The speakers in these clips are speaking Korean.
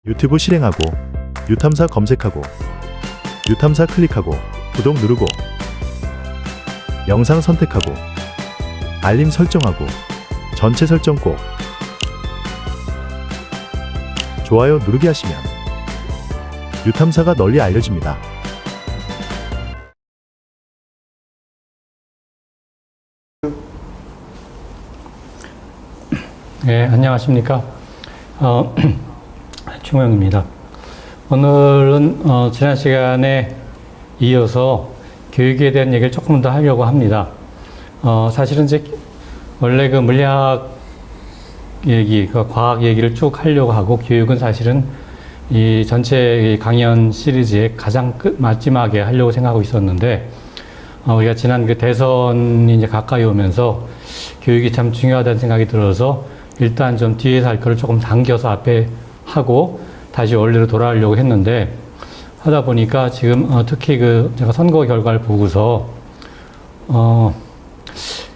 유튜브 실행하고, 유탐사 검색하고, 유탐사 클릭하고, 구독 누르고, 영상 선택하고, 알림 설정하고, 전체 설정 꼭, 좋아요 누르기 하시면 유탐사가 널리 알려집니다. 네, 안녕하십니까. 충영입니다. 오늘은 지난 시간에 이어서 교육에 대한 얘기를 조금 더 하려고 합니다. 사실은 이제 원래 그 물리학 얘기, 그 과학 얘기를 쭉 하려고 하고, 교육은 사실은 이 전체 강연 시리즈의 가장 마지막에 하려고 생각하고 있었는데, 우리가 지난 그 대선이 이제 가까이 오면서 교육이 참 중요하다는 생각이 들어서 일단 좀 뒤에서 할 거를 조금 당겨서 앞에 하고 다시 원래로 돌아오려고 했는데, 하다 보니까 지금 특히 그 제가 선거 결과를 보고서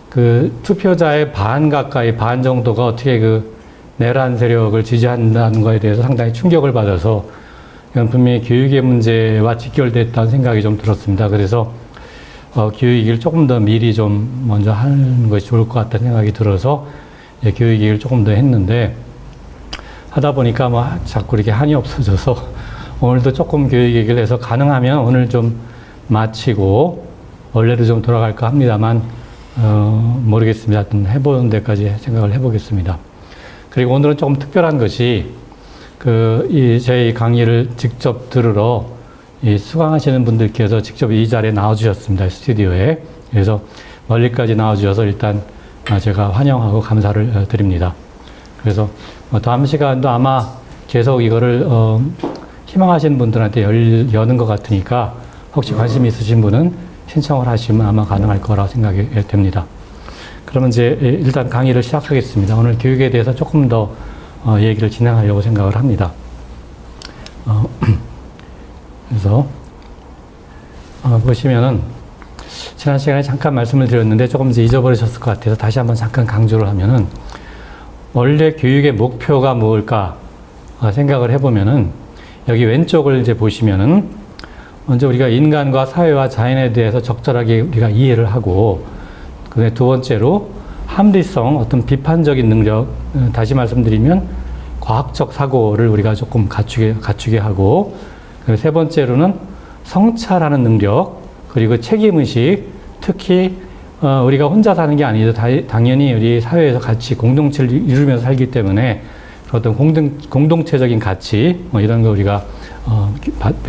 그 투표자의 반 가까이, 반 정도가 어떻게 그 내란 세력을 지지한다는 거에 대해서 상당히 충격을 받아서, 이건 분명히 교육의 문제와 직결됐다는 생각이 좀 들었습니다. 그래서 교육 얘기를 조금 더 미리 좀 먼저 하는 것이 좋을 것 같다는 생각이 들어서 교육 얘기를 조금 더 했는데, 하다 보니까 뭐 자꾸 이렇게 한이 없어져서 오늘도 조금 교육 얘기를 해서 가능하면 오늘 좀 마치고 원래로 좀 돌아갈까 합니다만, 모르겠습니다. 하여튼 해보는 데까지 생각을 해보겠습니다. 그리고 오늘은 조금 특별한 것이, 저희 강의를 직접 들으러 수강하시는 분들께서 직접 이 자리에 나와주셨습니다. 스튜디오에. 그래서 멀리까지 나와주셔서 일단 제가 환영하고 감사를 드립니다. 그래서 다음 시간도 아마 계속 이거를 희망하시는 분들한테 여는 것 같으니까, 혹시 관심 있으신 분은 신청을 하시면 아마 가능할 거라고 생각이 됩니다. 그러면 이제 일단 강의를 시작하겠습니다. 오늘 교육에 대해서 조금 더 얘기를 진행하려고 생각을 합니다. 그래서 보시면은 지난 시간에 잠깐 말씀을 드렸는데 조금 이제 잊어버리셨을 것 같아서 다시 한번 잠깐 강조를 하면은, 원래 교육의 목표가 무엇일까 생각을 해보면은, 여기 왼쪽을 이제 보시면은 먼저 우리가 인간과 사회와 자연에 대해서 적절하게 우리가 이해를 하고, 그 두 번째로 합리성, 어떤 비판적인 능력, 다시 말씀드리면 과학적 사고를 우리가 조금 갖추게 하고, 그리고 세 번째로는 성찰하는 능력, 그리고 책임의식, 특히 우리가 혼자 사는 게 아니죠. 당연히 우리 사회에서 같이 공동체를 이루면서 살기 때문에 어떤 공동체적인 가치, 이런 거 우리가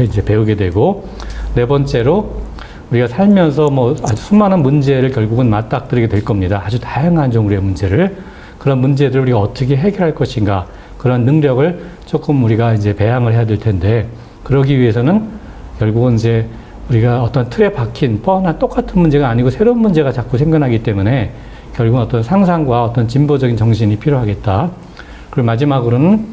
이제 배우게 되고, 네 번째로 우리가 살면서 아주 수많은 문제를 결국은 맞닥뜨리게 될 겁니다. 아주 다양한 종류의 문제를. 그런 문제들을 우리가 어떻게 해결할 것인가, 그런 능력을 조금 우리가 이제 배양을 해야 될 텐데, 그러기 위해서는 결국은 이제 우리가 어떤 틀에 박힌 뻔한 똑같은 문제가 아니고 새로운 문제가 자꾸 생겨나기 때문에 결국은 어떤 상상과 어떤 진보적인 정신이 필요하겠다. 그리고 마지막으로는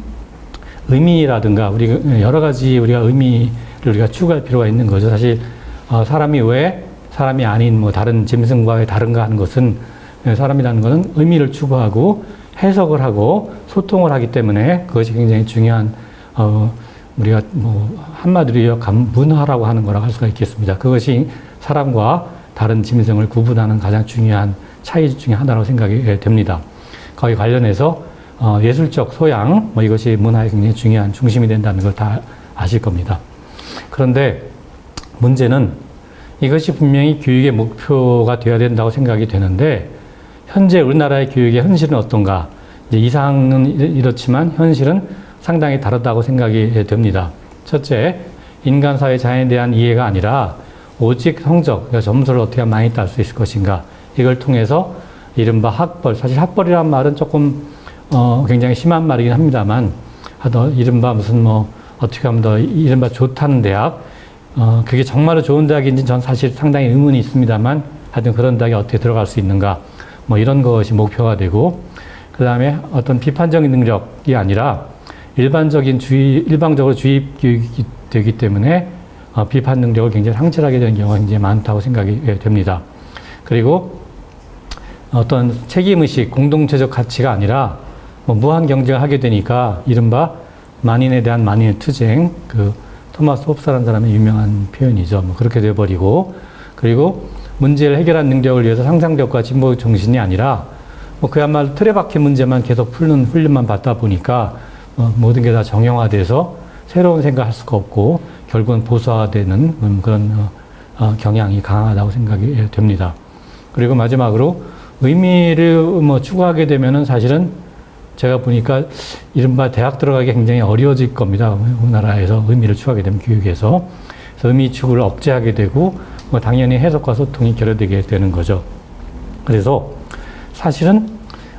의미라든가, 우리 여러 가지 우리가 의미를 우리가 추구할 필요가 있는 거죠. 사실 사람이 왜 사람이 아닌 다른 짐승과 왜 다른가 하는 것은, 사람이라는 것은 의미를 추구하고 해석을 하고 소통을 하기 때문에 그것이 굉장히 중요한 우리가 한마디로 요약하면 문화라고 하는 거라고 할 수가 있겠습니다. 그것이 사람과 다른 짐승을 구분하는 가장 중요한 차이 중에 하나라고 생각이 됩니다. 거기 관련해서 예술적 소양, 이것이 문화의 굉장히 중요한 중심이 된다는 걸 다 아실 겁니다. 그런데 문제는 이것이 분명히 교육의 목표가 되어야 된다고 생각이 되는데, 현재 우리나라의 교육의 현실은 어떤가? 이제 이상은 이렇지만 현실은 상당히 다르다고 생각이 됩니다. 첫째, 인간, 사회, 자연에 대한 이해가 아니라 오직 성적, 그러니까 점수를 어떻게 하면 많이 딸 수 있을 것인가, 이걸 통해서 이른바 학벌, 사실 학벌이란 말은 조금 굉장히 심한 말이긴 합니다만, 이른바 어떻게 하면 더 이른바 좋다는 대학, 그게 정말로 좋은 대학인지는 전 사실 상당히 의문이 있습니다만, 하여튼 그런 대학에 어떻게 들어갈 수 있는가, 이런 것이 목표가 되고, 그 다음에 어떤 비판적인 능력이 아니라 일방적으로 주입 교육이 되기 때문에 비판 능력을 굉장히 상실하게 되는 경우가 굉장히 많다고 생각이 됩니다. 그리고 어떤 책임의식, 공동체적 가치가 아니라 무한 경쟁을 하게 되니까 이른바 만인에 대한 만인의 투쟁, 그 토마스 홉스라는 사람의 유명한 표현이죠. 뭐 그렇게 돼버리고, 그리고 문제를 해결한 능력을 위해서 상상력과 진보 정신이 아니라 뭐 그야말로 틀에 박힌 문제만 계속 푸는 훈련만 받다 보니까 모든 게 다 정형화돼서 새로운 생각할 수가 없고 결국은 보수화되는 그런 경향이 강하다고 생각이 됩니다. 그리고 마지막으로 의미를 뭐 추구하게 되면은 사실은 제가 보니까 이른바 대학 들어가기 굉장히 어려워질 겁니다. 우리나라에서 의미를 추구하게 되면 교육에서. 그래서 의미 추구를 억제하게 되고 뭐 당연히 해석과 소통이 결여되게 되는 거죠. 그래서 사실은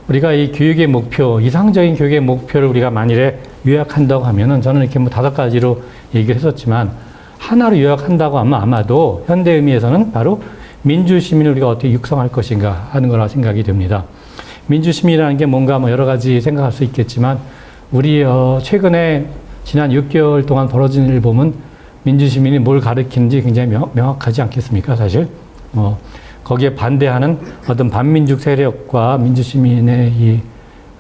우리가 이 교육의 목표, 이상적인 교육의 목표를 우리가 만일에 요약한다고 하면은 저는 이렇게 뭐 5가지로 얘기를 했었지만 하나로 요약한다고 하면 아마도 현대 의미에서는 바로 민주시민을 우리가 어떻게 육성할 것인가 하는 거라 생각이 됩니다. 민주시민이라는 게 뭔가 뭐 여러 가지 생각할 수 있겠지만 우리 최근에 지난 6개월 동안 벌어진 일을 보면 민주시민이 뭘 가리키는지 굉장히 명확하지 않겠습니까, 사실? 거기에 반대하는 어떤 반민족 세력과 민주시민의 이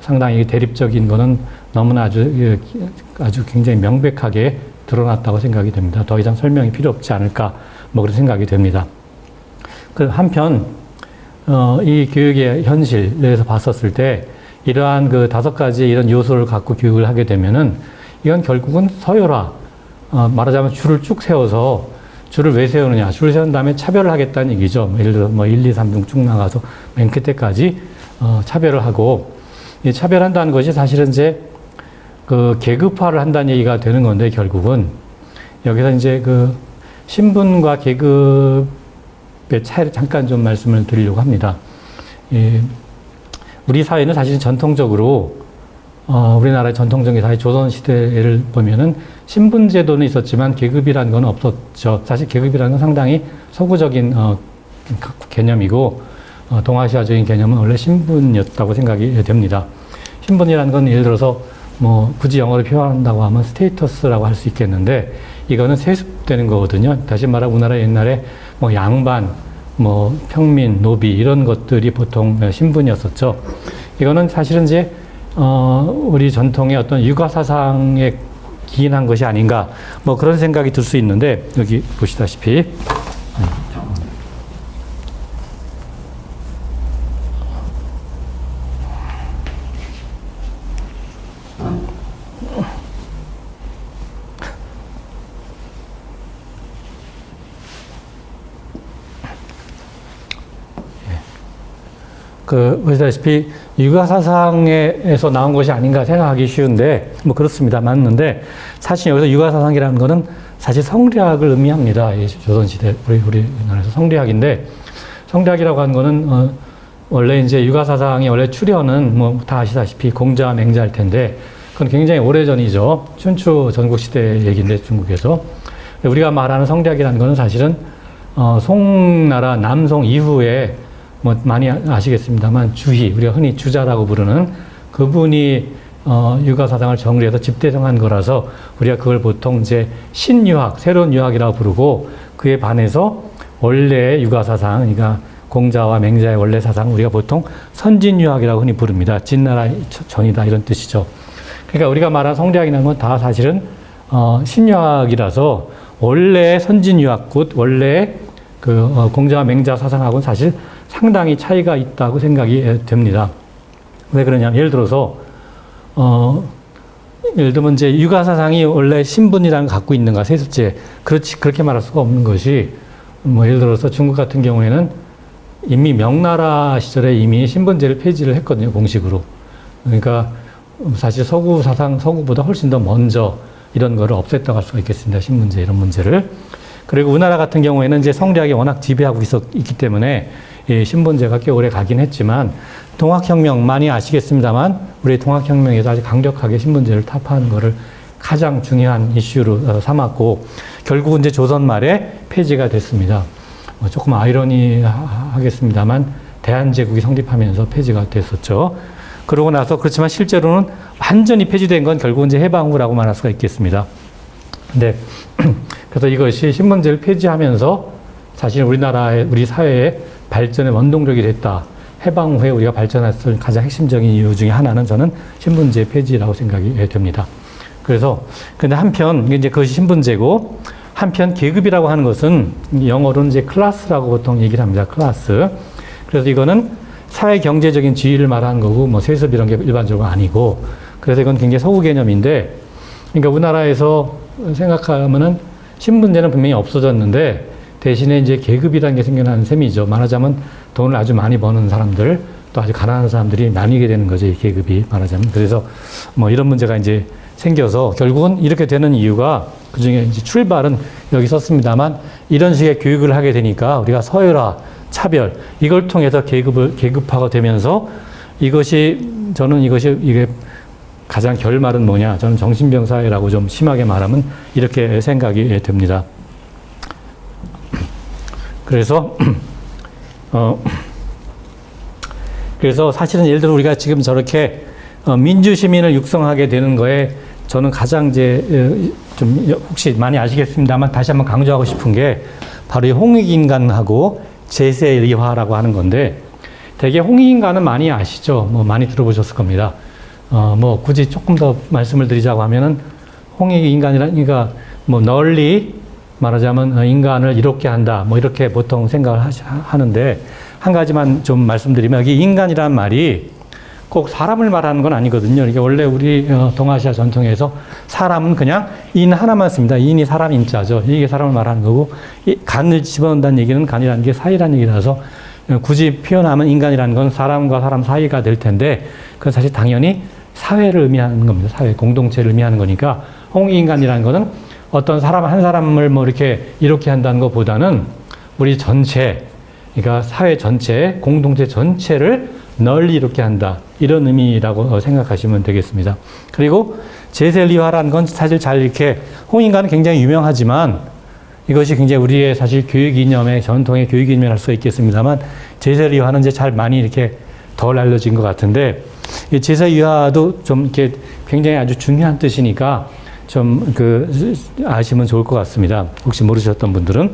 상당히 대립적인 거는 너무나 아주 굉장히 명백하게 드러났다고 생각이 됩니다. 더 이상 설명이 필요 없지 않을까, 뭐 그런 생각이 됩니다. 한편, 이 교육의 현실에서 봤었을 때 이러한 그 5가지 이런 요소를 갖고 교육을 하게 되면은 이건 결국은 서열화, 말하자면 줄을 쭉 세워서 줄을 왜 세우느냐. 줄을 세운 다음에 차별을 하겠다는 얘기죠. 예를 들어 뭐 1, 2, 3등 쭉 나가서 맨 끝에까지 차별을 하고, 이 차별한다는 것이 사실은 이제 그 계급화를 한다는 얘기가 되는 건데, 결국은 여기서 이제 그 신분과 계급의 차이를 잠깐 좀 말씀을 드리려고 합니다. 우리 사회는 사실 전통적으로 우리나라의 전통적인 사회 조선시대를 보면은 신분제도는 있었지만 계급이라는 건 없었죠. 사실 계급이라는 건 상당히 서구적인 개념이고 동아시아적인 개념은 원래 신분이었다고 생각이 됩니다. 신분이라는 건 예를 들어서 뭐 굳이 영어로 표현한다고 하면 스테이터스라고 할 수 있겠는데 이거는 세습되는 거거든요. 다시 말하면 우리나라 옛날에 뭐 양반, 뭐 평민, 노비 이런 것들이 보통 신분이었었죠. 이거는 사실은 이제 우리 전통의 어떤 육아 사상에 기인한 것이 아닌가, 뭐 그런 생각이 들 수 있는데, 여기 보시다시피 보시다시피 육아사상에서 나온 것이 아닌가 생각하기 쉬운데, 뭐 그렇습니다. 맞는데, 사실 여기서 육아사상이라는 것은 사실 성리학을 의미합니다. 이 조선시대, 우리나라에서 성리학인데, 성리학이라고 하는 거는, 원래 이제 육아사상의 원래 출현은 뭐 다 아시다시피 공자와 맹자일 텐데, 그건 굉장히 오래전이죠. 춘추 전국시대 얘기인데, 중국에서. 우리가 말하는 성리학이라는 것은 사실은, 송나라 남송 이후에 뭐 많이 아시겠습니다만 주희, 우리가 흔히 주자라고 부르는 그분이 육아사상을 정리해서 집대성한 거라서 우리가 그걸 보통 이제 신유학, 새로운 유학이라고 부르고, 그에 반해서 원래의 육아사상, 그러니까 공자와 맹자의 원래 사상 우리가 보통 선진유학이라고 흔히 부릅니다. 진나라 전이다 이런 뜻이죠. 그러니까 우리가 말하는 성리학이라는 건 다 사실은 신유학이라서 원래의 선진유학, 곧 원래의 그 공자와 맹자 사상하고는 사실 상당히 차이가 있다고 생각이 됩니다. 왜 그러냐면, 예를 들어서, 예를 들면 이제 육아사상이 원래 신분이라는 걸 갖고 있는가, 세습제. 그렇게 말할 수가 없는 것이, 뭐 예를 들어서 중국 같은 경우에는 이미 명나라 시절에 이미 신분제를 폐지를 했거든요, 공식으로. 그러니까 사실 서구 사상, 서구보다 훨씬 더 먼저 이런 거를 없앴다고 할 수가 있겠습니다. 신분제, 이런 문제를. 그리고 우리나라 같은 경우에는 이제 성리학이 워낙 지배하고 있기 때문에 예, 신분제가 꽤 오래 가긴 했지만, 동학혁명 많이 아시겠습니다만, 우리 동학혁명에서 아주 강력하게 신분제를 타파하는 것을 가장 중요한 이슈로 삼았고, 결국은 이제 조선 말에 폐지가 됐습니다. 조금 아이러니하겠습니다만, 대한제국이 성립하면서 폐지가 됐었죠. 그러고 나서, 그렇지만 실제로는 완전히 폐지된 건 결국은 이제 해방 후라고 말할 수가 있겠습니다. 근데, 그래서 이것이 신분제를 폐지하면서 사실 우리 사회의 발전의 원동력이 됐다. 해방 후에 우리가 발전했을 가장 핵심적인 이유 중에 하나는 저는 신분제 폐지라고 생각이 됩니다. 그래서 근데 한편 이제 그것이 신분제고 한편 계급이라고 하는 것은 영어로는 이제 클래스라고 보통 얘기를 합니다. 클래스. 그래서 이거는 사회 경제적인 지위를 말하는 거고 뭐 세습 이런 게 일반적으로 아니고 그래서 이건 굉장히 서구 개념인데 그러니까 우리나라에서 생각하면은 신분제는 분명히 없어졌는데 대신에 이제 계급이라는 게 생겨나는 셈이죠. 말하자면 돈을 아주 많이 버는 사람들 또 아주 가난한 사람들이 나뉘게 되는 거죠. 이 계급이 말하자면. 그래서 뭐 이런 문제가 이제 생겨서 결국은 이렇게 되는 이유가 그중에 이제 출발은 여기 썼습니다만 이런 식의 교육을 하게 되니까 우리가 서열화, 차별 이걸 통해서 계급화가 되면서 이게 가장 결말은 뭐냐? 저는 정신병 사회라고 좀 심하게 말하면 이렇게 생각이 됩니다. 그래서 사실은 예를 들어 우리가 지금 저렇게 민주시민을 육성하게 되는 거에 저는 가장 좀 혹시 많이 아시겠습니다만 다시 한번 강조하고 싶은 게 바로 이 홍익인간하고 제세리화라고 하는 건데 대개 홍익인간은 많이 아시죠? 뭐 많이 들어보셨을 겁니다. 뭐 굳이 조금 더 말씀을 드리자고 하면은 홍익인간이라니까 뭐 널리 말하자면 인간을 이롭게 한다 뭐 이렇게 보통 생각을 하는데 한 가지만 좀 말씀드리면 여기 인간이란 말이 꼭 사람을 말하는 건 아니거든요. 이게 원래 우리 동아시아 전통에서 사람은 그냥 인 하나만 씁니다. 인이 사람 인자죠. 이게 사람을 말하는 거고 간을 집어넣는다는 얘기는 간이라는 게 사이라는 얘기라서 굳이 표현하면 인간이라는 건 사람과 사람 사이가 될 텐데 그건 사실 당연히 사회를 의미하는 겁니다. 사회 공동체를 의미하는 거니까 홍익인간이라는 거는 어떤 사람 한 사람을 뭐 이렇게 한다는 것보다는 우리 전체 그러니까 사회 전체 공동체 전체를 널리 이렇게 한다. 이런 의미라고 생각하시면 되겠습니다. 그리고 제세리화라는 건 사실 잘 이렇게 홍익인간은 굉장히 유명하지만 이것이 굉장히 우리의 사실 교육 이념의 전통의 교육 이념을 할 수 있겠습니다만 제세리화는 이제 잘 많이 이렇게 덜 알려진 것 같은데 이 제세리화도 좀 이렇게 굉장히 아주 중요한 뜻이니까 좀 아시면 좋을 것 같습니다. 혹시 모르셨던 분들은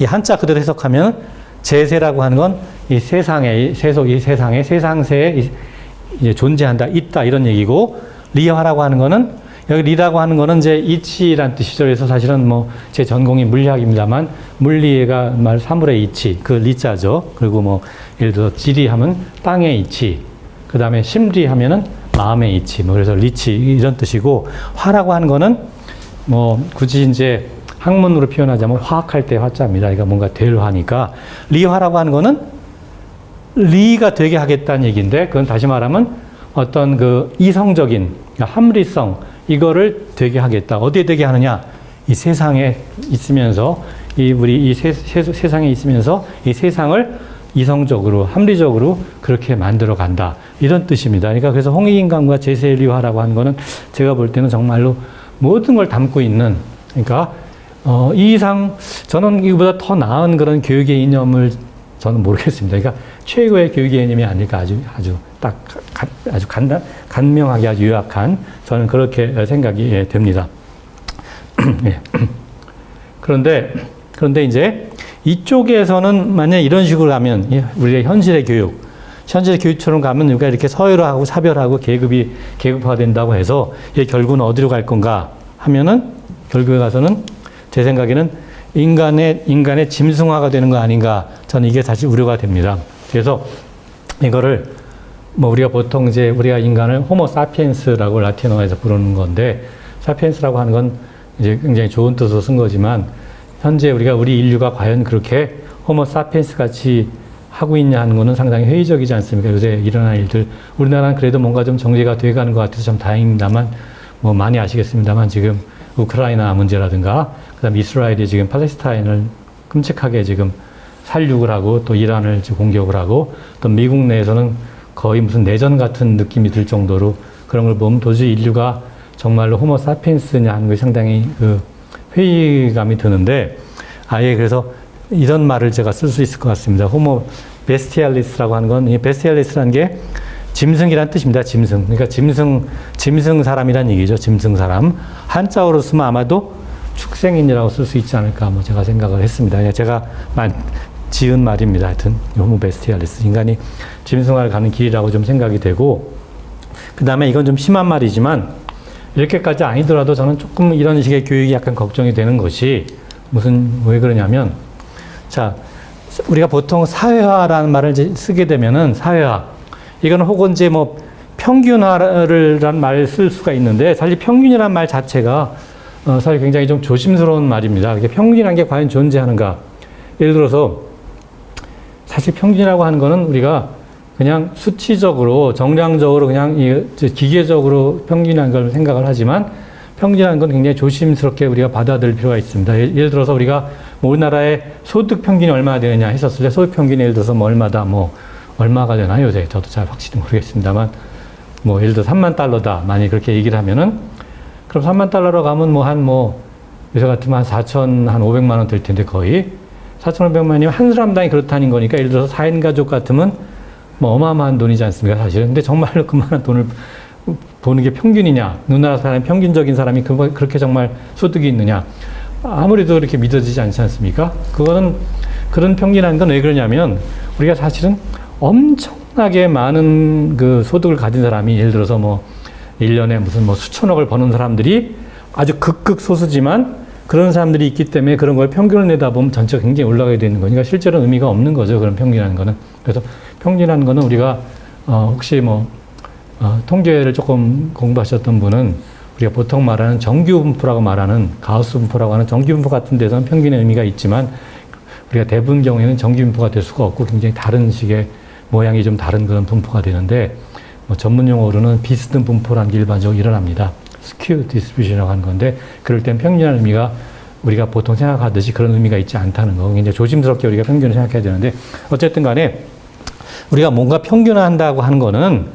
이 한자 그대로 해석하면 제세라고 하는 건 이 세상에, 이 세상세에 이제 존재한다, 있다, 이런 얘기고, 리화라고 하는 거는, 여기 리라고 하는 거는 이제 이치란 뜻이죠. 그래서 사실은 뭐, 제 전공이 물리학입니다만, 물리가 말 사물의 이치, 그 리자죠. 그리고 뭐, 예를 들어 지리 하면 땅의 이치, 그 다음에 심리 하면은 마음의 이치, 뭐, 그래서 리치, 이런 뜻이고, 화라고 하는 거는 뭐, 굳이 이제 학문으로 표현하자면 화학할 때 화자입니다. 그러니까 뭔가 될 화니까, 리화라고 하는 거는 리가 되게 하겠다는 얘기인데 그건 다시 말하면 어떤 이성적인 합리성 이거를 되게 하겠다. 어디에 되게 하느냐? 이 세상에 있으면서 우리 이 세상에 있으면서 이 세상을 이성적으로 합리적으로 그렇게 만들어 간다. 이런 뜻입니다. 그러니까 그래서 홍익인간과 제세리화라고 하는 거는 제가 볼 때는 정말로 모든 걸 담고 있는 그러니까 이 이상 저는 이거보다 더 나은 그런 교육의 이념을 저는 모르겠습니다. 그러니까 최고의 교육의 개념이 아닐까 아주 간명하게 아주 요약한 저는 그렇게 생각이 됩니다. 예. 그런데 이제 이쪽에서는 만약 이런 식으로 가면 우리의 현실의 교육처럼 가면 우리가 이렇게 서열화하고 차별하고 계급화가 된다고 해서 이 결국은 어디로 갈 건가 하면은 결국에 가서는 제 생각에는 인간의 짐승화가 되는 거 아닌가 저는 이게 사실 우려가 됩니다. 그래서 이거를 뭐 우리가 보통 이제 우리가 인간을 호모 사피엔스라고 라틴어에서 부르는 건데 사피엔스라고 하는 건 이제 굉장히 좋은 뜻으로 쓴 거지만 현재 우리 인류가 과연 그렇게 호모 사피엔스 같이 하고 있냐 하는 거는 상당히 회의적이지 않습니까? 요새 일어난 일들 우리나라는 그래도 뭔가 좀 정리가 돼 가는 것 같아서 참 다행입니다만 뭐 많이 아시겠습니다만 지금 우크라이나 문제라든가 그다음 이스라엘이 지금 팔레스타인을 끔찍하게 지금 살육을 하고 또 이란을 공격을 하고 또 미국 내에서는 거의 무슨 내전 같은 느낌이 들 정도로 그런 걸 보면 도저히 인류가 정말로 호모 사피엔스냐 하는 것이 상당히 회의감이 드는데 아예 그래서 이런 말을 제가 쓸 수 있을 것 같습니다. 호모 베스티알리스라고 하는 건 이 베스티알리스라는 게 짐승이란 뜻입니다. 짐승. 그러니까 짐승 사람이란 얘기죠. 짐승 사람. 한자어로 쓰면 아마도 축생인이라고 쓸 수 있지 않을까 뭐 제가 생각을 했습니다. 제가 지은 말입니다. 하여튼 호모 베스티알리스. 인간이 짐승화를 가는 길이라고 좀 생각이 되고 그 다음에 이건 좀 심한 말이지만 이렇게까지 아니더라도 저는 조금 이런 식의 교육이 약간 걱정이 되는 것이 왜 그러냐면, 자, 우리가 보통 사회화라는 말을 이제 쓰게 되면은 사회화. 이거는 혹은 이제 뭐 평균화라는 말을 쓸 수가 있는데 사실 평균이라는 말 자체가 사실 굉장히 좀 조심스러운 말입니다. 이게 평균이라는 게 과연 존재하는가? 예를 들어서 사실 평균이라고 하는 거는 우리가 그냥 수치적으로 정량적으로 그냥 기계적으로 평균이라는 걸 생각을 하지만 평균이라는 건 굉장히 조심스럽게 우리가 받아들일 필요가 있습니다. 예를 들어서 우리가 뭐 우리나라의 소득 평균이 얼마나 되느냐 했었을 때 소득 평균이 예를 들어서 뭐 얼마가 되나요? 저도 잘 확실히 모르겠습니다만 뭐 예를 들어 3만 달러다 만약 그렇게 얘기를 하면은 그럼 3만 달러로 가면 요새 같으면 한 4,500만 원 될 텐데 거의 4,500만이면 한 사람당이 그렇다는 거니까 예를 들어서 4인 가족 같으면 뭐 어마어마한 돈이지 않습니까 사실은. 근데 정말로 그만한 돈을 보는 게 평균이냐, 우리나라 사람 평균적인 사람이 그렇게 정말 소득이 있느냐, 아무래도 그렇게 믿어지지 않지 않습니까? 그런 평균이라는 건 왜 그러냐면 우리가 사실은 엄청나게 많은 그 소득을 가진 사람이 예를 들어서 뭐 1년에 무슨 뭐 수천억을 버는 사람들이 아주 극소수지만 그런 사람들이 있기 때문에 그런 걸 평균을 내다 보면 전체가 굉장히 올라가게 되는 거니까 실제로는 의미가 없는 거죠. 그런 평균이라는 거는. 그래서 평균이라는 거는 우리가 혹시 통계를 조금 공부하셨던 분은 우리가 보통 말하는 정규 분포라고 말하는 가우스 분포라고 하는 정규 분포 같은 데서는 평균의 의미가 있지만 우리가 대부분 경우에는 정규 분포가 될 수가 없고 굉장히 다른 식의 모양이 좀 다른 그런 분포가 되는데 전문 용어로는 비스듬 분포라는 게 일반적으로 일어납니다. 스큐 디스트리뷰션이라고 하는 건데 그럴 땐 평균이라는 의미가 우리가 보통 생각하듯이 그런 의미가 있지 않다는 거. 굉장히 조심스럽게 우리가 평균을 생각해야 되는데 어쨌든 간에 우리가 뭔가 평균화한다고 하는 거는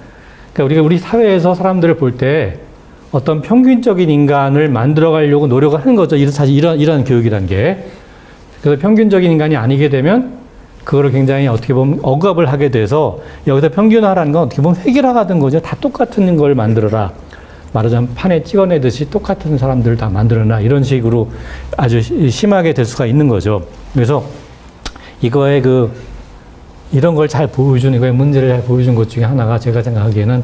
그러니까 우리 사회에서 사람들을 볼 때 어떤 평균적인 인간을 만들어 가려고 노력을 하는 거죠. 사실 이런 교육이라는 게. 그래서 평균적인 인간이 아니게 되면 그거를 굉장히 어떻게 보면 억압을 하게 돼서 여기서 평균화라는 건 어떻게 보면 획일화가 된 거죠. 다 똑같은 걸 만들어라. 말하자면 판에 찍어내듯이 똑같은 사람들을 다 만들어라. 이런 식으로 아주 심하게 될 수가 있는 거죠. 그래서 이거의 이런 걸 잘 보여준, 이거의 문제를 잘 보여준 것 중에 하나가 제가 생각하기에는,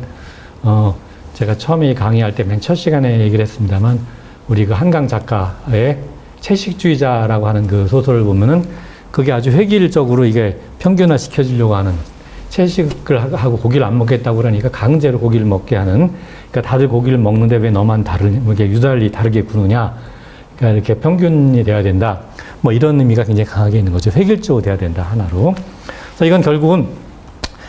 제가 처음에 강의할 때 맨 첫 시간에 얘기를 했습니다만, 우리 한강 작가의 채식주의자라고 하는 그 소설을 보면은 그게 아주 획일적으로 이게 평균화 시켜주려고 하는 채식을 하고 고기를 안 먹겠다고 그러니까 강제로 고기를 먹게 하는 그러니까 다들 고기를 먹는데 왜 너만 이렇게 유달리 다르게 구느냐 그러니까 이렇게 평균이 돼야 된다 뭐 이런 의미가 굉장히 강하게 있는 거죠. 획일적으로 돼야 된다 하나로. 그래서 이건 결국은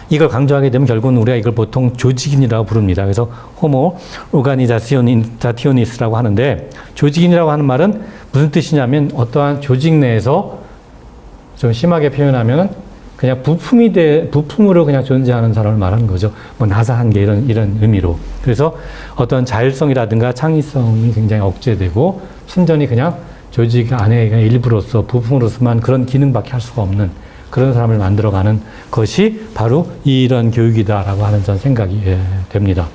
이걸 강조하게 되면 결국은 우리가 이걸 보통 조직인이라고 부릅니다. 그래서 호모 오르가니자티오니스라고 하는데 조직인이라고 하는 말은 무슨 뜻이냐면 어떠한 조직 내에서 좀 심하게 표현하면은 그냥 부품으로 그냥 존재하는 사람을 말하는 거죠. 뭐 나사한 게 이런 의미로. 그래서 어떤 자율성이라든가 창의성이 굉장히 억제되고 순전히 그냥 조직 안에 그냥 일부로서 부품으로서만 그런 기능밖에 할 수가 없는 그런 사람을 만들어가는 것이 바로 이런 교육이다라고 하는 전 생각이 됩니다.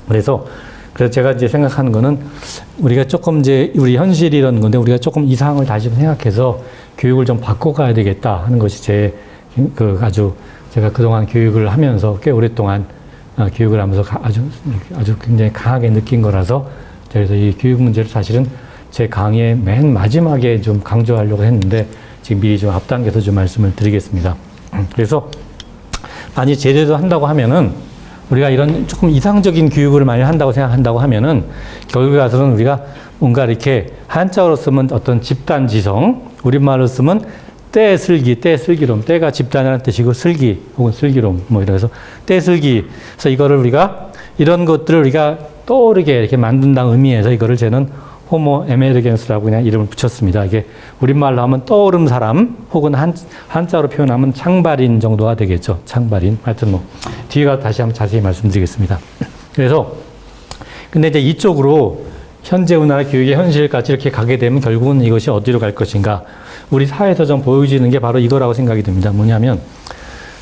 그래서 제가 이제 생각하는 거는 우리가 조금 이제 우리 현실이 이런 건데 우리가 조금 이 상황을 다시 생각해서 교육을 좀 바꿔가야 되겠다 하는 것이 제가 그동안 교육을 하면서 꽤 오랫동안 교육을 하면서 아주 굉장히 강하게 느낀 거라서 그래서 이 교육 문제를 사실은 제 강의의 맨 마지막에 좀 강조하려고 했는데 지금 미리 좀 앞당겨서 좀 말씀을 드리겠습니다. 그래서 만약 제대로 한다고 하면은 우리가 이런 조금 이상적인 교육을 많이 한다고 생각한다고 하면은 결국에 가서는 우리가 뭔가 이렇게 한자어로 쓰면 어떤 집단지성, 우리말로 쓰면 떼슬기론, 떼가 집단이라는 뜻이고 슬기 혹은 슬기론 뭐 이래서 떼슬기. 그래서 이거를 우리가 이런 것들을 우리가 떠오르게 이렇게 만든다는 의미에서 이거를 저는 호모 에메르겐스라고 그냥 이름을 붙였습니다. 이게 우리말로 하면 떠오름 사람 혹은 한자로 표현하면 창발인 정도가 되겠죠. 창발인. 하여튼 뭐 뒤에 가서 다시 한번 자세히 말씀드리겠습니다. 그래서 근데 이제 이쪽으로 현재 우리나라 교육의 현실까지 이렇게 가게 되면 결국은 이것이 어디로 갈 것인가. 우리 사회에서 좀 보여지는 게 바로 이거라고 생각이 듭니다. 뭐냐면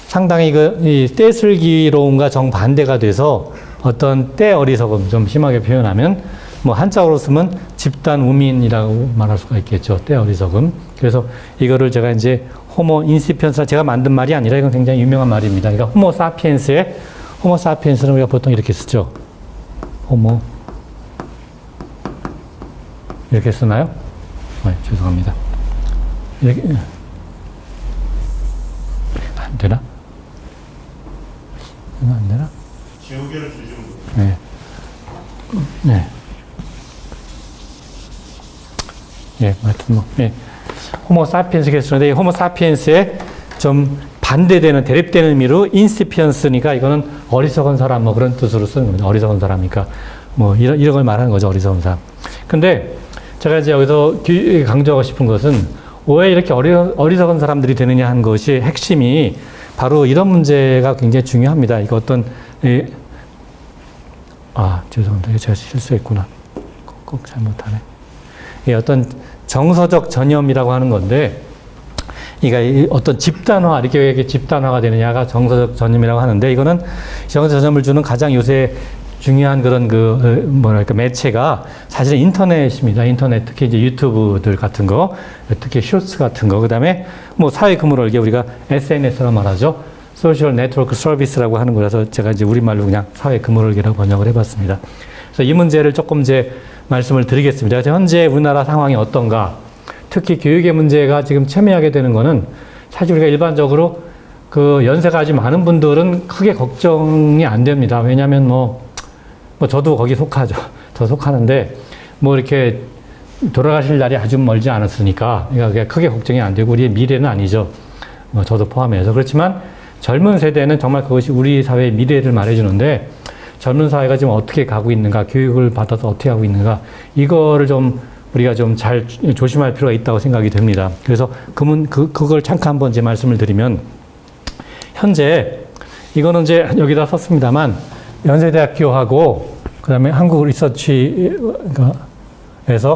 상당히 이 떼슬기로움과 정반대가 돼서 어떤 떼 어리석음 좀 심하게 표현하면 뭐 한자어로 쓰면 집단 우민이라고 말할 수가 있겠죠. 때 어리석음. 그래서 이거를 제가 이제 호모 인시피언스 제가 만든 말이 아니라 이건 굉장히 유명한 말입니다. 그러니까 호모 사피엔스는 우리가 보통 이렇게 쓰죠. 호모 이렇게 쓰나요? 죄송합니다. 이렇게 안 되나? 안 되나? 지우개를 주시면 네. 네. 예, 하여튼 뭐, 예. 호모 사피엔스가 쓰는데, 이 호모 사피엔스에 좀 반대되는, 대립되는 의미로 인시피언스니까 이거는 어리석은 사람, 뭐 그런 뜻으로 쓰는 겁니다. 어리석은 사람이니까. 뭐, 이런 걸 말하는 거죠, 어리석은 사람. 근데 제가 이제 여기서 강조하고 싶은 것은 왜 이렇게 어리석은 사람들이 되느냐 하는 것이 핵심이 바로 이런 문제가 굉장히 중요합니다. 이거 어떤, 죄송합니다. 제가 실수했구나. 꼭 잘못하네. 어떤 정서적 전염이라고 하는 건데, 그러니까 어떤 집단화, 이렇게 집단화가 되느냐가 정서적 전염이라고 하는데, 이거는 정서적 전염을 주는 가장 요새 중요한 그런 매체가 사실은 인터넷입니다. 인터넷, 특히 이제 유튜브들 같은 거, 특히 쇼츠 같은 거, 그 다음에 뭐 사회 그물을 우리가 SNS라고 말하죠. 소셜 네트워크 서비스라고 하는 거라서 제가 이제 우리말로 그냥 사회 그물을기라고 번역을 해봤습니다. 그래서 이 문제를 조금 이제 말씀을 드리겠습니다. 그래서 현재 우리나라 상황이 어떤가, 특히 교육의 문제가 지금 첨예하게 되는 거는 사실 우리가 일반적으로 그 연세가 아주 많은 분들은 크게 걱정이 안 됩니다. 왜냐하면 뭐 저도 거기 속하죠. 저 속하는데 뭐 이렇게 돌아가실 날이 아주 멀지 않았으니까 그러니까 크게 걱정이 안 되고 우리의 미래는 아니죠. 저도 포함해서. 그렇지만 젊은 세대는 정말 그것이 우리 사회의 미래를 말해주는데, 젊은 사회가 지금 어떻게 가고 있는가, 교육을 받아서 어떻게 하고 있는가, 이거를 좀 우리가 좀 잘 조심할 필요가 있다고 생각이 됩니다. 그래서 그걸 잠깐 한번 이제 말씀을 드리면, 현재 이거는 이제 여기다 썼습니다만 연세대학교하고 그다음에 한국 리서치에서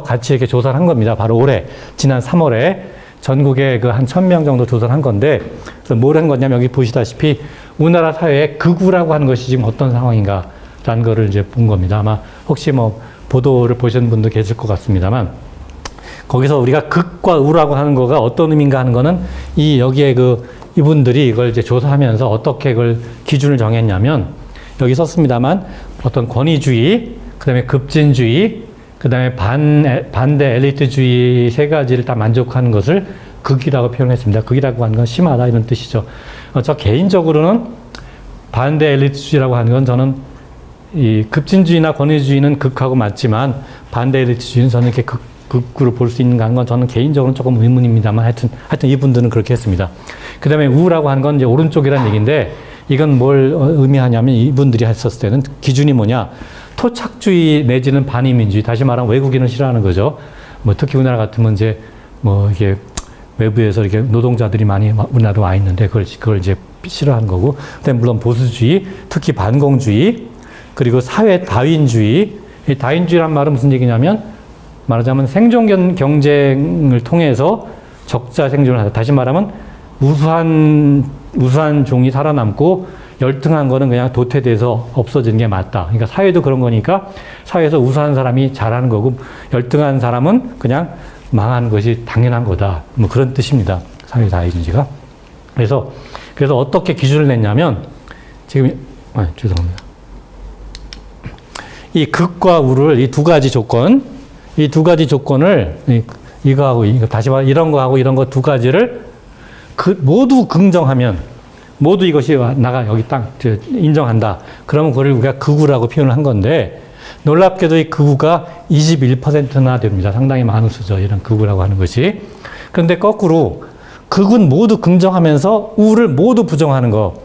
같이 이렇게 조사를 한 겁니다. 바로 올해 지난 3월에 전국에 그 한 1000명 정도 조사를 한 건데, 그래서 뭘 한 거냐면 여기 보시다시피 우리나라 사회의 극우라고 하는 것이 지금 어떤 상황인가라는 거를 이제 본 겁니다. 아마 혹시 뭐 보도를 보신 분도 계실 것 같습니다만, 거기서 우리가 극과 우라고 하는 거가 어떤 의미인가 하는 거는 여기에 이분들이 이걸 이제 조사하면서 어떻게 그걸 기준을 정했냐면, 여기 썼습니다만 어떤 권위주의, 그 다음에 급진주의, 그 다음에 반대 엘리트주의 세 가지를 다 만족하는 것을 극이라고 표현했습니다. 극이라고 하는 건 심하다 이런 뜻이죠. 저 개인적으로는 반대 엘리트주의라고 하는 건 저는 이 급진주의나 권위주의는 극하고 맞지만 반대 엘리트주의는 저는 이렇게 극으로 볼 수 있는가 하는 건 저는 개인적으로는 조금 의문입니다만 하여튼 이분들은 그렇게 했습니다. 그 다음에 우라고 하는 건 이제 오른쪽이라는 얘기인데, 이건 뭘 의미하냐면 이분들이 했었을 때는 기준이 뭐냐, 토착주의 내지는 반이민주의, 다시 말하면 외국인을 싫어하는 거죠. 뭐 특히 우리나라 같으면 이제 뭐 이게 외부에서 이렇게 노동자들이 많이 우리나라로 와 있는데 그걸 이제 싫어하는 거고, 그다음에 물론 보수주의, 특히 반공주의, 그리고 사회 다윈주의. 이 다윈주의란 말은 무슨 얘기냐면, 말하자면 생존 경쟁을 통해서 적자 생존을 하다. 다시 말하면 우수한 종이 살아남고 열등한 거는 그냥 도태돼서 없어지는 게 맞다. 그러니까 사회도 그런 거니까 사회에서 우수한 사람이 잘하는 거고 열등한 사람은 그냥 망하는 것이 당연한 거다. 뭐 그런 뜻입니다. 사회 다윈주의가. 그래서 어떻게 기준을 냈냐면, 지금 죄송합니다. 이 극과 우를 이 두 가지 조건을 이거하고 다시 말해 이런 거하고 이런 거 두 가지를 모두 긍정하면, 모두 이것이 나가 여기 딱 인정한다. 그러면 그걸 우리가 극우라고 표현을 한 건데, 놀랍게도 이 극우가 21%나 됩니다. 상당히 많은 수죠. 이런 극우라고 하는 것이. 그런데 거꾸로 극은 모두 긍정하면서 우를 모두 부정하는 거.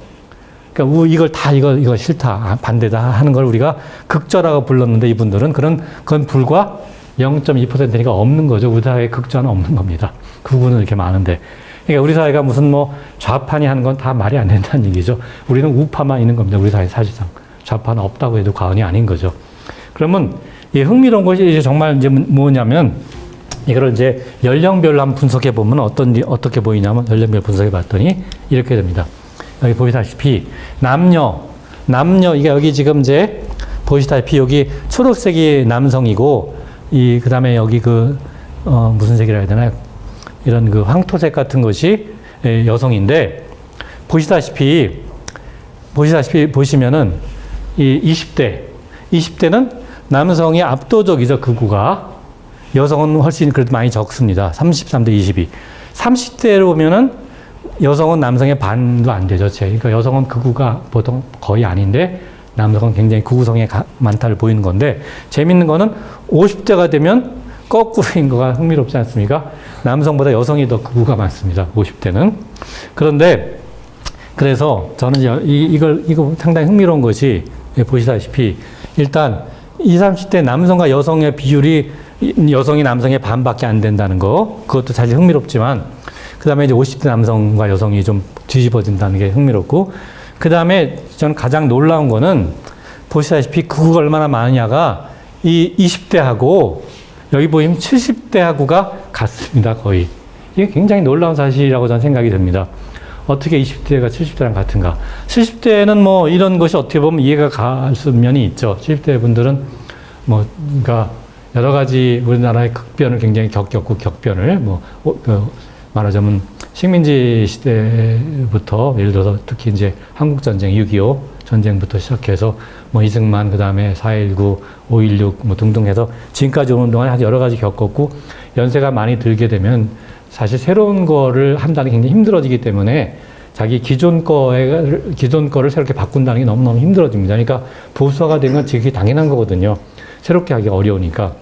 그러니까 이거 싫다, 반대다 하는 걸 우리가 극저라고 불렀는데, 이분들은 그건 불과 0.2%니까 없는 거죠. 우리 사회에 극저는 없는 겁니다. 극우는 이렇게 많은데. 그러니까 우리 사회가 무슨 뭐 좌판이 하는 건 다 말이 안 된다는 얘기죠. 우리는 우파만 있는 겁니다. 우리 사회 사실상. 좌파는 없다고 해도 과언이 아닌 거죠. 그러면 이 흥미로운 것이 이제 정말 이제 뭐냐면, 이거를 이제 연령별로 한번 분석해 보면 어떻게 보이냐면, 연령별 분석해 봤더니 이렇게 됩니다. 여기 보시다시피 남녀, 이게 여기 지금 이제 보시다시피 여기 초록색이 남성이고, 그 다음에 여기 무슨 색이라 해야 되나요? 이런 황토색 같은 것이 여성인데, 보시면은 이 20대는 남성이 압도적이죠, 극우가. 여성은 훨씬 그래도 많이 적습니다. 33대 22. 30대로 보면은 여성은 남성의 반도 안 되죠. 그러니까 여성은 극우가 보통 거의 아닌데 남성은 굉장히 극우성이 많다를 보이는 건데 재밌는 거는 50대가 되면 거꾸로인 거가 흥미롭지 않습니까? 남성보다 여성이 더 극우가 많습니다. 50대는. 그런데 그래서 저는 이거 상당히 흥미로운 것이 보시다시피 일단 20, 30대 남성과 여성의 비율이 여성이 남성의 반밖에 안 된다는 거 그것도 사실 흥미롭지만 그 다음에 이제 50대 남성과 여성이 좀 뒤집어진다는 게 흥미롭고 그 다음에 저는 가장 놀라운 거는 보시다시피 극우가 얼마나 많으냐가 이 20대하고 여기 보이면 70대하고가 같습니다. 거의. 이게 굉장히 놀라운 사실이라고 저는 생각이 듭니다. 어떻게 20대가 70대랑 같은가? 70대는 뭐 이런 것이 어떻게 보면 이해가 갈 면이 있죠. 70대 분들은 뭐, 그러니까 여러 가지 우리나라의 극변을 굉장히 겪었고 격변을 말하자면 식민지 시대부터 예를 들어서 특히 이제 한국전쟁 6.25 전쟁부터 시작해서 뭐 이승만 그다음에 4.19 5.16 뭐 등등 해서 지금까지 오는 동안 여러 가지 겪었고 연세가 많이 들게 되면 사실 새로운 거를 한다는 게 굉장히 힘들어지기 때문에 자기 기존 거를 새롭게 바꾼다는 게 너무너무 힘들어집니다. 그러니까 보수화가 된 건 되게 당연한 거거든요. 새롭게 하기 어려우니까.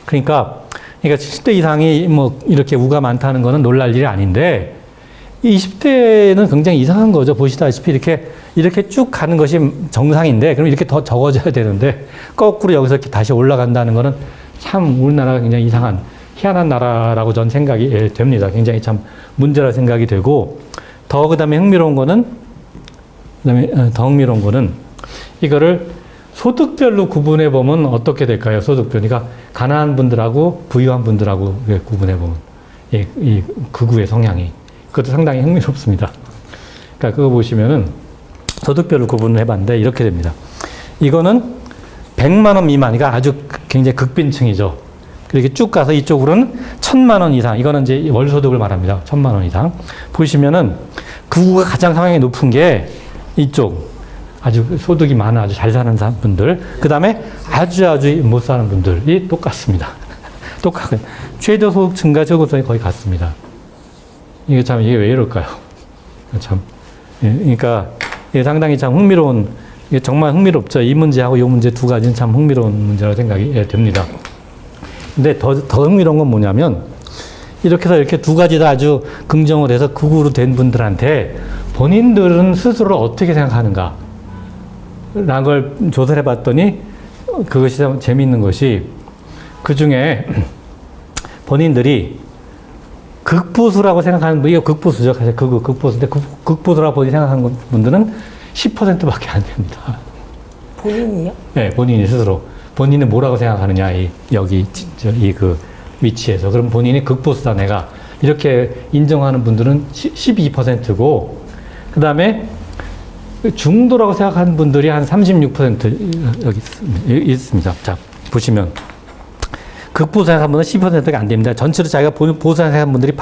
그러니까 70대 이상이 뭐 이렇게 우가 많다는 거는 놀랄 일이 아닌데 20대는 굉장히 이상한 거죠. 보시다시피 이렇게 쭉 가는 것이 정상인데 그럼 이렇게 더 적어져야 되는데 거꾸로 여기서 이렇게 다시 올라간다는 거는 참 우리나라가 굉장히 이상한 희한한 나라라고 전 생각이 됩니다. 굉장히 참 문제라 생각이 되고 그다음에 흥미로운 거는 이거를 소득별로 구분해 보면 어떻게 될까요? 소득별. 그러니까 가난한 분들하고 부유한 분들하고 구분해 보면 이 극우의 성향이 그것도 상당히 흥미롭습니다. 그러니까 그거 보시면은 소득별로 구분을 해봤는데 이렇게 됩니다. 이거는 100만 원 미만, 그러니까 아주 굉장히 극빈층이죠. 이렇게 쭉 가서 이쪽으로는 1000만 원 이상, 이거는 이제 월소득을 말합니다. 1000만 원 이상. 보시면은 극우가 가장 상향이 높은 게 이쪽. 아주 소득이 많은 아주 잘 사는 분들, 그 다음에 아주 못 사는 분들이 똑같습니다. 똑같아요. 최저 소득층과 저금층이 거의 같습니다. 이게 왜 이럴까요? 참. 그러니까 이게 상당히 참 흥미로운, 이게 정말 흥미롭죠. 이 문제하고 이 문제 두 가지는 참 흥미로운 문제라고 생각이 됩니다. 근데 더 흥미로운 건 뭐냐면, 이렇게 해서 이렇게 두 가지 다 아주 긍정을 해서 극우로 된 분들한테 본인들은 스스로 어떻게 생각하는가? 라는 걸 조사를 해봤더니 그것이 참 재미있는 것이 그 중에 본인들이 극보수라고 생각하는 분, 이거 극보수죠. 사실 극보수인데 극보수라고 본인이 생각하는 분들은 10%밖에 안 됩니다. 본인이요? 네, 본인이 스스로. 본인은 뭐라고 생각하느냐, 이 위치에서. 그럼 본인이 극보수다, 내가. 이렇게 인정하는 분들은 12%고, 그 다음에 중도라고 생각하는 분들이 한 36% 여기 있습니다. 자, 보시면. 극보수 생각하는 분은 10%가 안 됩니다. 전체로 자기가 보수 생각하는 분들이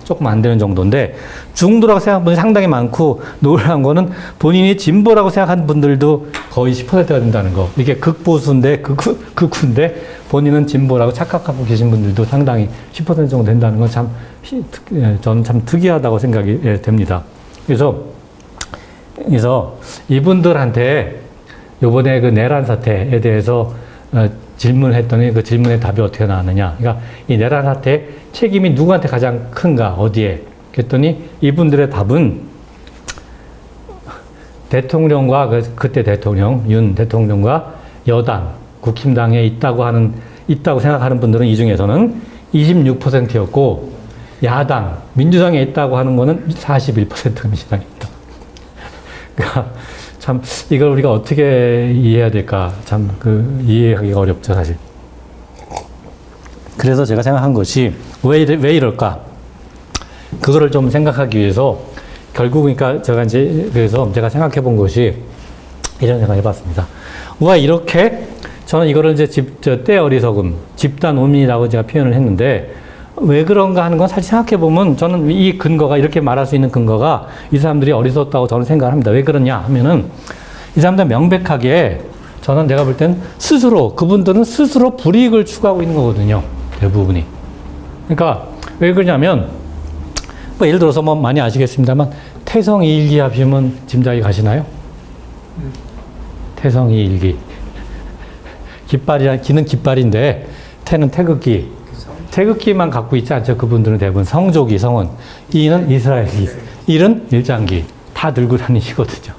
조금 안 되는 정도인데, 중도라고 생각하는 분이 상당히 많고, 놀라운 거는 본인이 진보라고 생각하는 분들도 거의 10%가 된다는 거. 이게 극보수인데, 극우인데, 본인은 진보라고 착각하고 계신 분들도 상당히 10% 정도 된다는 건 저는 참 특이하다고 생각이 됩니다. 그래서 이분들한테 요번에 그 내란 사태에 대해서 질문했더니 그 질문의 답이 어떻게 나왔느냐. 그러니까 이 내란 사태 책임이 누구한테 가장 큰가, 어디에. 그랬더니 이분들의 답은 대통령과 그때 대통령, 윤 대통령과 여당, 국힘당에 있다고 생각하는 분들은 이 중에서는 26%였고, 야당, 민주당에 있다고 하는 거는 41%가 민주당입니다. 그러니까 참 이걸 우리가 어떻게 이해해야 될까 참 이해하기가 어렵죠, 사실. 그래서 제가 생각한 것이 왜 이럴까? 그거를 좀 생각하기 위해서 결국 그러니까 그래서 제가 생각해 본 것이 이런 생각을 해봤습니다. 왜 이렇게 저는 이거를 이제 때 어리석음, 집단 오민이라고 제가 표현을 했는데 왜 그런가 하는 건 사실 생각해보면 저는 이 근거가 이렇게 말할 수 있는 근거가 이 사람들이 어리석다고 저는 생각을 합니다. 왜 그러냐 하면은 이 사람들 명백하게 저는 내가 볼 땐 그분들은 스스로 불이익을 추구하고 있는 거거든요. 대부분이. 그러니까 왜 그러냐면 뭐 예를 들어서 뭐 많이 아시겠습니다만 태성이일기 하시면 짐작이 가시나요? 태성이일기. 깃발이란 기는 깃발인데 태는 태극기. 태극기만 갖고 있지 않죠. 그분들은 대부분 성조기, 성은. 이는 이스라엘기. 일은 일장기. 다 들고 다니시거든요.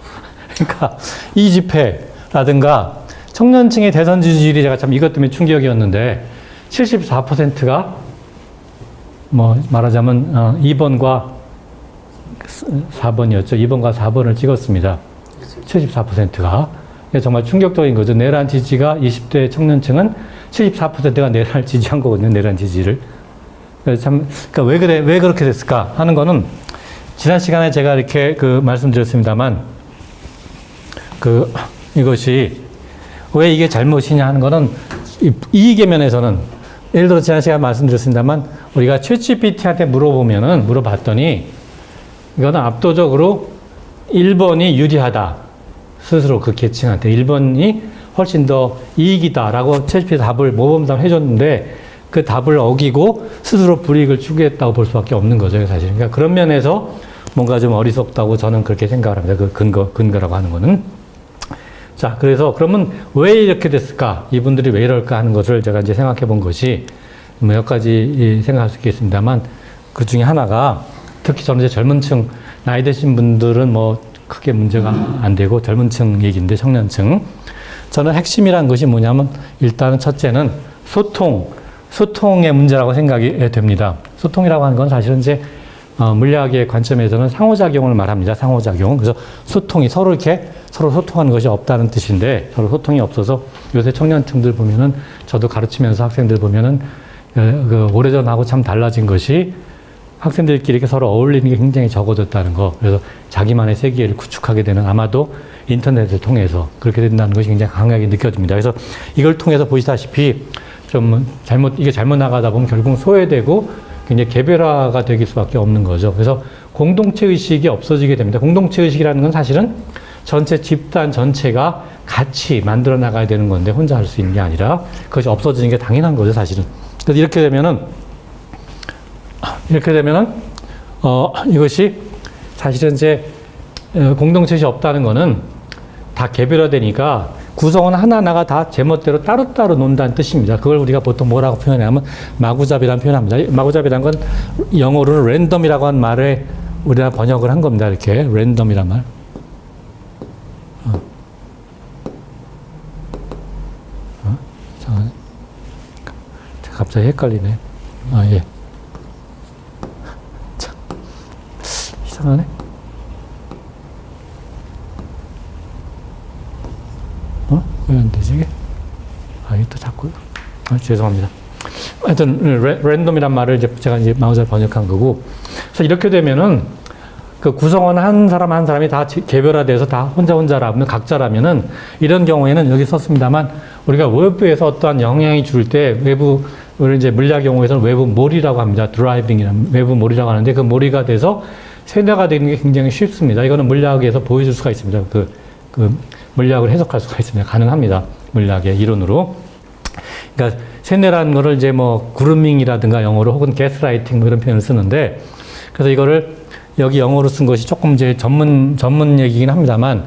그러니까 이 집회라든가 청년층의 대선 지지율이 제가 참 이것 때문에 충격이었는데 74%가 뭐 말하자면 2번과 4번이었죠. 2번과 4번을 찍었습니다. 74%가. 정말 충격적인 거죠. 내란 지지가 20대 청년층은 74%가 내란을 지지한 거거든요. 내란 지지를. 그래서 참, 그러니까 왜 그렇게 됐을까 하는 거는 지난 시간에 제가 이렇게 말씀드렸습니다만 이것이 왜 이게 잘못이냐 하는 거는 이익의 면에서는 예를 들어 지난 시간에 말씀드렸습니다만 우리가 챗GPT한테 물어봤더니 이거는 압도적으로 1번이 유리하다. 스스로 그 계층한테 1번이 훨씬 더 이익이다라고 챗GPT 답을 모범답을 해줬는데 그 답을 어기고 스스로 불이익을 추구했다고 볼 수밖에 없는 거죠, 사실. 그러니까 그런 면에서 뭔가 좀 어리석다고 저는 그렇게 생각을 합니다. 그 근거라고 하는 거는. 자, 그래서 그러면 왜 이렇게 됐을까? 이분들이 왜 이럴까 하는 것을 제가 이제 생각해 본 것이 몇 가지 생각할 수 있겠습니다만 그 중에 하나가 특히 저는 이제 젊은 층, 나이 드신 분들은 뭐 크게 문제가 안 되고 젊은 층 얘기인데 청년층. 저는 핵심이란 것이 뭐냐면 일단은 첫째는 소통의 문제라고 생각이 됩니다. 소통이라고 하는 건 사실은 이제 물리학의 관점에서는 상호작용을 말합니다. 상호작용. 그래서 소통이 서로 소통하는 것이 없다는 뜻인데 서로 소통이 없어서 요새 청년층들 보면은 저도 가르치면서 학생들 보면은 오래전하고 참 달라진 것이 학생들끼리 이렇게 서로 어울리는 게 굉장히 적어졌다는 거. 그래서 자기만의 세계를 구축하게 되는 아마도 인터넷을 통해서 그렇게 된다는 것이 굉장히 강하게 느껴집니다. 그래서 이걸 통해서 보시다시피 좀 이게 잘못 나가다 보면 결국 소외되고 굉장히 개별화가 되길 수밖에 없는 거죠. 그래서 공동체 의식이 없어지게 됩니다. 공동체 의식이라는 건 사실은 전체 집단 전체가 같이 만들어 나가야 되는 건데 혼자 할 수 있는 게 아니라 그것이 없어지는 게 당연한 거죠, 사실은. 그래서 이렇게 되면은 이것이 사실은 이제 공동체가 없다는 거는 다 개별화되니까 구성원 하나하나가 다 제멋대로 따로따로 논다는 뜻입니다. 그걸 우리가 보통 뭐라고 표현하냐면 마구잡이라는 표현합니다. 마구잡이라는 건 영어로는 랜덤이라고 하는 말에 우리가 번역을 한 겁니다. 이렇게 랜덤이란 말. 갑자기 헷갈리네. 예. 참 이상하네. 왜 안 되지 이게? 이게 또 자꾸. 죄송합니다. 하여튼 랜덤이란 말을 제가 이제 마우자를 번역한 거고. 그래서 이렇게 되면은 그 구성원 한 사람이 다 개별화돼서 다 혼자라면 각자라면은 이런 경우에는 여기 썼습니다만 우리가 외부에서 어떠한 영향이 줄 때 우리 이제 물리학 용어에서는 외부 몰이라고 합니다. 드라이빙이라는 외부 몰이라고 하는데 그 몰이가 돼서 세뇌가 되는 게 굉장히 쉽습니다. 이거는 물리학에서 보여줄 수가 있습니다. 그 물리학을 해석할 수가 있습니다. 가능합니다. 물리학의 이론으로. 그러니까 세뇌라는 거를 이제 뭐 그루밍이라든가 영어로 혹은 게스라이팅 뭐 이런 표현을 쓰는데 그래서 이거를 여기 영어로 쓴 것이 조금 이제 전문 얘기긴 합니다만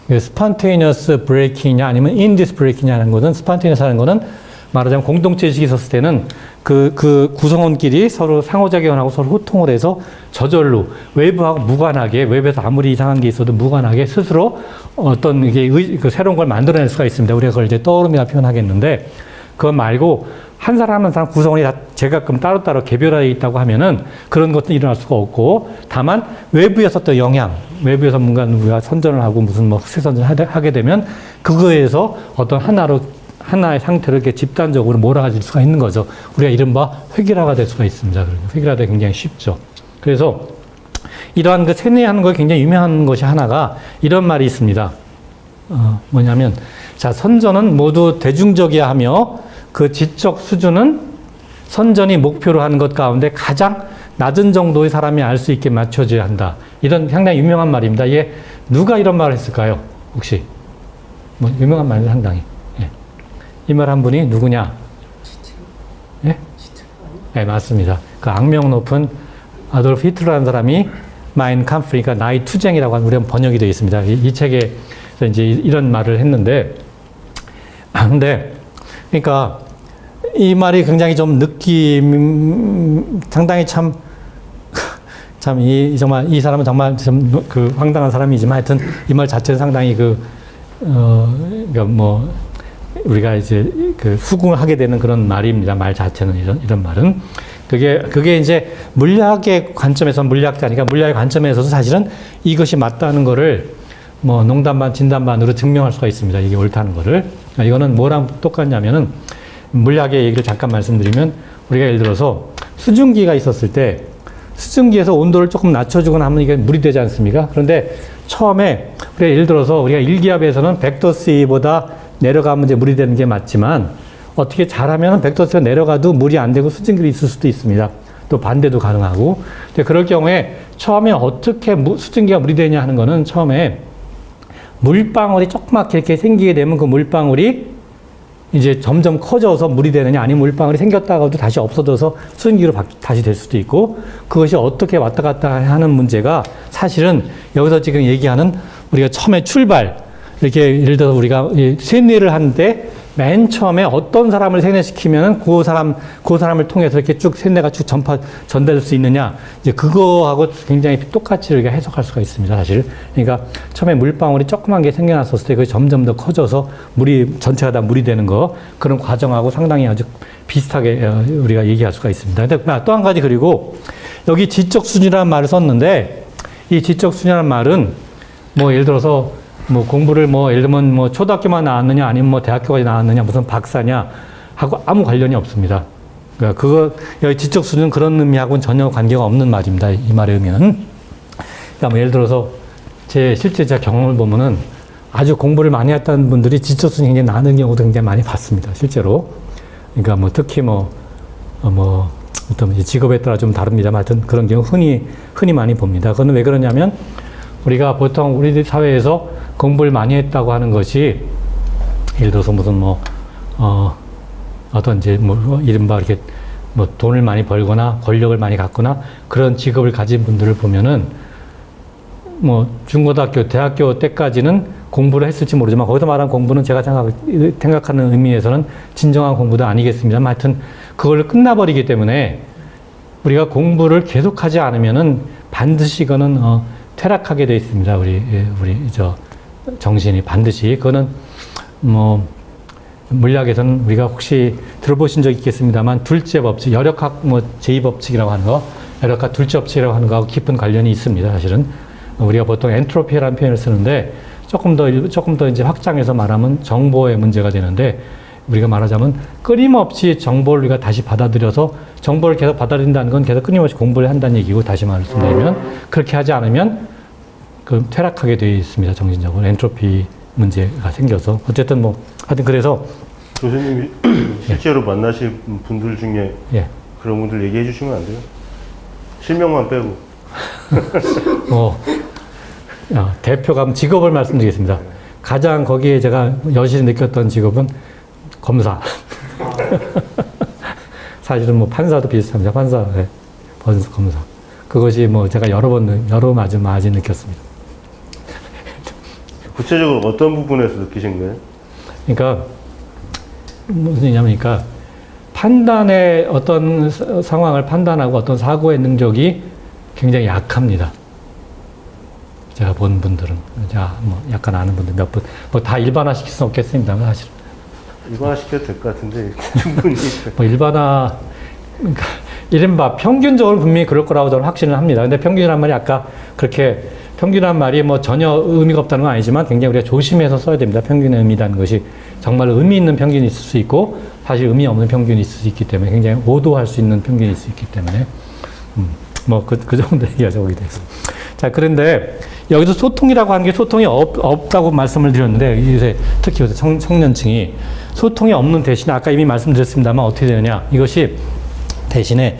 스판테이너스 브레이킹이냐 아니면 인디스 브레이킹이냐는 것은 스판테이너스 하는 거는 말하자면 공동체 의식이 있었을 때는 그 구성원끼리 서로 상호작용하고 서로 소통을 해서 저절로 외부하고 무관하게 외부에서 아무리 이상한 게 있어도 무관하게 스스로 어떤 이게 새로운 걸 만들어낼 수가 있습니다. 우리가 그걸 이제 떠오름이라 표현하겠는데 그거 말고 한 사람 구성원이 다 제각각 따로따로 개별화되어 있다고 하면은 그런 것도 일어날 수가 없고 다만 외부에서 또 외부에서 뭔가 우리가 선전을 하고 무슨 뭐 흑색 선전을 하게 되면 그거에서 어떤 하나의 상태를 이렇게 집단적으로 몰아가질 수가 있는 거죠. 우리가 이른바 획일화가 될 수가 있습니다. 획일화가 굉장히 쉽죠. 그래서 이러한 그 세뇌하는 거 굉장히 유명한 것이 하나가 이런 말이 있습니다. 뭐냐면 자 선전은 모두 대중적이야 하며 그 지적 수준은 선전이 목표로 하는 것 가운데 가장 낮은 정도의 사람이 알 수 있게 맞춰져야 한다. 이런 상당히 유명한 말입니다. 이게 누가 이런 말을 했을까요? 혹시 뭐 유명한 말입니다. 상당히. 이 말 한 분이 누구냐? 예? 네, 맞습니다. 그 악명 높은 아돌프 히틀러라는 사람이 마인 캄프, 그러니까 나의 투쟁이라고 하는 우리가 번역이 되어 있습니다. 이 책에 이제 이런 말을 했는데, 근데 그러니까 이 말이 굉장히 좀 상당히 참 정말 이 사람은 정말 좀 그 황당한 사람이지만 하여튼 이 말 자체는 상당히 그러니까 뭐 우리가 이제 그 수긍을 하게 되는 그런 말입니다. 말 자체는 이런 말은 그게 이제 물리학의 관점에서 물리학자니까 물리학의 관점에서도 사실은 이것이 맞다는 거를 뭐 농담 반 진담 반으로 증명할 수가 있습니다. 이게 옳다는 거를. 이거는 뭐랑 똑같냐면은 물리학의 얘기를 잠깐 말씀드리면 우리가 예를 들어서 수증기가 있었을 때 수증기에서 온도를 조금 낮춰주거나 하면 이게 물이 되지 않습니까? 그런데 처음에 우리가 예를 들어서 우리가 일기압에서는 벡터C보다 내려가면 이제 물이 되는 게 맞지만 어떻게 잘하면 벡터C가 내려가도 물이 안 되고 수증기가 있을 수도 있습니다. 또 반대도 가능하고. 근데 그럴 경우에 처음에 어떻게 수증기가 물이 되냐 하는 거는 처음에 물방울이 조그맣게 이렇게 생기게 되면 그 물방울이 이제 점점 커져서 물이 되느냐 아니면 물방울이 생겼다가도 다시 없어져서 수증기로 다시 될 수도 있고 그것이 어떻게 왔다 갔다 하는 문제가 사실은 여기서 지금 얘기하는 우리가 처음에 출발 이렇게 예를 들어서 우리가 세뇌를 하는데 맨 처음에 어떤 사람을 세뇌시키면 그 사람을 통해서 이렇게 쭉 세뇌가 쭉 전달될 수 있느냐 이제 그거하고 굉장히 똑같이 우리가 해석할 수가 있습니다 사실. 그러니까 처음에 물방울이 조그만 게 생겨났었을 때 그게 점점 더 커져서 물이 전체가 다 물이 되는 거 그런 과정하고 상당히 아주 비슷하게 우리가 얘기할 수가 있습니다. 근데 또 한 가지 그리고 여기 지적 수준이라는 말을 썼는데 이 지적 수준이라는 말은 뭐 예를 들어서 뭐 공부를 뭐 예를 들면 뭐 초등학교만 나왔느냐 아니면 뭐 대학교까지 나왔느냐 무슨 박사냐 하고 아무 관련이 없습니다. 그러니까 여기 지적 수준은 그런 의미하고는 전혀 관계가 없는 말입니다. 이 말의 의미는. 그러니까 뭐 예를 들어서 실제 제 경험을 보면은 아주 공부를 많이 했다는 분들이 지적 수준이 굉장히 낮은 경우도 굉장히 많이 봤습니다. 실제로. 그러니까 뭐 특히 어떤 직업에 따라 좀 다릅니다만 하여튼 그런 경우 흔히 많이 봅니다. 그건 왜 그러냐면 우리가 보통 우리 사회에서 공부를 많이 했다고 하는 것이 예를 들어서 무슨 어떤 이제 이른바 이렇게 돈을 많이 벌거나 권력을 많이 갖거나 그런 직업을 가진 분들을 보면은 중고등학교, 대학교 때까지는 공부를 했을지 모르지만 거기서 말한 공부는 제가 생각하는 의미에서는 진정한 공부도 아니겠습니다만 하여튼 그걸 끝나버리기 때문에 우리가 공부를 계속하지 않으면은 반드시 이거는 퇴락하게 되어 있습니다. 우리 정신이 반드시. 그거는 물리학에서는 우리가 혹시 들어보신 적 있겠습니다만 둘째 법칙, 열역학 제2법칙이라고 하는 거, 열역학 둘째 법칙이라고 하는 거하고 깊은 관련이 있습니다. 사실은. 우리가 보통 엔트로피라는 표현을 쓰는데 조금 더 이제 확장해서 말하면 정보의 문제가 되는데 우리가 말하자면 끊임없이 정보를 우리가 다시 받아들여서 정보를 계속 받아들인다는 건 계속 끊임없이 공부를 한다는 얘기고 다시 말씀드리면 그렇게 하지 않으면 퇴락하게 되어 있습니다. 정신적으로 엔트로피 문제가 생겨서 어쨌든 하여튼 그래서 교수님이 실제로 만나실 분들 중에 그런 분들 얘기해 주시면 안 돼요? 실명만 빼고. 대표가 직업을 말씀드리겠습니다. 가장 거기에 제가 여실히 느꼈던 직업은 검사. 사실은 판사도 비슷합니다. 판사, 검사. 그것이 제가 여러 마디 느꼈습니다. 구체적으로 어떤 부분에서 느끼신 거예요? 그러니까 무슨 얘기냐면, 판단의 어떤 상황을 판단하고 어떤 사고의 능력이 굉장히 약합니다. 제가 본 분들은, 제가 약간 아는 분들 몇 분, 다 일반화시킬 수는 없겠습니다만, 사실. 일반화시켜도 될 것 같은데, 충분히. 그러니까, 이른바 평균적으로 분명히 그럴 거라고 저는 확신을 합니다. 근데 평균이란 말이 아까 그렇게, 평균이란 말이 전혀 의미가 없다는 건 아니지만 굉장히 우리가 조심해서 써야 됩니다. 평균의 의미라는 것이 정말 의미 있는 평균이 있을 수 있고, 사실 의미 없는 평균이 있을 수 있기 때문에 굉장히 오도할 수 있는 평균이 있을 수 있기 때문에, 그 정도 얘기하자고 하게 돼서. 자, 그런데 여기서 소통이라고 하는 게 소통이 없다고 말씀을 드렸는데, 요새 특히 요새 청년층이 소통이 없는 대신에 아까 이미 말씀드렸습니다만 어떻게 되느냐. 이것이 대신에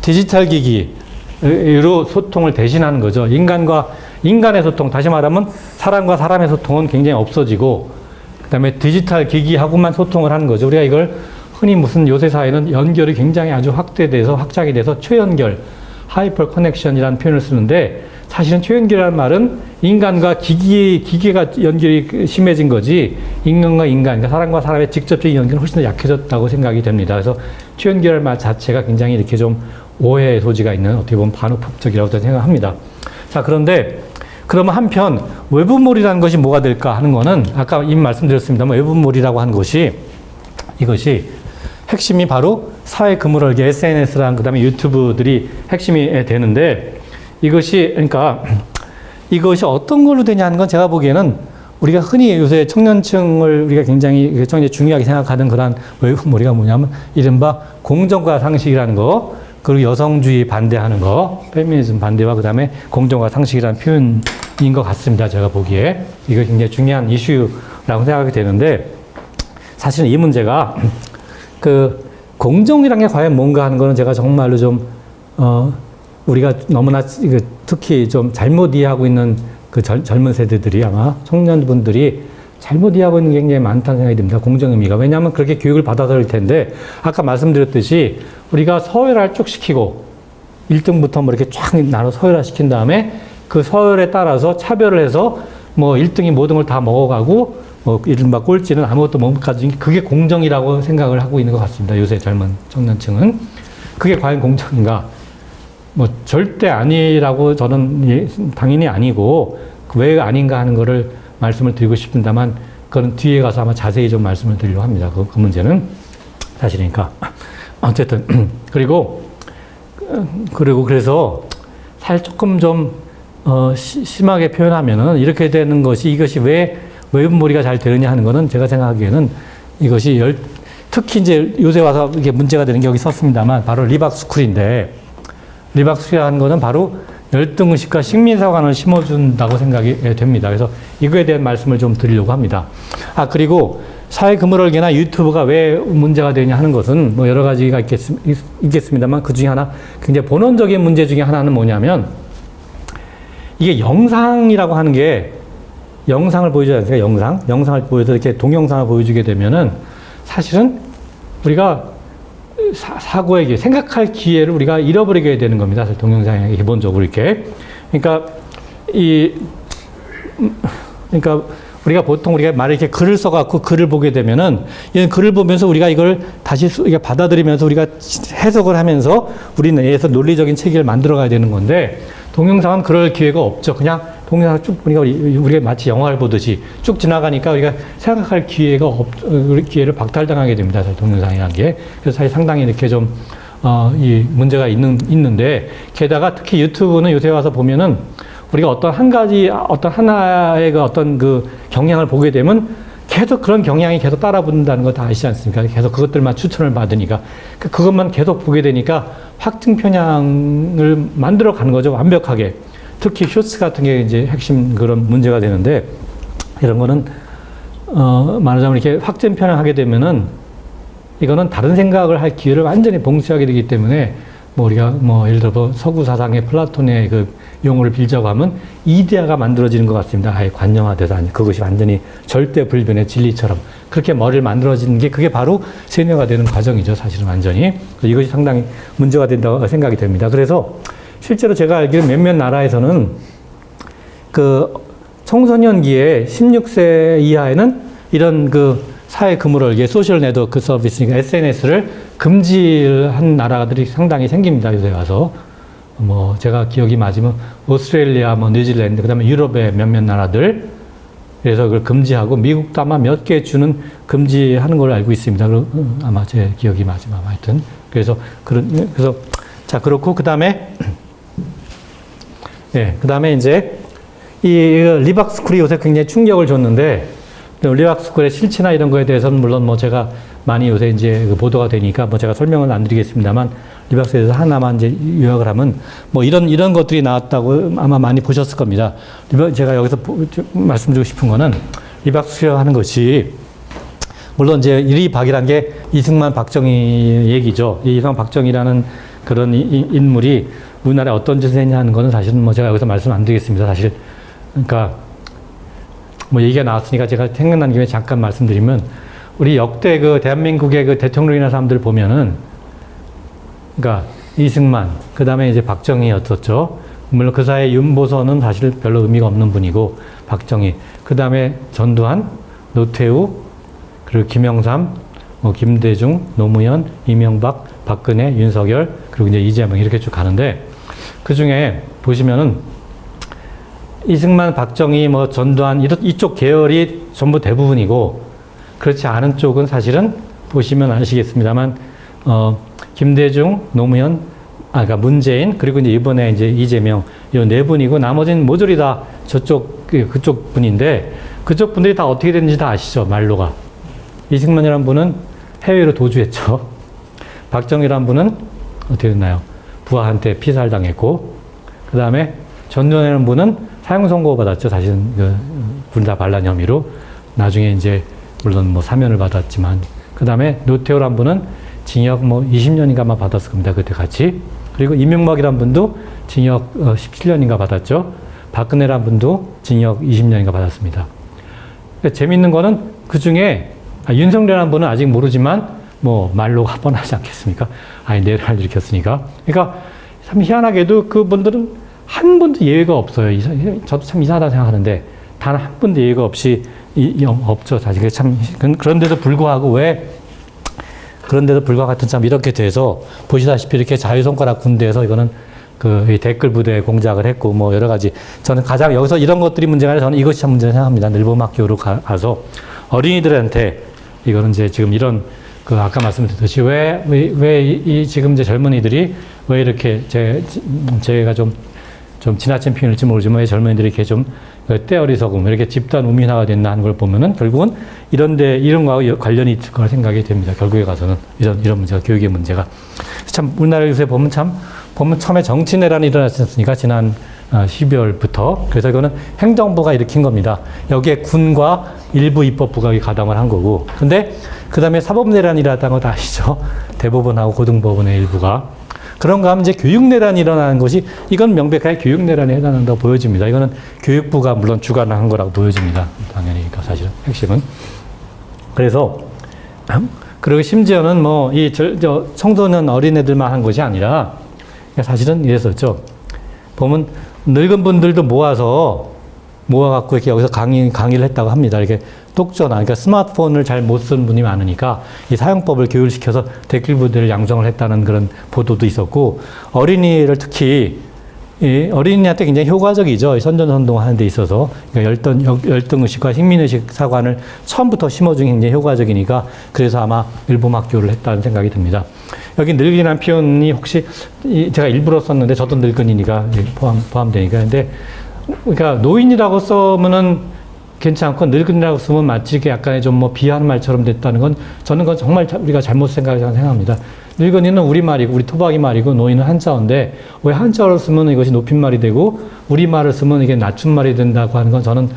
디지털 기기로 소통을 대신하는 거죠. 인간의 소통, 다시 말하면 사람과 사람의 소통은 굉장히 없어지고, 그 다음에 디지털 기기하고만 소통을 하는 거죠. 우리가 이걸 흔히 무슨 요새 사회는 연결이 굉장히 아주 확대돼서 확장이 돼서 최연결, 하이퍼 커넥션이라는 표현을 쓰는데 사실은 최연결이라는 말은 인간과 기계가 연결이 심해진 거지 인간과 인간, 그러니까 사람과 사람의 직접적인 연결은 훨씬 더 약해졌다고 생각이 됩니다. 그래서 최연결 말 자체가 굉장히 이렇게 좀 오해의 소지가 있는 어떻게 보면 반우법적이라고 저는 생각합니다. 자, 그런데 그러면 한편 외부몰이라는 것이 뭐가 될까 하는 거는 아까 이미 말씀드렸습니다만 외부몰이라고 하는 것이 이것이 핵심이 바로 사회 그물을게 SNS랑 그다음에 유튜브들이 핵심이 되는데 그러니까 이것이 어떤 걸로 되냐 하는 건 제가 보기에는 우리가 흔히 요새 청년층을 우리가 굉장히 중요하게 생각하는 그런 외부몰이가 뭐냐면 이른바 공정과 상식이라는 거, 그리고 여성주의 반대하는 거, 페미니즘 반대와 그다음에 공정과 상식이라는 표현인 것 같습니다. 제가 보기에 이거 굉장히 중요한 이슈라고 생각이 되는데 사실은 이 문제가 그 공정이라는 게 과연 뭔가 하는 거는 제가 정말로 좀 우리가 너무나 특히 좀 잘못 이해하고 있는 그 젊은 세대들이 아마 청년분들이 잘못 이해하고 있는 게 굉장히 많다는 생각이 듭니다. 공정 의미가. 왜냐하면 그렇게 교육을 받아서일 텐데 아까 말씀드렸듯이 우리가 서열화를 쭉 시키고 1등부터 뭐 이렇게 쫙 나눠 서열화 시킨 다음에 그 서열에 따라서 차별을 해서 뭐 1등이 모든 걸 다 먹어가고 뭐 이른바 꼴찌는 아무것도 못 가진 게 그게 공정이라고 생각을 하고 있는 것 같습니다. 요새 젊은 청년층은. 그게 과연 공정인가? 뭐 절대 아니라고 저는 당연히 아니고 왜 아닌가 하는 거를 말씀을 드리고 싶습니다만 그건 뒤에 가서 아마 자세히 좀 말씀을 드리려고 합니다. 그 문제는 사실이니까. 어쨌든 그래서 사실 조금 좀 심하게 표현하면은 이렇게 되는 것이 이것이 왜 외부몰이가 잘 되느냐 하는 거는 제가 생각하기에는 이것이 특히 이제 요새 와서 이게 문제가 되는 게 여기 썼습니다만 바로 리박스쿨인데 리박스쿨이라는 거는 바로 열등의식과 식민사관을 심어준다고 생각이 됩니다. 그래서 이거에 대한 말씀을 좀 드리려고 합니다. 그리고 사회 그물을개나 유튜브가 왜 문제가 되냐 하는 것은 뭐 여러 가지가 있겠습니다만 그 중에 하나 굉장히 본원적인 문제 중에 하나는 뭐냐면 이게 영상이라고 하는 게 영상을 보여주지 않습니까? 영상을 보여서 이렇게 동영상을 보여주게 되면은 사실은 우리가 사고의 기회, 생각할 기회를 우리가 잃어버리게 되는 겁니다. 사실 동영상이 기본적으로 이렇게. 그러니까 우리가 보통 우리가 이렇게 글을 써갖고 글을 보게 되면은 이 글을 보면서 우리가 이걸 다시 받아들이면서 우리가 해석을 하면서 우리 내에서 논리적인 체계를 만들어가야 되는 건데 동영상은 그럴 기회가 없죠. 그냥 동영상을 쭉 보니까 우리가 마치 영화를 보듯이 쭉 지나가니까 우리가 생각할 기회를 박탈당하게 됩니다. 사실 동영상이라는 게. 그래서 사실 상당히 이렇게 좀, 이 문제가 있는데, 게다가 특히 유튜브는 요새 와서 보면은 우리가 어떤 하나의 그 경향을 보게 되면 계속 그런 경향이 계속 따라붙는다는 거 다 아시지 않습니까? 계속 그것들만 추천을 받으니까. 그것만 계속 보게 되니까 확증 편향을 만들어 가는 거죠. 완벽하게. 특히 쇼츠 같은 게 이제 핵심 그런 문제가 되는데 이런 거는 말하자면 이렇게 확증 편향하게 되면은 이거는 다른 생각을 할 기회를 완전히 봉쇄하게 되기 때문에 뭐 우리가 뭐 예를 들어 서구 사상의 플라톤의 그 용어를 빌자고 하면 이데아가 만들어지는 것 같습니다. 아예 관념화돼서 그것이 완전히 절대 불변의 진리처럼 그렇게 머리를 만들어지는 게 그게 바로 세뇌가 되는 과정이죠. 사실은 완전히. 이것이 상당히 문제가 된다고 생각이 됩니다. 그래서 실제로 제가 알기로 몇몇 나라에서는 그 청소년기에 16세 이하에는 이런 그 사회 그물을개 소셜 네트워크 서비스니까 SNS를 금지한 나라들이 상당히 생깁니다. 요새 와서. 뭐 제가 기억이 맞으면 오스트레일리아, 뭐 뉴질랜드, 그다음에 유럽의 몇몇 나라들 그래서 그걸 금지하고 미국도 아마 몇 개 주는 금지하는 걸로 알고 있습니다. 아마 제 기억이 맞으면 하여튼 그래서 자 그렇고 그다음에 그다음에 이제 이 리박스쿨이 요새 굉장히 충격을 줬는데 리박스쿨의 실체나 이런 거에 대해서는 물론 뭐 제가 많이 요새 이제 보도가 되니까 뭐 제가 설명을 안 드리겠습니다만 리박스에 대해서 하나만 이제 요약을 하면 뭐 이런 것들이 나왔다고 아마 많이 보셨을 겁니다. 제가 여기서 말씀드리고 싶은 거는 리박스 하는 것이 물론 이제 이리박이라는 게 이승만 박정희 얘기죠. 이 이승만 박정희라는 그런 인물이 우리나라에 어떤 짓을 했냐 하는 거는 사실은 뭐 제가 여기서 말씀 안 드리겠습니다. 사실 그러니까 뭐 얘기가 나왔으니까 제가 생각난 김에 잠깐 말씀드리면 우리 역대 그 대한민국의 그 대통령이나 사람들 보면은, 그러니까 이승만, 그 다음에 이제 박정희였었죠. 물론 그 사이에 윤보선은 사실 별로 의미가 없는 분이고, 박정희, 그 다음에 전두환, 노태우, 그리고 김영삼, 김대중, 노무현, 이명박, 박근혜, 윤석열, 그리고 이제 이재명 이렇게 쭉 가는데, 그 중에 보시면은 이승만, 박정희, 전두환 이쪽 계열이 전부 대부분이고, 그렇지 않은 쪽은 사실은 보시면 아시겠습니다만, 김대중, 노무현, 그러니까 문재인, 그리고 이제 이번에 이제 이재명, 이 네 분이고, 나머지는 모조리 다 그쪽 분인데, 그쪽 분들이 다 어떻게 됐는지 다 아시죠? 말로가. 이승만이라는 분은 해외로 도주했죠. 박정희라는 분은 어떻게 됐나요? 부하한테 피살당했고, 그 다음에 전두환이라는 분은 사형 선고 받았죠. 사실은 군사 반란 혐의로. 나중에 이제 물론 사면을 받았지만, 그 다음에 노태우란 분은 징역 20년인가만 받았을 겁니다. 그때 같이. 그리고 이명박이란 분도 징역 17년인가 받았죠. 박근혜란 분도 징역 20년인가 받았습니다. 그러니까 재밌는 거는 그 중에 윤석열이라는 분은 아직 모르지만 말로가 뻔하지 않겠습니까? 내란을 일으켰으니까. 그러니까 참 희한하게도 그분들은 한 분도 예외가 없어요. 저도 참 이상하다 생각하는데 단 한 분도 예외가 없이 없죠. 사실 참 그런데도 불구하고 그런데도 불구하고 하여튼 참 이렇게 돼서 보시다시피 이렇게 자유손가락 군대에서 이거는 이 댓글 부대에 공작을 했고 여러 가지 저는 가장 여기서 이런 것들이 문제가 아니라 저는 이것이 참 문제라고 생각합니다. 늘봄학교로 가서 어린이들한테 이거는 이제 지금 이런 아까 말씀드렸듯이 왜 지금 이제 젊은이들이 왜 이렇게 제가 좀 지나친 표현일지 모르지만 왜 젊은이들이 이렇게 좀 때어리석음 이렇게 집단 우민화가 됐나 하는 걸 보면은 결국은 이런 거하고 관련이 있을 거라 생각이 됩니다. 결국에 가서는 이런 문제가 교육의 문제가 참 우리나라 요새 보면 처음에 정치 내란이 일어났지 않습니까? 지난 12월부터. 그래서 이거는 행정부가 일으킨 겁니다. 여기에 군과 일부 입법부가 가담을 한 거고. 근데 그 다음에 사법내란이라는 거 다 아시죠? 대법원하고 고등법원의 일부가. 그런가 하면 이제 교육내란이 일어나는 것이 이건 명백하게 교육내란에 해당한다고 보여집니다. 이거는 교육부가 물론 주관한 거라고 보여집니다. 당연히. 그러니까 사실은 핵심은. 그래서 그리고 심지어는 청소년 어린애들만 한 것이 아니라 사실은 이랬었죠. 보면 늙은 분들도 모아갖고 이렇게 여기서 강의를 했다고 합니다. 이렇게 똑전화, 그러니까 스마트폰을 잘 못 쓰는 분이 많으니까 이 사용법을 교육시켜서 댓글 부대를 양성을 했다는 그런 보도도 있었고, 어린이를 특히 어린이한테 굉장히 효과적이죠. 선전선동 하는 데 있어서. 그러니까 열등의식과 식민의식 사관을 처음부터 심어주는 게 굉장히 효과적이니까 그래서 아마 늘봄학교를 했다는 생각이 듭니다. 여기 늙은이라는 표현이 혹시 제가 일부러 썼는데 저도 늙은이니까 포함되니까. 근데 그러니까 노인이라고 쓰면은 괜찮고 늙은이라고 쓰면 마치 이렇게 약간의 좀 비하하는 말처럼 됐다는 건 저는 그건 정말 우리가 잘못 생각합니다. 늙은이는 우리말이고 우리 토박이 말이고 노인은 한자어인데 왜 한자어를 쓰면 이것이 높임말이 되고 우리말을 쓰면 이게 낮춤말이 된다고 하는 건 저는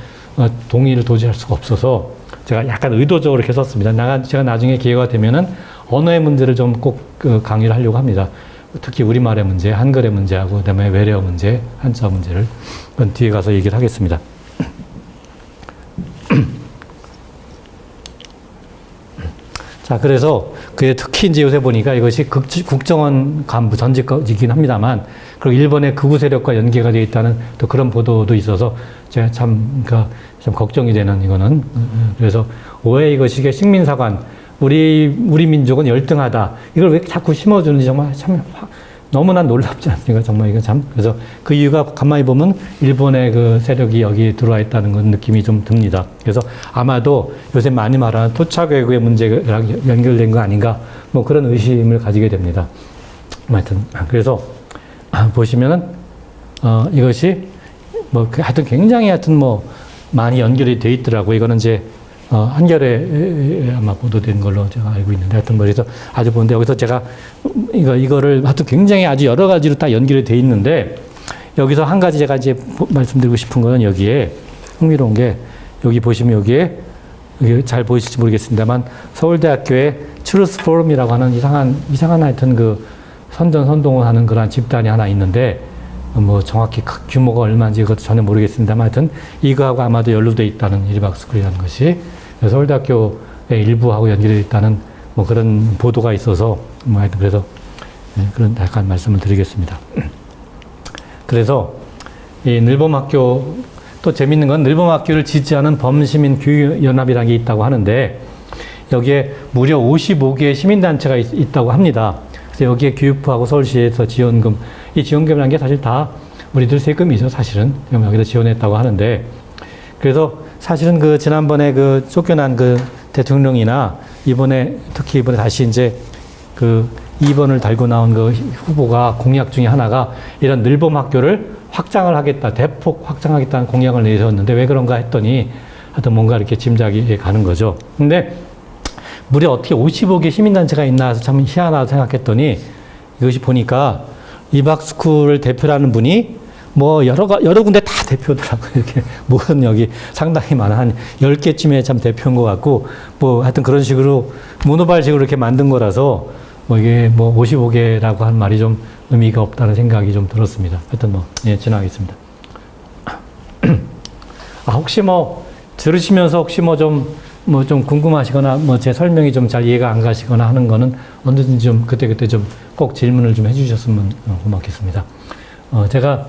동의를 도저히 할 수가 없어서 제가 약간 의도적으로 이렇게 썼습니다. 제가 나중에 기회가 되면은 언어의 문제를 좀 꼭 강의를 하려고 합니다. 특히 우리말의 문제, 한글의 문제하고 그다음에 외래어 문제, 한자어 문제를 그건 뒤에 가서 얘기를 하겠습니다. 자, 그래서 특히 이제 요새 보니까 이것이 국정원 간부 전직이긴 합니다만, 그리고 일본의 극우 세력과 연계가 되어 있다는 또 그런 보도도 있어서 제가 참 걱정이 되는 이거는. 그래서 왜 이것이 식민사관, 우리 민족은 열등하다. 이걸 왜 자꾸 심어주는지 정말 참 너무나 놀랍지 않습니까? 정말 이건 참. 그래서 그 이유가 가만히 보면 일본의 그 세력이 여기에 들어와 있다는 건 느낌이 좀 듭니다. 그래서 아마도 요새 많이 말하는 토착외교의 문제랑 연결된 거 아닌가 그런 의심을 가지게 됩니다. 하여튼 그래서 보시면은 이것이 하여튼 굉장히 많이 연결이 돼 있더라고요. 이거는 이제 한겨레에 아마 보도된 걸로 제가 알고 있는데, 하여튼 그래서 아주 보는데 여기서 제가 이거를 하여튼 굉장히 아주 여러 가지로 다 연결이 돼 있는데, 여기서 한 가지 제가 이제 말씀드리고 싶은 거는 여기에 흥미로운 게 여기 보시면 여기에 잘 보이실지 모르겠습니다만 서울대학교의 트루스 포럼이라고 하는 이상한 하여튼 선전선동을 하는 그런 집단이 하나 있는데, 정확히 규모가 얼마인지 그것도 전혀 모르겠습니다만 하여튼 이거하고 아마도 연루되어 있다는 일박스쿨이라는 것이 서울대학교 일부하고 연결되어 있다는 뭐 그런 보도가 있어서 뭐 하여튼 그래서 그런 약간 말씀을 드리겠습니다. 그래서 이 늘봄학교 또 재밌는 건 늘봄학교를 지지하는 범시민 교육연합이라는 게 있다고 하는데 여기에 무려 55개의 시민단체가 있다고 합니다. 그래서 여기에 교육부하고 서울시에서 지원금, 이 지원금이라는 게 사실 다 우리들 세금이죠, 사실은. 여기다 지원했다고 하는데 그래서 사실은 그 지난번에 그 쫓겨난 그 대통령이나 특히 이번에 다시 이제 그 2번을 달고 나온 그 후보가 공약 중에 하나가 이런 늘봄학교를 확장을 하겠다, 대폭 확장하겠다는 공약을 내세웠는데 왜 그런가 했더니 하여튼 뭔가 이렇게 짐작이 가는 거죠. 근데 무려 어떻게 55개 시민단체가 있나 해서 참 희한하다 생각했더니 이것이 보니까 이박스쿨을 대표라는 분이 뭐 여러 군데 다 대표더라고요. 이렇게 모든 여기 상당히 많은 한 10개쯤에 참 대표인 것 같고 뭐 하여튼 그런 식으로 모노발식으로 이렇게 만든 거라서 뭐 이게 뭐 55개라고 한 말이 좀 의미가 없다는 생각이 좀 들었습니다. 하여튼 뭐, 예, 지나가겠습니다. 혹시 뭐 들으시면서 혹시 뭐 좀 궁금하시거나 뭐 제 설명이 좀 잘 이해가 안 가시거나 하는 거는 언제든지 좀 그때 좀 꼭 질문을 좀 해주셨으면 고맙겠습니다. 제가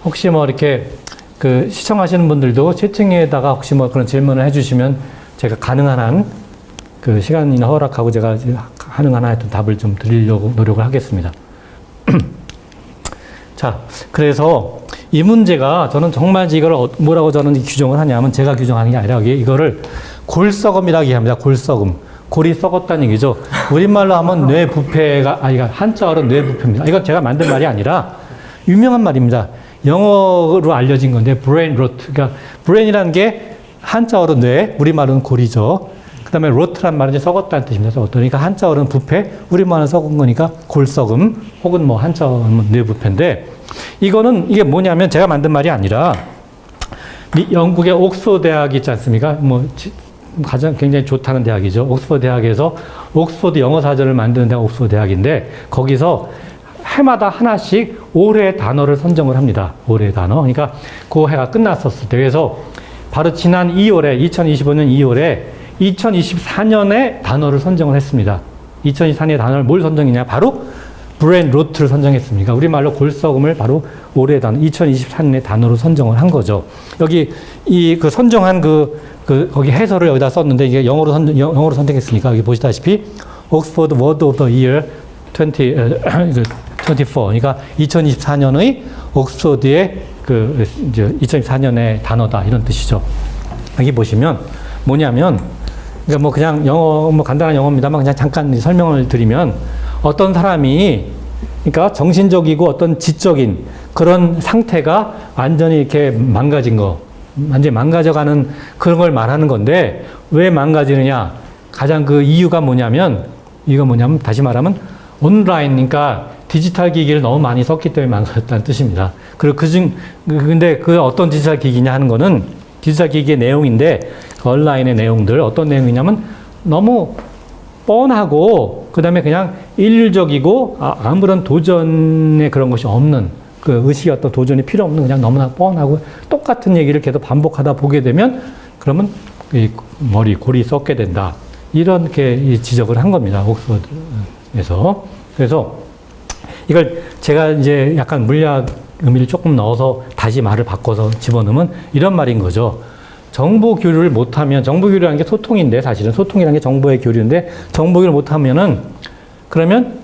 혹시 뭐 이렇게 그 시청하시는 분들도 채팅에다가 혹시 뭐 그런 질문을 해주시면 제가 가능한 한 그 시간이나 허락하고 제가 가능한 한 하여튼 답을 좀 드리려고 노력을 하겠습니다. 자, 그래서 이 문제가 저는 정말 이걸 뭐라고 저는 규정을 하냐면 제가 규정하는 게 아니라 이거를 골썩음이라고 얘기합니다. 골썩음. 골이 썩었다는 얘기죠. 우리말로 하면 뇌부패가, 이거 한자어로 뇌부패입니다. 이건 제가 만든 말이 아니라 유명한 말입니다. 영어로 알려진 건데, brain rot. 그러니까, brain이라는 게 한자어로 뇌, 우리말로는 골이죠. 그 다음에 rot란 말은 이제 썩었다는 뜻입니다. 썩었다. 그러니까 한자어로는 부패, 우리말은 썩은 거니까 골썩음, 혹은 뭐 한자어는 뇌부패인데, 이게 뭐냐면 제가 만든 말이 아니라, 영국의 옥스퍼드 대학이 있지 않습니까? 가장 굉장히 좋다는 대학이죠. 옥스퍼드 대학에서 옥스퍼드 영어 사전을 만드는 데가 옥스퍼드 대학인데, 거기서 해마다 하나씩 올해의 단어를 선정을 합니다. 올해의 단어. 그러니까 그 해가 끝났었을 때. 그래서 바로 지난 2월에, 2025년 2월에 2024년에 단어를 선정을 했습니다. 2024년의 단어를 뭘 선정했냐? 바로 브레인 로트를 선정했습니다. 우리말로 골썩음을 바로 올해의 단어, 2024년의 단어로 선정을 한 거죠. 여기 그 선정한 거기 해설을 여기다 썼는데 이게 영어로 선택했으니까 여기 보시다시피 옥스퍼드 워드 오브 더 이어 24. 그러니까 2024년의 옥스퍼드의 이제 2024년의 단어다 이런 뜻이죠. 여기 보시면 뭐냐면 그러니까 뭐 그냥 영어 간단한 영어입니다만 그냥 잠깐 설명을 드리면 어떤 사람이 그러니까 정신적이고 어떤 지적인 그런 상태가 완전히 이렇게 망가진 거, 완전히 망가져가는 그런 걸 말하는 건데 왜 망가지느냐? 가장 그 이유가 뭐냐면 다시 말하면 온라인, 그러니까 디지털 기기를 너무 많이 썼기 때문에 망가졌다는 뜻입니다. 그리고 근데 그 어떤 디지털 기기냐 하는 거는 디지털 기기의 내용인데 온라인의 내용들 어떤 내용이냐면 너무 뻔하고 그다음에 그냥 일률적이고 아무런 도전의 그런 것이 없는 그 의식의 어떤 도전이 필요 없는 그냥 너무나 뻔하고 똑같은 얘기를 계속 반복하다 보게 되면 그러면 이 골이 썩게 된다. 이렇게 지적을 한 겁니다. 옥스퍼드에서. 그래서 이걸 제가 이제 약간 물리학 의미를 조금 넣어서 다시 말을 바꿔서 집어넣으면 이런 말인 거죠. 정보 교류를 못하면, 정보 교류라는 게 소통인데, 사실은 소통이라는 게 정보의 교류인데, 정보 교류를 못하면은, 그러면,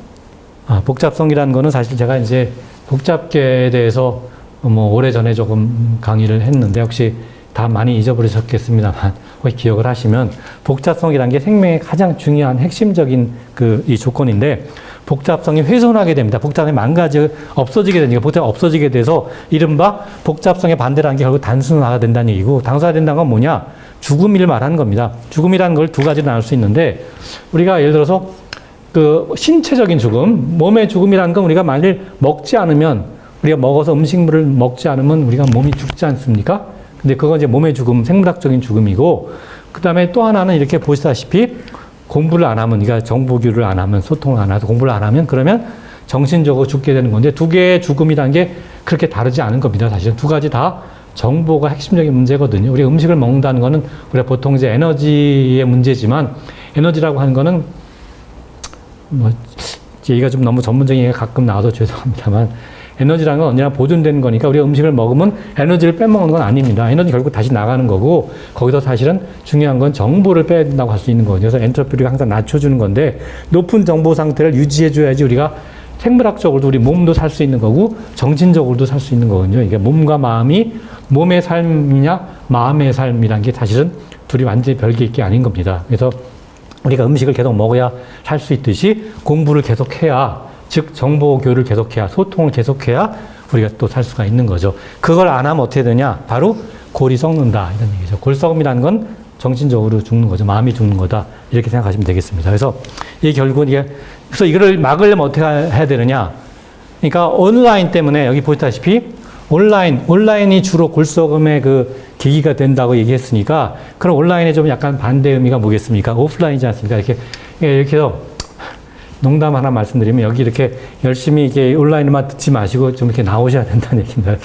복잡성이라는 거는 사실 제가 이제 복잡계에 대해서 오래전에 조금 강의를 했는데, 혹시 다 많이 잊어버리셨겠습니다만, 혹시 기억을 하시면, 복잡성이라는 게 생명의 가장 중요한 핵심적인 이 조건인데, 복잡성이 훼손하게 됩니다. 복잡성이 없어지게 되니까 복잡이 없어지게 돼서 이른바 복잡성의 반대라는 게 결국 단순화가 된다는 얘기고 단순화가 된다는 건 뭐냐? 죽음을 말하는 겁니다. 죽음이라는 걸 두 가지로 나눌 수 있는데 우리가 예를 들어서 그 신체적인 죽음, 몸의 죽음이라는 건 우리가 만일 먹지 않으면 우리가 먹어서 음식물을 먹지 않으면 우리가 몸이 죽지 않습니까? 근데 그건 이제 몸의 죽음, 생물학적인 죽음이고 그 다음에 또 하나는 이렇게 보시다시피 공부를 안 하면, 그러니까 정보교류를 안 하면, 소통을 안 해서 공부를 안 하면, 그러면 정신적으로 죽게 되는 건데, 두 개의 죽음이라는 게 그렇게 다르지 않은 겁니다. 사실은 두 가지 다 정보가 핵심적인 문제거든요. 우리가 음식을 먹는다는 거는 우리가 보통 이제 에너지의 문제지만, 에너지라고 하는 거는 뭐 얘기가 좀 너무 전문적인 얘기가 가끔 나와서 죄송합니다만 에너지라는 건 언제나 보존되는 거니까 우리가 음식을 먹으면 에너지를 빼먹는 건 아닙니다. 에너지 결국 다시 나가는 거고 거기서 사실은 중요한 건 정보를 빼야 된다고 할 수 있는 거거든요. 그래서 엔트로피를 항상 낮춰주는 건데 높은 정보 상태를 유지해줘야지 우리가 생물학적으로도 우리 몸도 살 수 있는 거고 정신적으로도 살 수 있는 거거든요. 이게 몸과 마음이 몸의 삶이냐 마음의 삶이란 게 사실은 둘이 완전히 별개 있게 아닌 겁니다. 그래서 우리가 음식을 계속 먹어야 살 수 있듯이 공부를 계속해야 즉 정보 교류를 계속해야 소통을 계속해야 우리가 또 살 수가 있는 거죠. 그걸 안 하면 어떻게 되냐? 바로 골이 썩는다 이런 얘기죠. 골썩음이라는 건 정신적으로 죽는 거죠. 마음이 죽는 거다 이렇게 생각하시면 되겠습니다. 그래서 이 결국은 이게 그래서 이거를 막으려면 어떻게 해야 되느냐? 그러니까 온라인 때문에 여기 보시다시피 온라인이 주로 골썩음의 그 계기가 된다고 얘기했으니까 그럼 온라인에 좀 약간 반대 의미가 뭐겠습니까? 오프라인이지 않습니까? 이렇게 해서 농담 하나 말씀드리면 여기 이렇게 열심히 이게 온라인만 듣지 마시고 좀 이렇게 나오셔야 된다는 얘기입니다.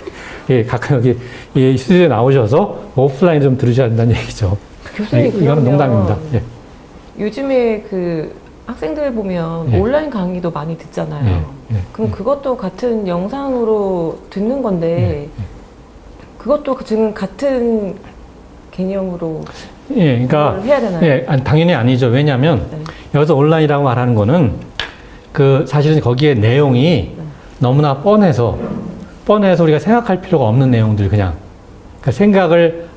예, 가끔 여기 이 스튜디오에 나오셔서 오프라인 좀 들으셔야 된다는 얘기죠. 교수님, 이거는 농담입니다. 예. 요즘에 그 학생들 보면 예. 온라인 강의도 많이 듣잖아요. 예. 그럼 그것도 같은 영상으로 듣는 건데 그것도 지금 같은 개념으로 예, 그러니까 그걸 해야 되나요? 예, 당연히 아니죠. 왜냐하면 네. 여기서 온라인이라고 말하는 거는 그 사실은 거기에 내용이 너무나 뻔해서 우리가 생각할 필요가 없는 내용들 그러니까 생각을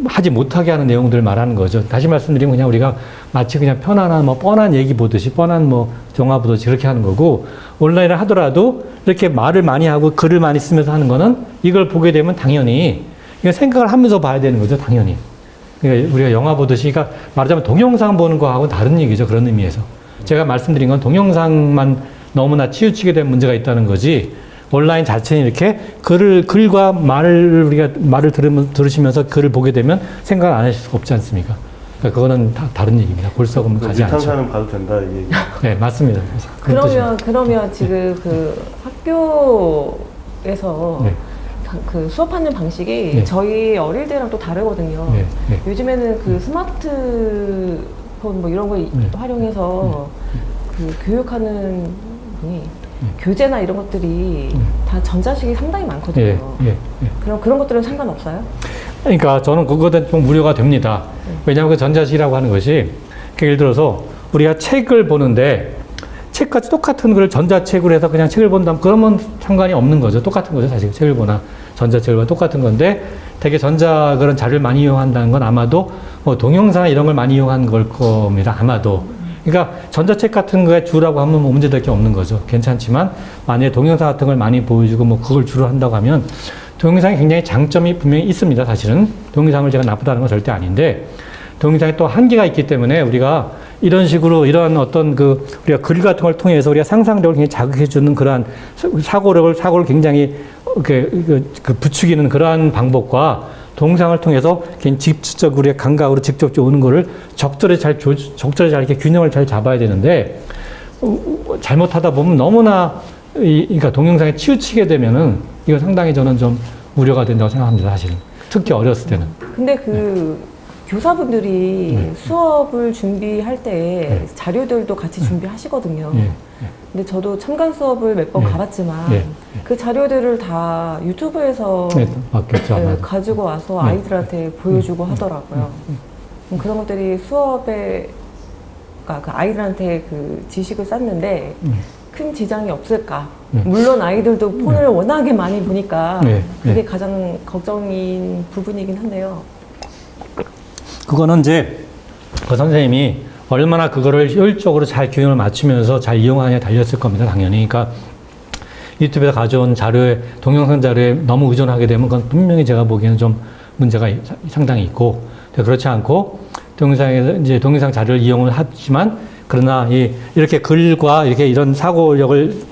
하지 못하게 하는 내용들을 말하는 거죠. 다시 말씀드리면 그냥 우리가 마치 그냥 편안한 뭐 뻔한 얘기 보듯이 뻔한 뭐 영화 보듯이 그렇게 하는 거고 온라인을 하더라도 이렇게 말을 많이 하고 글을 많이 쓰면서 하는 거는 이걸 보게 되면 당연히 이거 생각을 하면서 봐야 되는 거죠. 당연히. 그러니까 우리가 영화 보듯이 그러니까 말하자면 동영상 보는 거하고는 다른 얘기죠. 그런 의미에서. 제가 말씀드린 건 동영상만 너무나 치우치게 된 문제가 있다는 거지 온라인 자체는 이렇게 글과 우리가 말을 들으시면서 글을 보게 되면 생각을 안 하실 수가 없지 않습니까? 그러니까 그거는 다 다른 얘기입니다. 골썩음은 가지 않죠. 유탄산은 봐도 된다 이 얘기. 네, 맞습니다. 그런 뜻입니다. 그러면 지금 그 학교에서 네. 그 수업하는 방식이 네. 저희 어릴 때랑 또 다르거든요. 네, 네. 요즘에는 그 스마트폰 뭐 이런 거 활용해서 그 교육하는 분이 교재나 이런 것들이 다 전자식이 상당히 많거든요. 예. 그럼 그런 것들은 상관없어요? 그러니까 저는 그거에 좀 우려가 됩니다. 왜냐하면 그 전자식이라고 하는 것이 예를 들어서 우리가 책을 보는데 책같이 똑같은 걸 전자책으로 해서 그냥 책을 본다면 그러면 상관이 없는 거죠. 똑같은 거죠. 사실 책을 보나 전자책을 보나 똑같은 건데 되게 전자 그런 자료를 많이 이용한다는 건 아마도 뭐 동영상 이런 걸 많이 이용한 걸 겁니다. 아마도. 그러니까 전자책 같은 거에 주라고 하면 뭐 문제될 게 없는 거죠. 괜찮지만 만약에 동영상 같은 걸 많이 보여주고 뭐 그걸 주로 한다고 하면 동영상이 굉장히 장점이 분명히 있습니다. 사실은 동영상을 제가 나쁘다는 건 절대 아닌데 동영상에 또 한계가 있기 때문에 우리가 이런 식으로 이런 어떤 우리가 글 같은 걸 통해서 우리가 상상력을 굉장히 자극해주는 그러한 사고를 굉장히 부추기는 그러한 방법과 동상을 통해서 그냥 직접적으로 우리의 감각으로 직접 오는 거를 적절히 잘 이렇게 균형을 잘 잡아야 되는데 잘못하다 보면 너무나 그러니까 동영상에 치우치게 되면은 이거 상당히 저는 좀 우려가 된다고 생각합니다. 사실은 특히 어렸을 때는. 근데 교사분들이 수업을 준비할 때 자료들도 같이 준비하시거든요. 근데 저도 참관 수업을 몇 번 가봤지만 그 자료들을 다 유튜브에서 가지고 와서 아이들한테 보여주고 하더라고요. 그런 것들이 수업에 그러니까 그 아이들한테 그 지식을 쌓는데 큰 지장이 없을까? 물론 아이들도 폰을 워낙에 많이 보니까 그게 가장 걱정인 부분이긴 한데요. 그거는 이제 그 선생님이 얼마나 그거를 효율적으로 잘 균형을 맞추면서 잘 이용하냐에 달렸을 겁니다. 당연히. 그러니까 유튜브에서 가져온 자료에 동영상 자료에 너무 의존하게 되면 그건 분명히 제가 보기에는 좀 문제가 상당히 있고 그렇지 않고 동영상 자료를 이용을 하지만 그러나 이렇게 글과 이렇게 이런 사고력을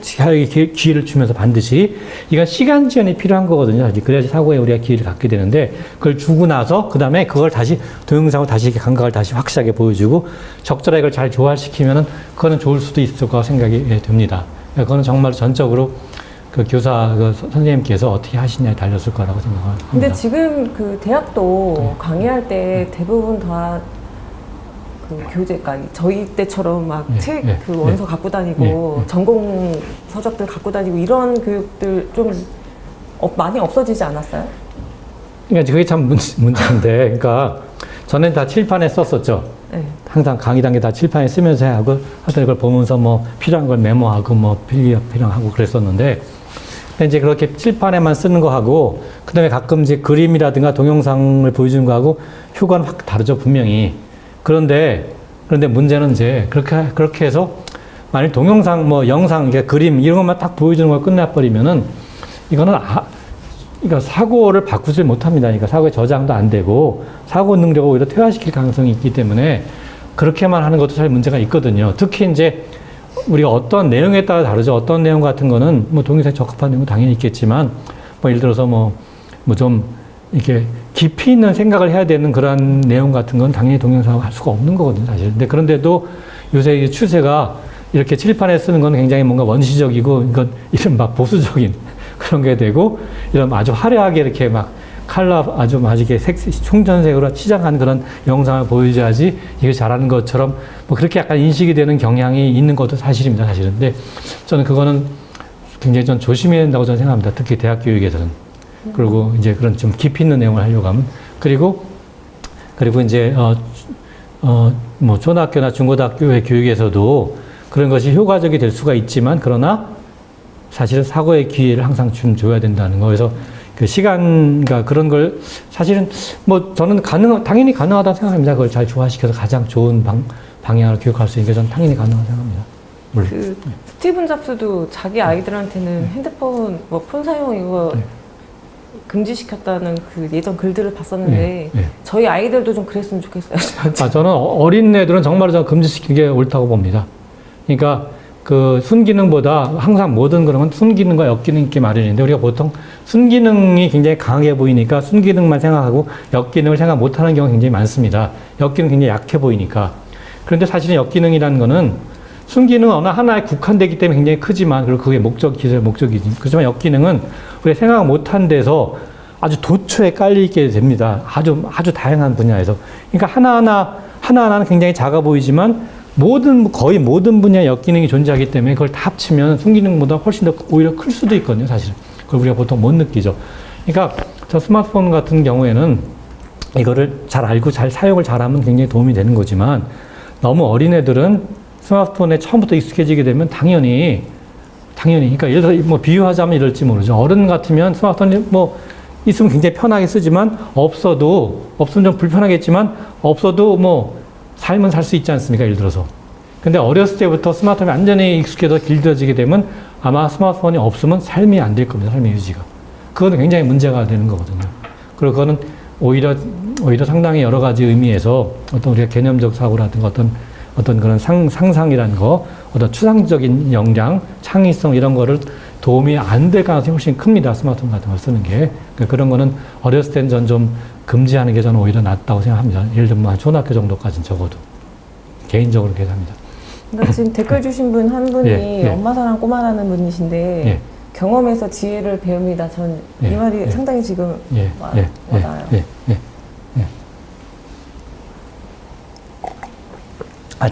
기회를 주면서 반드시 이건 시간 지연이 필요한 거거든요. 그래야지 사고에 우리가 기회를 갖게 되는데 그걸 주고 나서 그 다음에 그걸 다시 동영상으로 다시 이렇게 감각을 다시 확실하게 보여주고 적절하게 그걸 잘 조화시키면은 그거는 좋을 수도 있을 거라고 생각이 됩니다. 그거는 정말 전적으로 그 교사 선생님께서 어떻게 하시냐에 달렸을 거라고 생각합니다. 근데 지금 그 대학도 강의할 때 대부분 다 그 교재가 저희 때처럼 막 예, 책 예, 그 원서 갖고 다니고 전공 서적들 갖고 다니고 이런 교육들 좀 많이 없어지지 않았어요? 그러니까 그게 참 문제인데, 그러니까 전엔 다 칠판에 썼었죠. 네. 항상 강의 단계 다 칠판에 쓰면서 해야 하고, 하여튼 그걸 보면서 뭐 필요한 걸 메모하고 뭐 필요하고 그랬었는데, 근데 이제 그렇게 칠판에만 쓰는 거 하고, 그 다음에 가끔 이제 그림이라든가 동영상을 보여주는 거 하고, 효과는 확 다르죠, 분명히. 그런데 문제는 이제 그렇게 해서, 만약 동영상, 뭐 영상, 그림, 이런 것만 딱 보여주는 걸 끝내버리면은, 이거는 그러니까 사고를 바꾸질 못합니다. 그러니까 사고의 저장도 안 되고, 사고 능력을 오히려 퇴화시킬 가능성이 있기 때문에, 그렇게만 하는 것도 잘 문제가 있거든요. 특히 이제, 우리가 어떤 내용에 따라 다르죠. 어떤 내용 같은 거는 뭐 동영상에 적합한 내용은 당연히 있겠지만, 뭐 예를 들어서 뭐 좀 이렇게 깊이 있는 생각을 해야 되는 그런 내용 같은 건 당연히 동영상으로 할 수가 없는 거거든요, 사실. 근데 그런데도 요새 이 추세가 이렇게 칠판에 쓰는 건 굉장히 뭔가 원시적이고, 이건 이른바 보수적인 그런 게 되고, 이런 아주 화려하게 이렇게 막 칼라 아주 이렇게 총전색으로 치장한 그런 영상을 보여줘야지 이게 잘하는 것처럼 뭐 그렇게 약간 인식이 되는 경향이 있는 것도 사실입니다, 사실은. 근데 저는 그거는 굉장히 좀 조심해야 된다고 저는 생각합니다. 특히 대학 교육에서는. 그리고 이제 그런 좀 깊이 있는 내용을 하려고 하면. 그리고 이제, 뭐 초등학교나 중고등학교의 교육에서도 그런 것이 효과적이 될 수가 있지만, 그러나 사실은 사고의 기회를 항상 줘야 된다는 거. 그래서 그 시간과 그런 걸 사실은 뭐 저는 당연히 가능하다고 생각합니다. 그걸 잘 조화시켜서 가장 좋은 방향으로 교육할 수 있는 게 저는 당연히 가능하다고 생각합니다. 물론. 그 스티븐 잡스도 자기 아이들한테는 핸드폰 뭐 폰 사용 이거 금지시켰다는 그 예전 글들을 봤었는데 저희 아이들도 좀 그랬으면 좋겠어요. 저는 어린 애들은 정말로 저는 금지시키는 게 옳다고 봅니다. 그러니까 그 순기능보다 항상 모든 그런 건 순기능과 역기능이 있기 마련인데, 우리가 보통 순기능이 굉장히 강하게 보이니까 순기능만 생각하고 역기능을 생각 못하는 경우가 굉장히 많습니다. 역기능 굉장히 약해 보이니까. 그런데 사실은 역기능이라는 거는 순기능은 어느 하나에 국한되기 때문에 굉장히 크지만, 그리고 그게 목적이지. 그렇지만 역기능은 우리가 생각 못한 데서 아주 도처에 깔리게 됩니다. 아주 다양한 분야에서. 그러니까 하나하나는 굉장히 작아 보이지만, 거의 모든 분야의 역기능이 존재하기 때문에 그걸 다 합치면 순기능보다 훨씬 더 오히려 클 수도 있거든요, 사실은. 그걸 우리가 보통 못 느끼죠. 그러니까 저 스마트폰 같은 경우에는 이거를 잘 알고 잘 사용을 잘하면 굉장히 도움이 되는 거지만, 너무 어린 애들은 스마트폰에 처음부터 익숙해지게 되면 당연히, 그러니까 예를 들어 뭐 비유하자면 이럴지 모르죠. 어른 같으면 스마트폰이 뭐 있으면 굉장히 편하게 쓰지만, 없으면 좀 불편하겠지만, 없어도 뭐 삶은 살 수 있지 않습니까? 예를 들어서. 근데 어렸을 때부터 스마트폰이 완전히 익숙해서 길들여지게 되면 아마 스마트폰이 없으면 삶이 안 될 겁니다. 삶의 유지가. 그거는 굉장히 문제가 되는 거거든요. 그리고 그거는 오히려 상당히 여러 가지 의미에서 어떤 우리가 개념적 사고라든가 어떤 그런 상상이라는 거, 어떤 추상적인 역량, 창의성 이런 거를 도움이 안 될 가능성이 훨씬 큽니다. 스마트폰 같은 걸 쓰는 게. 그런 거는 어렸을 때는 전 좀 금지하는 게 저는 오히려 낫다고 생각합니다. 예를 들면 한 초등학교 정도까지는 적어도. 개인적으로 그렇게 합니다. 그러니까 지금 댓글 주신 분 한 분이 엄마 사랑 꼬마 라는 분이신데, 경험에서 지혜를 배웁니다. 전 이 말이 상당히 지금 와닿아요.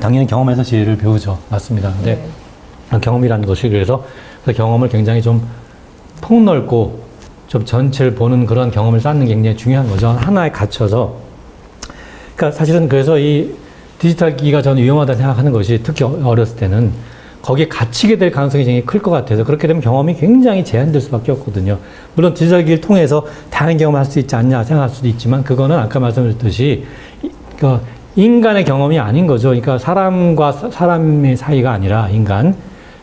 당연히 경험에서 지혜를 배우죠. 맞습니다. 근데 경험이라는 것이 그래서 경험을 굉장히 좀 폭넓고 좀 전체를 보는 그런 경험을 쌓는 게 굉장히 중요한 거죠. 하나에 갇혀서. 그러니까 사실은 그래서 이 디지털 기기가 저는 위험하다고 생각하는 것이, 특히 어렸을 때는 거기에 갇히게 될 가능성이 굉장히 클 것 같아서, 그렇게 되면 경험이 굉장히 제한될 수밖에 없거든요. 물론 디지털 기기를 통해서 다른 경험을 할 수 있지 않냐 생각할 수도 있지만, 그거는 아까 말씀드렸듯이 인간의 경험이 아닌 거죠. 그러니까 사람과 사람의 사이가 아니라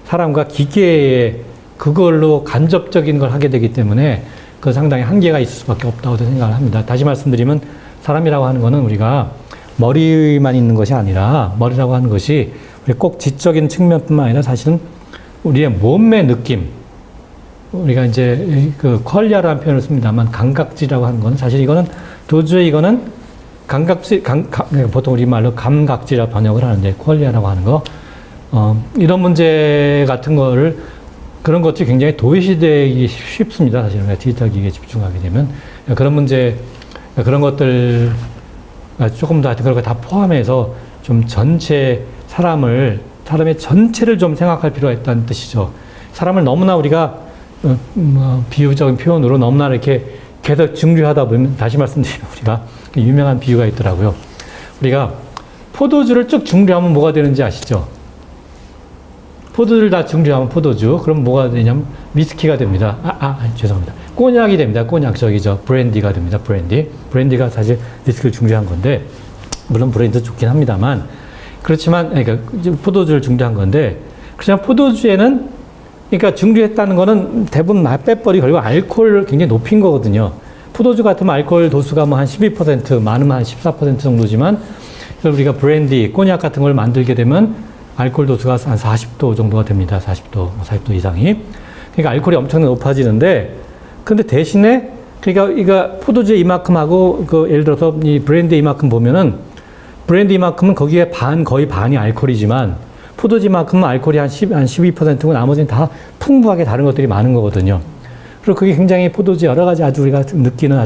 사람과 기계의 그걸로 간접적인 걸 하게 되기 때문에 그 상당히 한계가 있을 수밖에 없다고 생각을 합니다. 다시 말씀드리면 사람이라고 하는 거는 우리가 머리만 있는 것이 아니라, 머리라고 하는 것이 꼭 지적인 측면뿐만 아니라 사실은 우리의 몸의 느낌, 우리가 이제 그 퀄리아라는 표현을 씁니다만, 감각지라고 하는 건 사실 이거는 보통 우리 말로 감각지라 번역을 하는데, 퀄리아라고 하는 거, 이런 문제 같은 거를, 그런 것들이 굉장히 도외시되기 쉽습니다. 사실은 디지털 기기에 집중하게 되면. 그런 문제, 그런 것들, 조금 더 하여튼 그런 거 다 포함해서 좀 전체 사람의 전체를 좀 생각할 필요가 있다는 뜻이죠. 사람을 너무나 우리가 비유적인 표현으로 너무나 이렇게 계속 증류하다 보면, 다시 말씀드리면 우리가 유명한 비유가 있더라고요. 우리가 포도주를 쭉 증류하면 뭐가 되는지 아시죠? 포도주를 다 증류하면 포도주, 그럼 뭐가 되냐면 위스키가 됩니다. 죄송합니다. 꼬냑이 됩니다. 꼬냑, 브랜디가 됩니다. 브랜디가 사실 위스키를 증류한 건데, 물론 브랜디도 좋긴 합니다만, 그렇지만, 그러니까 포도주를 증류한 건데, 그렇지만 포도주에는, 그러니까 증류했다는 거는 대부분 빼버리고 그리고 알코올을 굉장히 높인 거거든요. 포도주 같으면 알코올 도수가 뭐 한 12%, 많으면 한 14% 정도지만, 우리가 브랜디, 꼬냑 같은 걸 만들게 되면 알코올 도수가 한 40도 정도가 됩니다. 40도 이상이. 그러니까 알코올이 엄청나게 높아지는데, 근데 대신에, 그러니까 이거 포도주에 이만큼 하고, 예를 들어서 이 브랜디 이만큼 보면은, 브랜디 이만큼은 거기에 거의 반이 알코올이지만, 포도주만큼은 알코올이 한 12%고 나머지는 다 풍부하게 다른 것들이 많은 거거든요. 그리고 그게 굉장히 포도주 여러 가지 아주 우리가 느끼는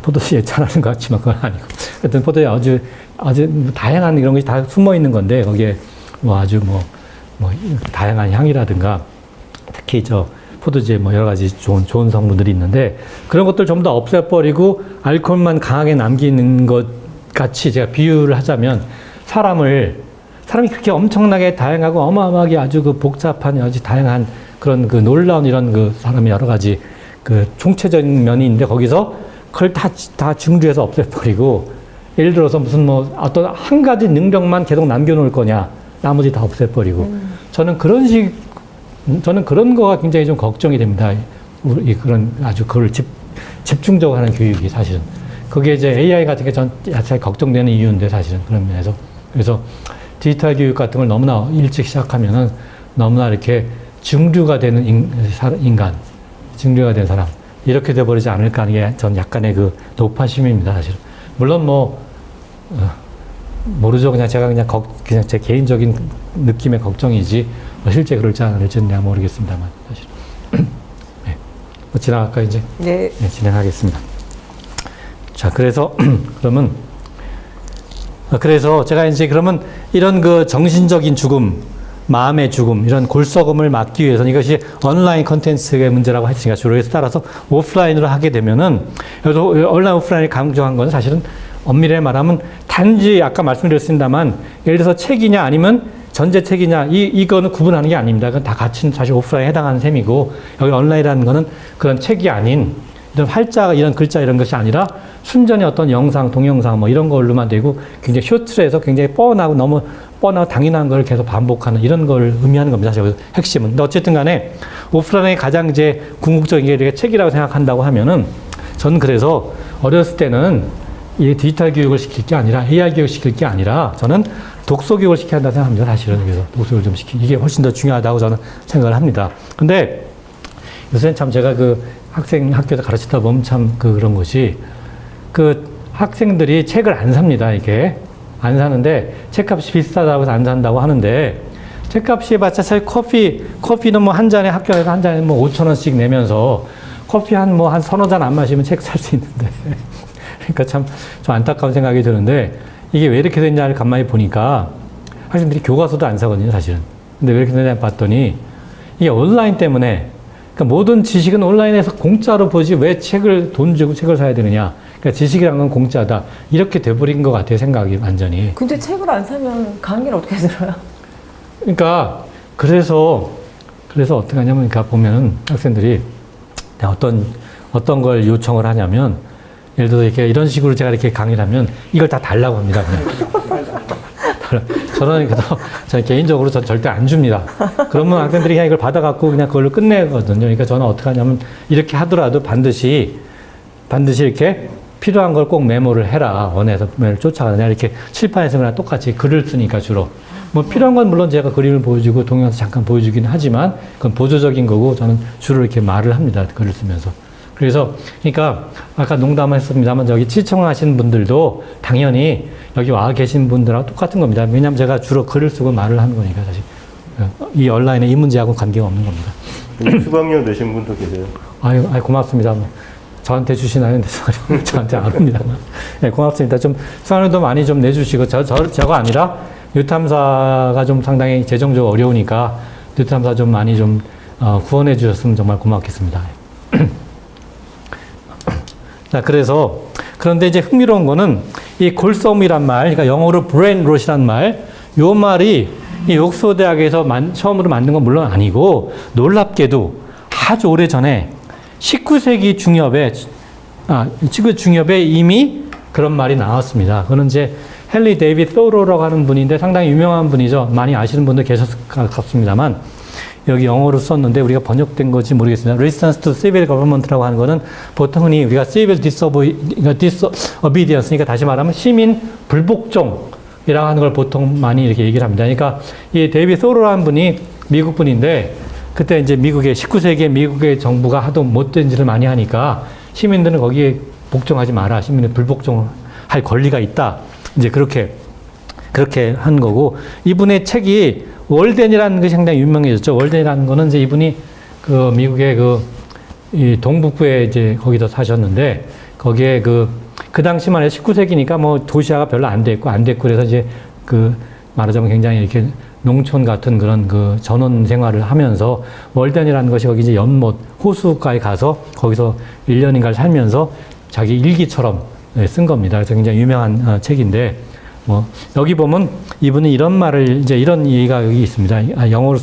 포도주 예찬하는 것 같지만 그건 아니고. 하여튼 포도주 아주 다양한 이런 것이 다 숨어 있는 건데, 거기에 아주 다양한 향이라든가, 특히 포도주에 여러 가지 좋은 성분들이 있는데, 그런 것들 전부 다 없애버리고 알코올만 강하게 남기는 것 같이 제가 비유를 하자면, 사람이 그렇게 엄청나게 다양하고 어마어마하게 아주 복잡한 아주 다양한 그런 놀라운 이런 사람의 여러 가지 총체적인 면이 있는데, 거기서 그걸 다 증류해서 없애버리고, 예를 들어서 무슨 어떤 한 가지 능력만 계속 남겨놓을 거냐, 나머지 다 없애버리고. 저는 그런 거가 굉장히 좀 걱정이 됩니다. 그런 아주 그걸 집중적으로 하는 교육이 사실은. 그게 이제 AI 같은 게 전 잘 걱정되는 이유인데, 사실은 그런 면에서. 그래서 디지털 교육 같은 걸 너무나 일찍 시작하면은 너무나 이렇게 증류가 되는 인간, 증류가 된 사람, 이렇게 돼버리지 않을까 하는 게 전 약간의 높아심입니다, 사실은. 물론 모르죠. 제가 그냥 제 개인적인 느낌의 걱정이지, 실제 그럴지 않을지는 모르겠습니다만, 사실. 네. 지나갈까, 이제? 네. 네, 진행하겠습니다. 자, 그래서 제가 이제 그러면 이런 정신적인 죽음, 마음의 죽음, 이런 골썩음을 막기 위해서는 이것이 온라인 콘텐츠의 문제라고 했으니까 주로 따라서 오프라인으로 하게 되면은, 여기서 온라인, 오프라인을 강조한 건 사실은 엄밀히 말하면 단지 아까 말씀드렸습니다만, 예를 들어서 책이냐 아니면 전자책이냐, 이거는 구분하는 게 아닙니다. 그건 다 같이 사실 오프라인에 해당하는 셈이고, 여기 온라인이라는 거는 그런 책이 아닌, 이런 활자, 이런 글자 이런 것이 아니라 순전히 어떤 영상, 동영상 이런 걸로만 되고, 굉장히 쇼트에서 굉장히 너무 뻔하고 당연한 걸 계속 반복하는 이런 걸 의미하는 겁니다. 사실 핵심은. 근데 어쨌든 간에 오프라인의 가장 이제 궁극적인 게 이렇게 책이라고 생각한다고 하면은, 저는 그래서 어렸을 때는 이 디지털 교육을 시킬 게 아니라, AI 교육을 시킬 게 아니라, 저는 독서 교육을 시켜야 한다고 생각합니다. 사실은. 그래서 독서를 좀 이게 훨씬 더 중요하다고 저는 생각을 합니다. 근데 요새는 참 제가 학교에서 가르치다 보면 참 그런 것이, 학생들이 책을 안 삽니다, 이게. 안 사는데, 책값이 비싸다고 해서 안 산다고 하는데, 책값이 해봤자 사실 커피는 한 잔에, 학교에서 한 잔에 5,000원씩 내면서, 커피 한 서너 잔 안 마시면 책 살 수 있는데. 그러니까 좀 안타까운 생각이 드는데, 이게 왜 이렇게 됐냐를 간만에 보니까, 학생들이 교과서도 안 사거든요, 사실은. 근데 왜 이렇게 됐냐 봤더니, 이게 온라인 때문에, 그러니까 모든 지식은 온라인에서 공짜로 보지 왜 돈 주고 책을 사야 되느냐. 그러니까 지식이라는 건 공짜다. 이렇게 돼버린 것 같아요, 생각이 완전히. 근데 책을 안 사면 강의를 어떻게 들어요? 그러니까 그래서 어떻게 하냐면, 그러니까 보면은 학생들이 어떤 걸 요청을 하냐면, 예를 들어서 이런 식으로 제가 이렇게 강의를 하면 이걸 다 달라고 합니다, 그냥. 저는 개인적으로 절대 안 줍니다. 그러면 학생들이 그냥 이걸 받아갖고 그냥 그걸로 끝내거든요. 그러니까 저는 어떻게 하냐면, 이렇게 하더라도 반드시 이렇게 필요한 걸 꼭 메모를 해라. 원해서 메모를 쫓아가느냐. 이렇게 칠판에서 그냥 똑같이 글을 쓰니까 주로. 필요한 건 물론 제가 그림을 보여주고 동영상 잠깐 보여주긴 하지만, 그건 보조적인 거고, 저는 주로 이렇게 말을 합니다, 글을 쓰면서. 그러니까 아까 농담했습니다만, 여기 시청하시는 분들도 당연히 여기 와 계신 분들하고 똑같은 겁니다. 왜냐하면 제가 주로 글을 쓰고 말을 하는 거니까, 사실. 이 온라인에 이 문제하고는 관계가 없는 겁니다. 수강료 내신 분도 계세요? 아유, 고맙습니다. 저한테 주시나요? 저한테 안 옵니다. 네, 고맙습니다. 좀 수강료도 많이 좀 내주시고 저거 아니라 뉴탐사가 좀 상당히 재정적으로 어려우니까 뉴탐사 좀 많이 좀 후원해 주셨으면 정말 고맙겠습니다. 자, 그런데 이제 흥미로운 거는 이 골섬이란 말, 그러니까 영어로 브레인롯이란 말, 요 말이 이 옥스퍼드 대학에서 처음으로 만든 건 물론 아니고 놀랍게도 아주 오래 전에 19세기 중엽에 이미 그런 말이 나왔습니다. 그거는 이제 헨리 데이비드 소로라고 하는 분인데 상당히 유명한 분이죠. 많이 아시는 분들 계셨을 것 같습니다만 여기 영어로 썼는데 우리가 번역된 건지 모르겠습니다. Resistance to Civil Government라고 하는 거는 보통 흔히 우리가 Civil Disobedience, 그러니까 다시 말하면 시민 불복종이라고 하는 걸 보통 많이 이렇게 얘기를 합니다. 그러니까 이 데이비드 소로라는 분이 미국 분인데 그때 이제 미국의 19세기에 미국의 정부가 하도 못된 짓을 많이 하니까 시민들은 거기에 복종하지 마라. 시민은 불복종할 권리가 있다. 이제 그렇게 한 거고 이분의 책이 월덴이라는 것이 상당히 유명해졌죠. 월덴이라는 거는 이제 이분이 그 미국의 이 동북부에 이제 거기서 사셨는데 거기에 그 당시만 해도 19세기니까 뭐 도시화가 별로 안 됐고 그래서 이제 말하자면 굉장히 이렇게 농촌 같은 그런 전원 생활을 하면서 월덴이라는 것이 거기 이제 연못 호수가에 가서 거기서 1년인가를 살면서 자기 일기처럼 쓴 겁니다. 그래서 굉장히 유명한 책인데 여기 보면 이분이 이런 말을 이제 이런 얘기가 여기 있습니다. 영어로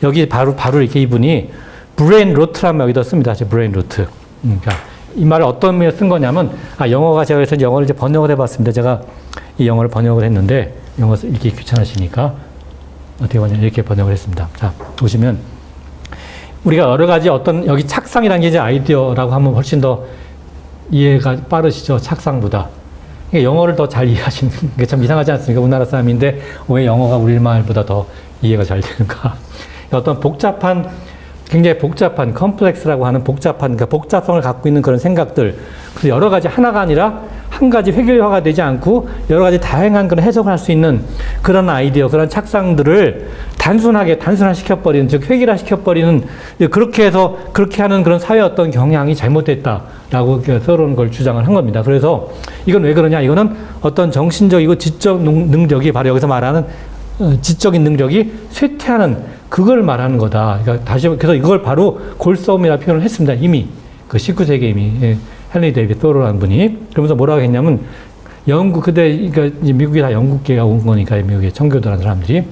여기 바로 이렇게 이분이 브레인 로트란 말 여기다 씁니다. 브레인 로트. 그러니까 이 말을 어떤 의미로 쓴 거냐면 영어가 제가 그래서 영어를 이제 번역을 해봤습니다. 제가 이 영어를 번역을 했는데 영어 읽기 귀찮으시니까 어떻게 보냐 이렇게 번역을 했습니다. 자 보시면 우리가 여러 가지 여기 착상이라는 게 이제 아이디어라고 하면 훨씬 더 이해가 빠르시죠. 착상보다. 그러니까 영어를 더 잘 이해하시는 게 참 이상하지 않습니까? 우리나라 사람인데 왜 영어가 우리말보다 더 이해가 잘 되는가? 어떤 굉장히 복잡한 컴플렉스라고 하는 그러니까 복잡성을 갖고 있는 그런 생각들. 그래서 여러 가지 하나가 아니라 한 가지 획일화가 되지 않고 여러 가지 다양한 그런 해석을 할 수 있는 그런 아이디어, 그런 착상들을 단순화시켜버리는, 즉 획일화시켜버리는, 그렇게 하는 그런 사회 어떤 경향이 잘못됐다라고 서로는 걸 주장을 한 겁니다. 그래서 이건 왜 그러냐? 이거는 어떤 정신적이고 지적 능력이 바로 여기서 말하는 지적인 능력이 쇠퇴하는 그걸 말하는 거다. 그러니까 그래서 이걸 바로 골싸움이라 표현을 했습니다. 이미 19세기에 이미 헨리 데이비드 소로라는 분이. 그러면서 뭐라고 했냐면 그러니까 미국이 다 영국계가 온 거니까 미국의 청교도라는 사람들이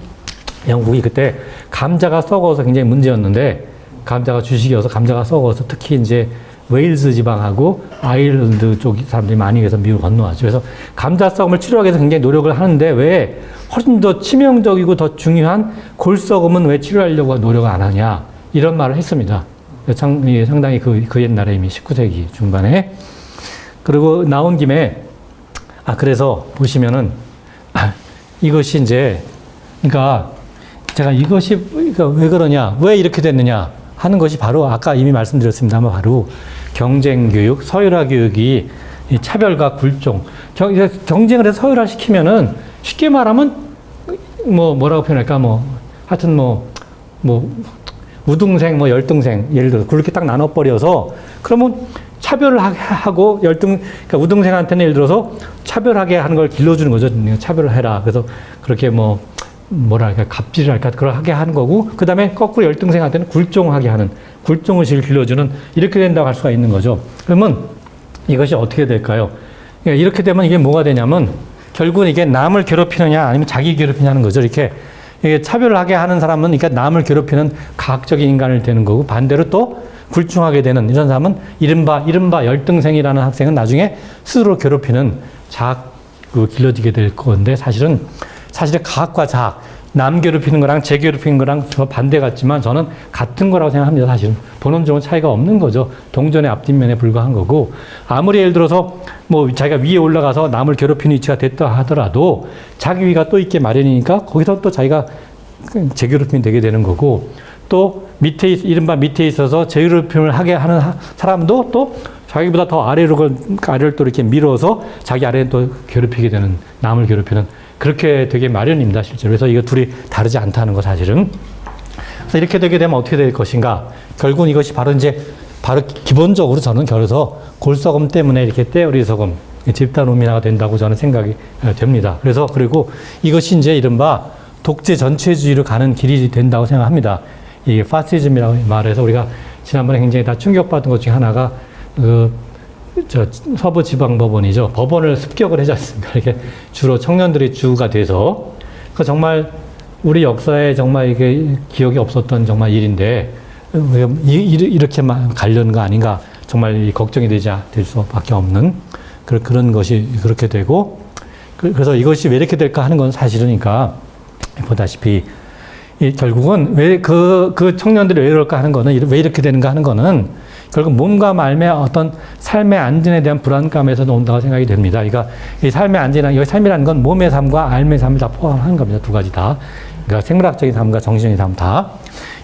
영국이 그때 감자가 썩어서 굉장히 문제였는데 감자가 주식이어서 감자가 썩어서 특히 이제 웨일즈 지방하고 아일랜드 쪽 사람들이 많이 해서 미국을 건너왔죠. 그래서 감자 썩음을 치료하기 위해서 굉장히 노력을 하는데 왜 훨씬 더 치명적이고 더 중요한 골썩음은 왜 치료하려고 노력을 안 하냐 이런 말을 했습니다. 상당히 그 옛날에 이미 19세기 중반에. 그리고 나온 김에 그래서 보시면은 이것이 이제 그러니까 제가 그러니까 왜 그러냐 왜 이렇게 됐느냐 하는 것이 바로 아까 이미 말씀드렸습니다만 바로 경쟁교육, 서열화교육이 차별과 굴종, 경쟁을 해서 서열화시키면은 쉽게 말하면 뭐라고 표현할까 하여튼 우등생, 열등생, 예를 들어서 그렇게 딱 나눠버려서 그러면 차별을 하고 그러니까 우등생한테는 예를 들어서 차별하게 하는 걸 길러주는 거죠. 차별을 해라. 그래서 그렇게 뭐랄까 갑질을 할까 그렇게 하는 거고 그 다음에 거꾸로 열등생한테는 굴종의식을 길러주는 이렇게 된다고 할 수가 있는 거죠. 그러면 이것이 어떻게 될까요? 그러니까 이렇게 되면 이게 뭐가 되냐면 결국은 이게 남을 괴롭히느냐 아니면 자기 괴롭히냐는 거죠. 이게 차별을 하게 하는 사람은 그러니까 남을 괴롭히는 과학적인 인간이 되는 거고 반대로 또 굴종하게 되는 이런 사람은 이른바 열등생이라는 학생은 나중에 스스로 괴롭히는 길러지게 될 건데 사실은 과학과 자학, 남 괴롭히는 거랑 제 괴롭히는 거랑 저 반대 같지만 저는 같은 거라고 생각합니다. 사실은 본원적인 차이가 없는 거죠. 동전의 앞뒷면에 불과한 거고 아무리 예를 들어서 자기가 위에 올라가서 남을 괴롭히는 위치가 됐다 하더라도 자기 위가 또 있게 마련이니까 거기서 또 자기가 재괴롭힘이 되게 되는 거고 또 이른바 밑에 있어서 재괴롭힘을 하게 하는 사람도 또 자기보다 더 아래를 또 이렇게 밀어서 자기 아래를 또 괴롭히게 되는 남을 괴롭히는 그렇게 되게 마련입니다, 실제로. 그래서 이거 둘이 다르지 않다는 거, 사실은. 그래서 이렇게 되게 되면 어떻게 될 것인가. 결국은 이것이 바로 이제 바로 기본적으로 저는 그래서 골소금 때문에 이렇게 때우리소금, 집단 우민화가 된다고 저는 생각이 됩니다. 그래서 그리고 이것이 이제 이른바 독재 전체주의로 가는 길이 된다고 생각합니다. 이게 파시즘이라고 말해서 우리가 지난번에 굉장히 다 충격받은 것 중에 하나가 서부지방법원이죠. 법원을 습격을 하지 않습니까? 이렇게 주로 청년들이 주가 돼서 정말 우리 역사에 정말 이게 기억이 없었던 정말 일인데 이렇게만 가려는 거 아닌가 정말 걱정이 될 수밖에 없는 그런 것이 그렇게 되고 그래서 이것이 왜 이렇게 될까 하는 건 사실이니까 보다시피 결국은 왜 그 청년들이 왜 이럴까 하는 거는 왜 이렇게 되는가 하는 거는 결국 몸과 마음의 어떤 삶의 안전에 대한 불안감에서 온다고 생각이 됩니다. 그러니까 이 삶의 안전이라는 여기 삶이라는 건 몸의 삶과 삶의 삶을 다 포함하는 겁니다. 두 가지 다. 그러니까 생물학적인 삶과 정신적인 삶 다.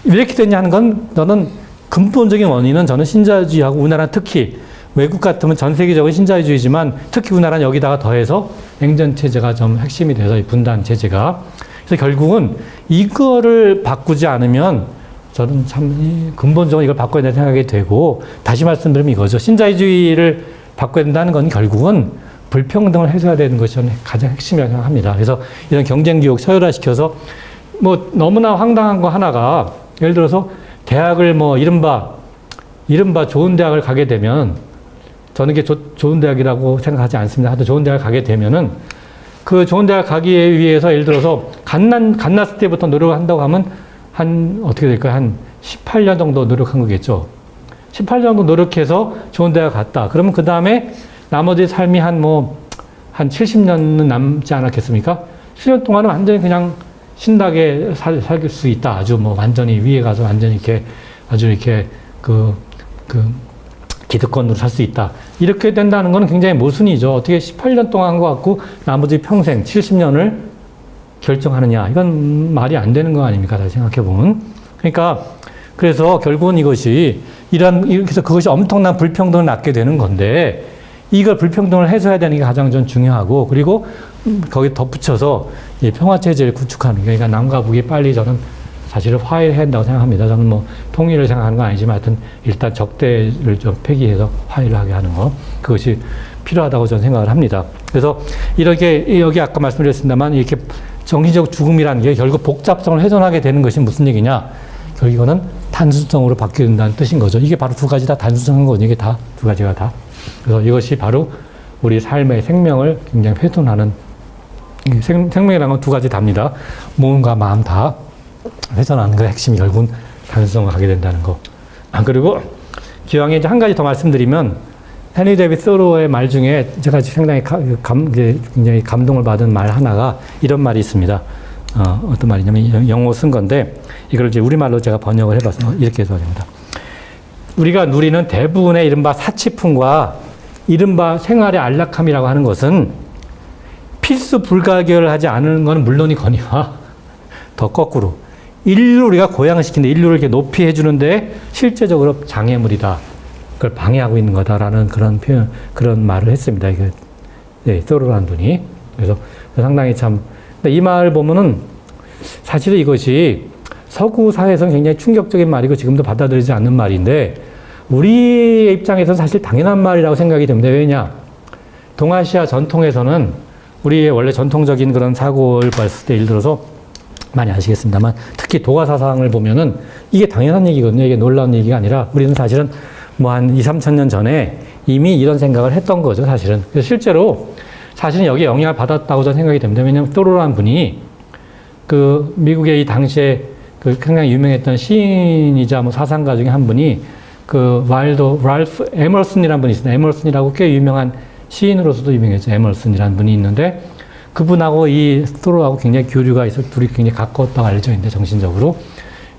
왜 이렇게 됐냐 하는 건 저는 근본적인 원인은 저는 신자유주의하고 우리나라 특히 외국 같으면 전 세계적인 신자유주의지만 특히 우리나라는 여기다가 더해서 냉전체제가 좀 핵심이 돼서 이 분단체제가 그래서 결국은 이거를 바꾸지 않으면 저는 참 근본적으로 이걸 바꿔야 된다는 생각이 되고 다시 말씀드리면 이거죠. 신자유주의를 바꿔야 된다는 건 결국은 불평등을 해소해야 되는 것이 저는 가장 핵심이라고 생각합니다. 그래서 이런 경쟁교육 서열화시켜서 뭐 너무나 황당한 거 하나가 예를 들어서 대학을 뭐 이른바 좋은 대학을 가게 되면 저는 이게 좋은 대학이라고 생각하지 않습니다. 하여튼 좋은 대학을 가게 되면은 그 좋은 대학 가기 위해서 예를 들어서 갓났을 때부터 노력을 한다고 하면 어떻게 될까요? 한 18년 정도 노력한 거겠죠. 18년 정도 노력해서 좋은 대학 갔다. 그러면 그 다음에 나머지 삶이 한 70년은 남지 않았겠습니까? 10년 동안은 완전히 그냥 신나게 살 수 있다. 아주 뭐 완전히 위에 가서 완전히 이렇게 아주 이렇게 기득권으로 살 수 있다. 이렇게 된다는 것은 굉장히 모순이죠. 어떻게 18년 동안 한 것 같고 나머지 평생 70년을 결정하느냐. 이건 말이 안 되는 거 아닙니까? 다시 생각해보면. 그러니까 그래서 결국은 이것이 그래서 그것이 엄청난 불평등을 낳게 되는 건데 이걸 불평등을 해소해야 되는 게 가장 좀 중요하고 그리고 거기에 덧붙여서 이 평화체제를 구축하는 게 그러니까 남과 북이 빨리 저는 사실은 화해를 해야 한다고 생각합니다. 저는 뭐 통일을 생각하는 건 아니지만 하여튼 일단 적대를 좀 폐기해서 화해를 하게 하는 거 그것이 필요하다고 저는 생각을 합니다. 그래서 이렇게 여기 아까 말씀드렸습니다만 이렇게 정신적 죽음이라는 게 결국 복잡성을 훼손하게 되는 것이 무슨 얘기냐? 결국 이거는 단순성으로 바뀌는다는 뜻인 거죠. 이게 바로 두 가지 다 단순성인 거죠. 이게 다 두 가지가 다. 그래서 이것이 바로 우리 삶의 생명을 굉장히 훼손하는 생명이라는 건 두 가지 답니다. 몸과 마음 다 훼손하는 그 핵심이 결국은 단순성을 가게 된다는 거. 그리고 기왕에 이제 한 가지 더 말씀드리면 헨리 데이비드 소로의 말 중에 제가 상당히 굉장히 감동을 받은 말 하나가 이런 말이 있습니다. 어떤 말이냐면 영어 쓴 건데 이걸 이제 우리말로 제가 번역을 해봐서 이렇게 해서 됩니다. 우리가 누리는 대부분의 이른바 사치품과 이른바 생활의 안락함이라고 하는 것은 필수 불가결을 하지 않은 건 물론이거니와 더 거꾸로 인류를 우리가 고양시키는데 인류를 이렇게 높이 해주는데 실제적으로 장애물이다. 그걸 방해하고 있는 거다라는 그런 표현, 그런 말을 했습니다. 이게, 네, 소로라는 분이. 그래서 상당히 참, 근데 이 말을 보면은 사실은 이것이 서구 사회에서는 굉장히 충격적인 말이고 지금도 받아들이지 않는 말인데 우리의 입장에서는 사실 당연한 말이라고 생각이 됩니다. 왜냐? 동아시아 전통에서는 우리의 원래 전통적인 그런 사고를 봤을 때 예를 들어서 많이 아시겠습니다만 특히 도가 사상을 보면은 이게 당연한 얘기거든요. 이게 놀라운 얘기가 아니라 우리는 사실은 뭐 한 2~3천 년 전에 이미 이런 생각을 했던 거죠, 사실은. 그래서 실제로 사실은 여기에 영향을 받았다고 저는 생각이 됩니다. 왜냐하면 소로라는 분이 그 미국의 이 당시에 그 굉장히 유명했던 시인이자 뭐 사상가 중에 한 분이 그 랄프 에머슨이라는 분이 있습니다. 에머슨이라고 꽤 유명한 시인으로서도 유명했죠. 에머슨이라는 분이 있는데 그분하고 이 소로하고 굉장히 교류가 있어 둘이 굉장히 가까웠다고 알려져 있는데 정신적으로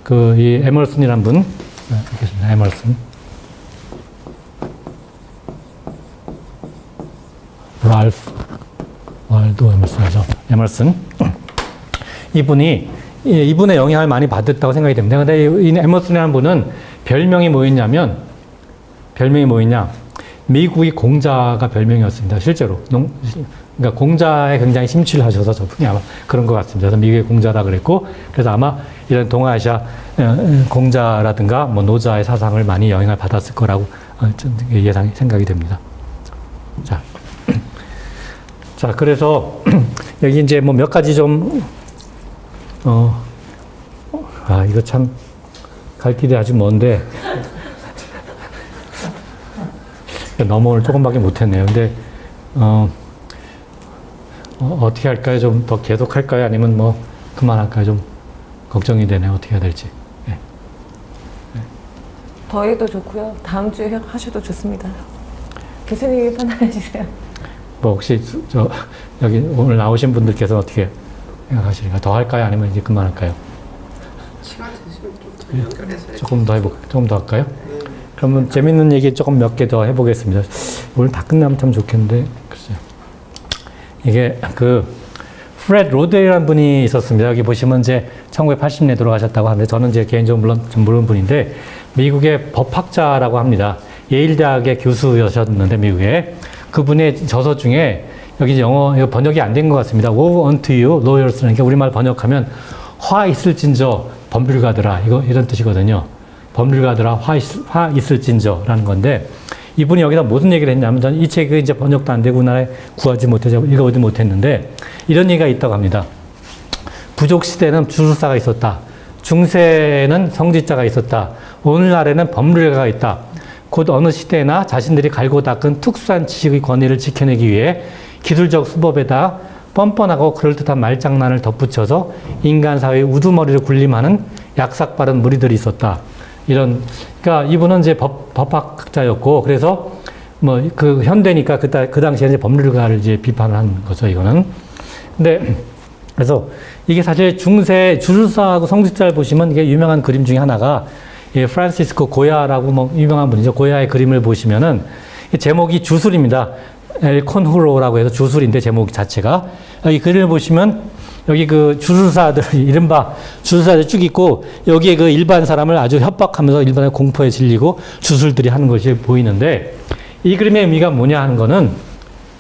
그 이 에머슨이라는 분 읽겠습니다. 에머슨 랄프 월도 에머슨이죠. 에머슨 이분의 영향을 많이 받았다고 생각이 됩니다. 근데 이 에머슨이라는 분은 별명이 뭐였냐? 미국이 공자가 별명이었습니다. 실제로. 그러니까 공자에 굉장히 심취를 하셔서 저분이 아마 그런 것 같습니다. 그래서 미국의 공자라 그랬고, 그래서 아마 이런 동아시아 공자라든가 뭐 노자의 사상을 많이 영향을 받았을 거라고 생각이 됩니다. 자, 그래서 여기 이제 뭐 몇 가지 좀, 이거 참 갈 길이 아주 먼데, 너무 오늘 조금밖에 못했네요. 근데, 어떻게 할까요? 좀 더 계속 할까요? 아니면 뭐, 그만할까요? 좀 걱정이 되네요. 어떻게 해야 될지. 네. 더 해도 좋고요. 다음 주에 하셔도 좋습니다. 교수님이 판단해 주세요. 뭐 혹시 여기 오늘 나오신 분들께서 어떻게 생각하시는가? 더 할까요? 아니면 이제 그만할까요? 시간 되시면 좀 더 연결해서 조금 더 할까요? 그러면 재밌는 얘기 조금 몇 개 더 해보겠습니다. 오늘 다 끝나면 참 좋겠는데, 글쎄요. 이게 프레드 로델이라는 분이 있었습니다. 여기 보시면 이제 1980년에 돌아가셨다고 하는데, 저는 이제 개인적으로 물론 좀 모르는 분인데, 미국의 법학자라고 합니다. 예일 대학의 교수였었는데, 미국에. 그분의 저서 중에, 여기 영어 번역이 안 된 것 같습니다. Woe unto you, lawyers라는 게 우리말 번역하면, 화 있을진저 법률가들아, 이런 뜻이거든요. 법률가들아, 화 있을진저라는 건데, 이분이 여기다 무슨 얘기를 했냐면, 저는 이 책이 이제 번역도 안 되고 우리나라에 구하지 못해서 읽어보지 못했는데, 이런 얘기가 있다고 합니다. 부족 시대는 주술사가 있었다. 중세에는 성직자가 있었다. 오늘날에는 법률가가 있다. 곧 어느 시대나 자신들이 갈고 닦은 특수한 지식의 권위를 지켜내기 위해 기술적 수법에다 뻔뻔하고 그럴듯한 말장난을 덧붙여서 인간 사회의 우두머리를 군림하는 약삭빠른 무리들이 있었다. 그러니까 이분은 이제 법학자였고, 그래서 뭐 현대니까 그 당시에 이제 법률가를 이제 비판을 한 거죠, 이거는. 근데, 그래서 이게 사실 중세 주술사하고 성직자를 보시면 이게 유명한 그림 중에 하나가 프란시스코 고야라고 뭐 유명한 분이죠. 고야의 그림을 보시면은 제목이 주술입니다. 엘 콘후로라고 해서 주술인데 제목 자체가 여기 그림을 보시면 여기 주술사들 이른바 주술사들 쭉 있고 여기에 일반 사람을 아주 협박하면서 일반의 공포에 질리고 주술들이 하는 것이 보이는데 이 그림의 의미가 뭐냐 하는 거는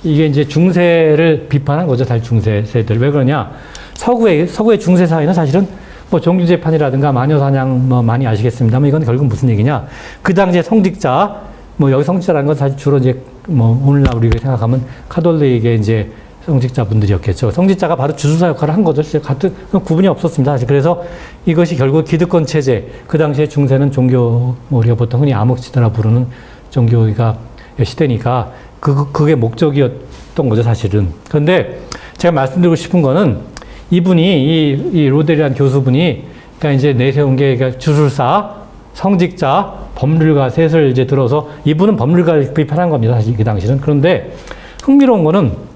이게 이제 중세를 비판한 거죠. 사실 중세세들 왜 그러냐 서구의 중세 사회는 사실은 뭐 종교재판이라든가 마녀사냥 뭐 많이 아시겠습니다만 이건 결국 무슨 얘기냐 그 당시에 성직자 뭐 여기 성직자라는 건 사실 주로 이제 뭐 오늘날 우리가 생각하면 카톨릭의 이제 성직자분들이었겠죠. 성직자가 바로 주술사 역할을 한 거죠. 같은 구분이 없었습니다. 사실 그래서 이것이 결국 기득권 체제, 그 당시에 중세는 종교, 뭐 우리가 보통 흔히 암흑시대라 부르는 종교가 시대니까 그게 목적이었던 거죠, 사실은. 그런데 제가 말씀드리고 싶은 거는 이분이 이 로델이라는 교수분이 그러니까 이제 내세운 게 그러니까 주술사, 성직자, 법률가 셋을 이제 들어서 이분은 법률가를 비판한 겁니다. 사실 그 당시는. 그런데 흥미로운 거는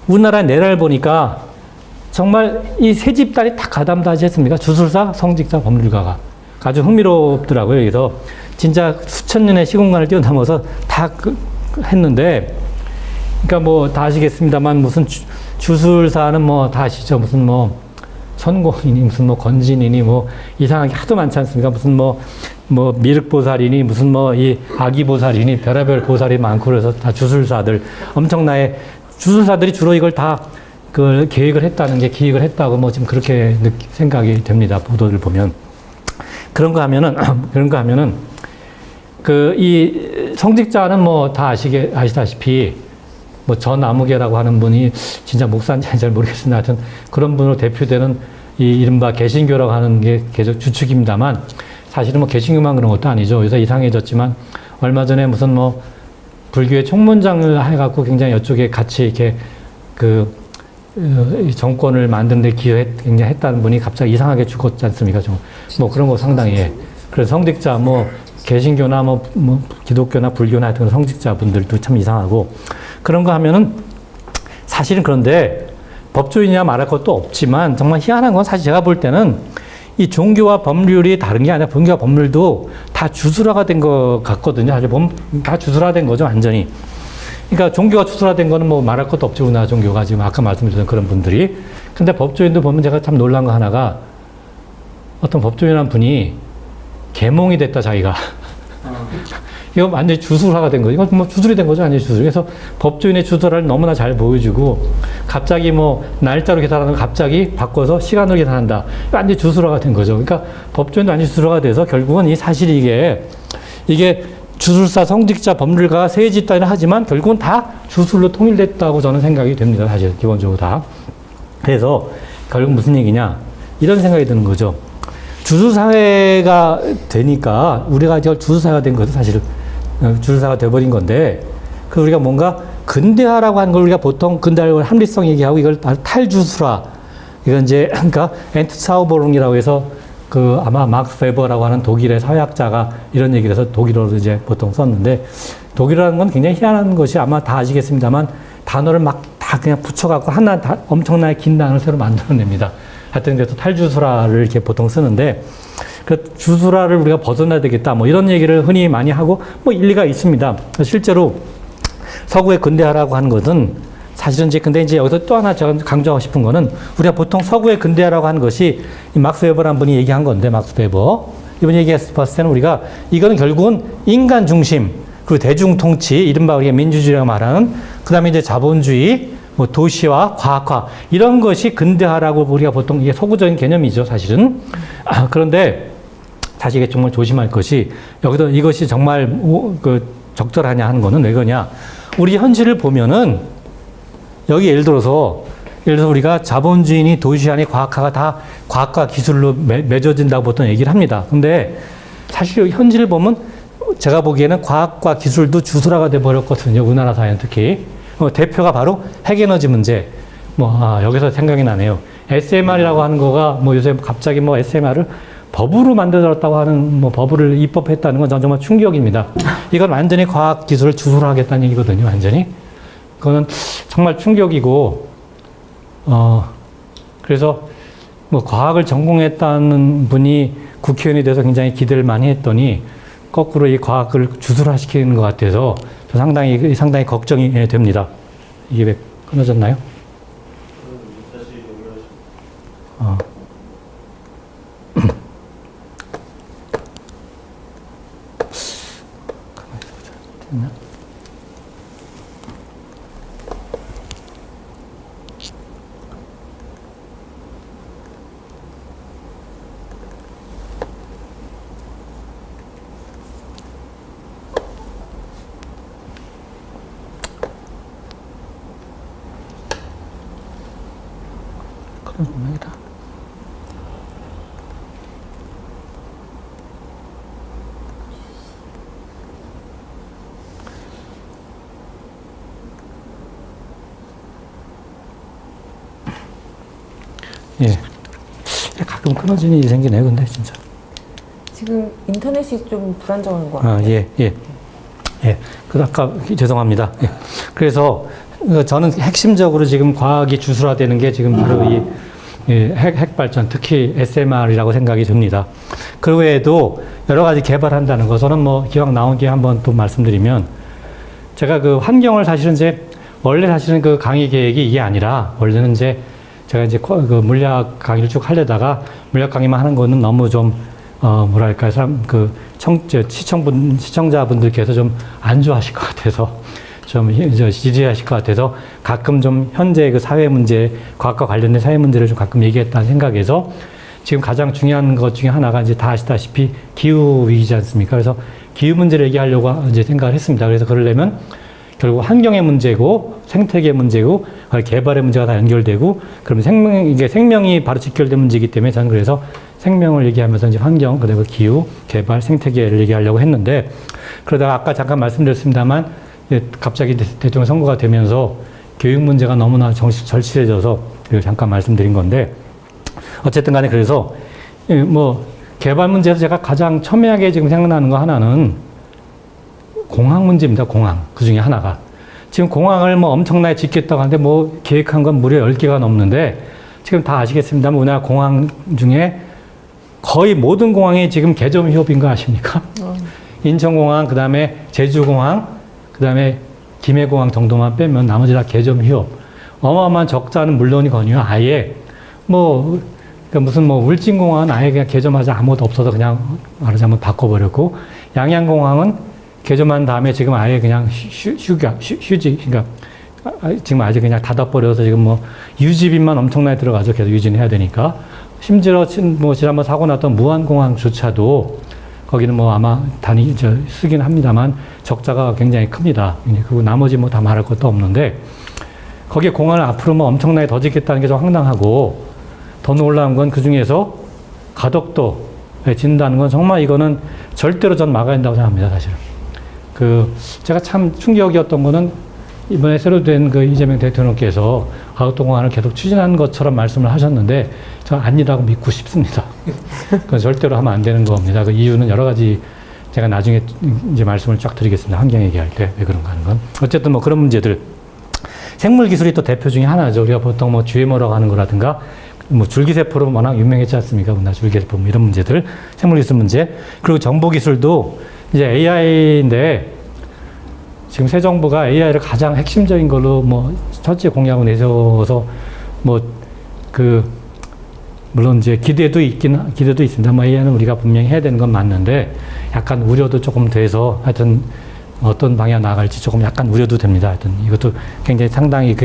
우리나라의 내라를 보니까 정말 이 세 집단이 다 가담다시 했습니까? 주술사, 성직자, 법률가가. 아주 흥미롭더라고요. 그래서 진짜 수천 년의 시공간을 뛰어넘어서 다 했는데, 그러니까 뭐 다 아시겠습니다만 무슨 주술사는 뭐 다 아시죠? 무슨 뭐 선공이니 무슨 뭐 건진이니 뭐 이상한 게 하도 많지 않습니까? 무슨 뭐 미륵보살이니 무슨 뭐 이 아기보살이니 별의별 보살이 많고 그래서 다 주술사들 엄청나게 주술사들이 주로 이걸 다 그 계획을 했다는 게 기획을 했다고 뭐 지금 그렇게 생각이 됩니다. 보도를 보면 그런 거 하면은 이 성직자는 뭐 다 아시다시피 뭐 전아무개라고 하는 분이 진짜 목사인지 잘 모르겠습니다. 하여튼 그런 분으로 대표되는 이 이른바 개신교라고 하는 게 계속 주축입니다만 사실은 뭐 개신교만 그런 것도 아니죠. 요새 이상해졌지만 얼마 전에 무슨 뭐 불교의 총문장을 해갖고 굉장히 이쪽에 같이 이렇게 정권을 만드는데 굉장히 했다는 분이 갑자기 이상하게 죽었지 않습니까? 뭐 그런 거 상당히. 그래서 성직자 뭐 개신교나 뭐 기독교나 불교나 하여튼 성직자 분들도 참 이상하고 그런 거 하면은 사실은 그런데 법조인이야 말할 것도 없지만 정말 희한한 건 사실 제가 볼 때는 이 종교와 법률이 다른 게 아니라 종교와 법률도 다 주술화가 된 것 같거든요. 사실 보면 다 주술화된 거죠, 완전히. 그러니까 종교가 주술화된 거는 뭐 말할 것도 없죠, 우리나라 종교가 지금 아까 말씀드렸던 그런 분들이. 근데 법조인도 보면 제가 참 놀란 거 하나가 어떤 법조인한 분이 계몽이 됐다, 자기가. 이거 완전히 주술화가 된 거죠. 이건 뭐 주술이 된 거죠. 완전히 주술. 그래서 법조인의 주술화를 너무나 잘 보여주고, 갑자기 뭐 날짜로 계산하는 걸 갑자기 바꿔서 시간으로 계산한다. 완전히 주술화가 된 거죠. 그러니까 법조인도 완전히 주술화가 돼서 결국은 이 사실이 이게 주술사, 성직자, 법률가, 세집단이라 하지만 결국은 다 주술로 통일됐다고 저는 생각이 됩니다. 사실 기본적으로 다. 그래서 결국 무슨 얘기냐 이런 생각이 드는 거죠. 주술사회가 되니까 우리가 이제 주술사회가 된 것도 사실 주술사가 돼버린 건데, 그 우리가 뭔가 근대화라고 하는 걸 우리가 보통 근대화를 합리성 얘기하고 이걸 탈주술화, 이건 이제 그러니까 엔트사우버룽이라고 해서 그 아마 막스 베버라고 하는 독일의 사회학자가 이런 얘기를 해서 독일어로 이제 보통 썼는데, 독일어라는 건 굉장히 희한한 것이 아마 다 아시겠습니다만 단어를 막 다 그냥 붙여갖고 하나 다 엄청나게 긴 단어를 새로 만들어냅니다. 하여튼 그래서 탈주술화를 이렇게 보통 쓰는데, 그 주술화를 우리가 벗어나야 되겠다 뭐 이런 얘기를 흔히 많이 하고 뭐 일리가 있습니다. 실제로 서구의 근대화라고 하는 것은 사실은 근데 이제 여기서 또 하나 제가 강조하고 싶은 거는, 우리가 보통 서구의 근대화라고 하는 것이 이 막스 베버라는 분이 얘기한 건데, 막스 베버 이분 얘기했을 때는 우리가 이거는 결국은 인간 중심, 그리고 대중 통치, 이른바 우리가 민주주의라고 말하는, 그 다음에 이제 자본주의, 뭐 도시화, 과학화 이런 것이 근대화라고 우리가 보통 이게 서구적인 개념이죠, 사실은. 그런데 사실 이게 정말 조심할 것이, 여기서 이것이 정말 적절하냐 하는 거는 왜 그러냐? 우리 현실을 보면은 여기 예를 들어서 우리가 자본주의니 도시화니 과학화가 다 과학과 기술로 맺어진다고 보통 얘기를 합니다. 근데 사실 현실을 보면 제가 보기에는 과학과 기술도 주술화가 돼버렸거든요. 우리나라 사회는 특히. 대표가 바로 핵에너지 문제. 여기서 생각이 나네요. SMR이라고 하는 거가 요새 갑자기 SMR을 법으로 만들어졌다고 하는 법을 입법했다는 건 정말 충격입니다. 이건 완전히 과학 기술을 주술화하겠다는 얘기거든요. 완전히. 그거는 정말 충격이고, 그래서 과학을 전공했다는 분이 국회의원이 돼서 굉장히 기대를 많이 했더니 거꾸로 이 과학을 주술화시키는 것 같아서 상당히 걱정이 됩니다. 이게 왜 끊어졌나요? 됐나? 그런 분명이다. 예. 가끔 끊어지는 일이 생기네요, 근데 진짜. 지금 인터넷이 좀 불안정한 것 같아요. 예. 아까 죄송합니다. 예. 그래서 저는 핵심적으로 지금 과학이 주술화되는 게 지금 바로 이 핵 발전, 특히 SMR이라고 생각이 듭니다. 그 외에도 여러 가지 개발한다는 거, 저는 기왕 나온 게 한번 또 말씀드리면, 제가 그 환경을 원래 사실은 그 강의 계획이 이게 아니라, 원래는 제가 그 물리학 강의를 쭉 하려다가 물리학 강의만 하는 거는 너무 좀, 시청자분들께서 좀 안 좋아하실 것 같아서, 좀 지지하실 것 같아서 가끔 좀 현재 그 사회 문제, 과학과 관련된 사회 문제를 좀 가끔 얘기했다는 생각에서, 지금 가장 중요한 것 중에 하나가 다 아시다시피 기후 위기지 않습니까? 그래서 기후 문제를 얘기하려고 생각을 했습니다. 그래서 그러려면 결국 환경의 문제고 생태계 문제고 개발의 문제가 다 연결되고, 그러면 이게 생명이 바로 직결된 문제이기 때문에 저는 그래서 생명을 얘기하면서 환경, 그리고 기후, 개발, 생태계를 얘기하려고 했는데, 그러다가 아까 잠깐 말씀드렸습니다만 갑자기 대통령 선거가 되면서 교육 문제가 너무나 절실해져서 잠깐 말씀드린 건데, 어쨌든 간에 그래서 개발 문제에서 제가 가장 첨예하게 지금 생각나는 거 하나는 공항 문제입니다. 공항. 그 중에 하나가. 지금 공항을 엄청나게 짓겠다고 하는데 계획한 건 무려 10개가 넘는데, 지금 다 아시겠습니다만 우리나라 공항 중에 거의 모든 공항이 지금 개점 휴업인 거 아십니까? 인천공항, 그 다음에 제주공항, 그 다음에 김해공항 정도만 빼면 나머지 다 개점 휴업. 어마어마한 적자는 물론이거니와 아예 무슨 울진공항은 아예 그냥 개점하자 아무것도 없어서 그냥 말하자면 바꿔버렸고, 양양공항은 개점한 다음에 지금 아예 그냥 휴직, 그러니까 지금 아직 그냥 닫아버려서 지금 뭐 유지비만 엄청나게 들어가서 계속 유지는 해야 되니까 심지어 뭐 지난번 사고 났던 무안공항조차도 거기는 뭐 아마 쓰긴 합니다만 적자가 굉장히 큽니다. 그리고 나머지 뭐 다 말할 것도 없는데 거기에 공항을 앞으로 뭐 엄청나게 더 짓겠다는 게 좀 황당하고 더 놀라운 건 그 중에서 가덕도에 짓는다는 건 정말 이거는 절대로 전 막아야 된다고 생각합니다, 사실은. 제가 참 충격이었던 거는 이번에 새로 된 그 이재명 대통령께서 가덕도 공항을 계속 추진하는 것처럼 말씀을 하셨는데 저는 아니라고 믿고 싶습니다. 그건 절대로 하면 안 되는 겁니다. 그 이유는 여러 가지 제가 나중에 이제 말씀을 쫙 드리겠습니다. 환경 얘기할 때 왜 그런가 하는 건. 어쨌든 뭐 그런 문제들. 생물 기술이 또 대표 중에 하나죠. 우리가 보통 뭐 GMO라고 하는 거라든가 뭐 줄기세포로 워낙 유명했지 않습니까? 우리나라 줄기세포 뭐 이런 문제들, 생물 기술 문제. 그리고 정보 기술도 이제 AI인데 지금 새 정부가 AI를 가장 핵심적인 걸로 뭐 첫째 공약을 내세워서 물론 이제 기대도 있습니다. 뭐 AI는 우리가 분명히 해야 되는 건 맞는데 약간 우려도 조금 돼서 하여튼 어떤 방향 나갈지 조금 약간 우려도 됩니다. 하여튼 이것도 굉장히 상당히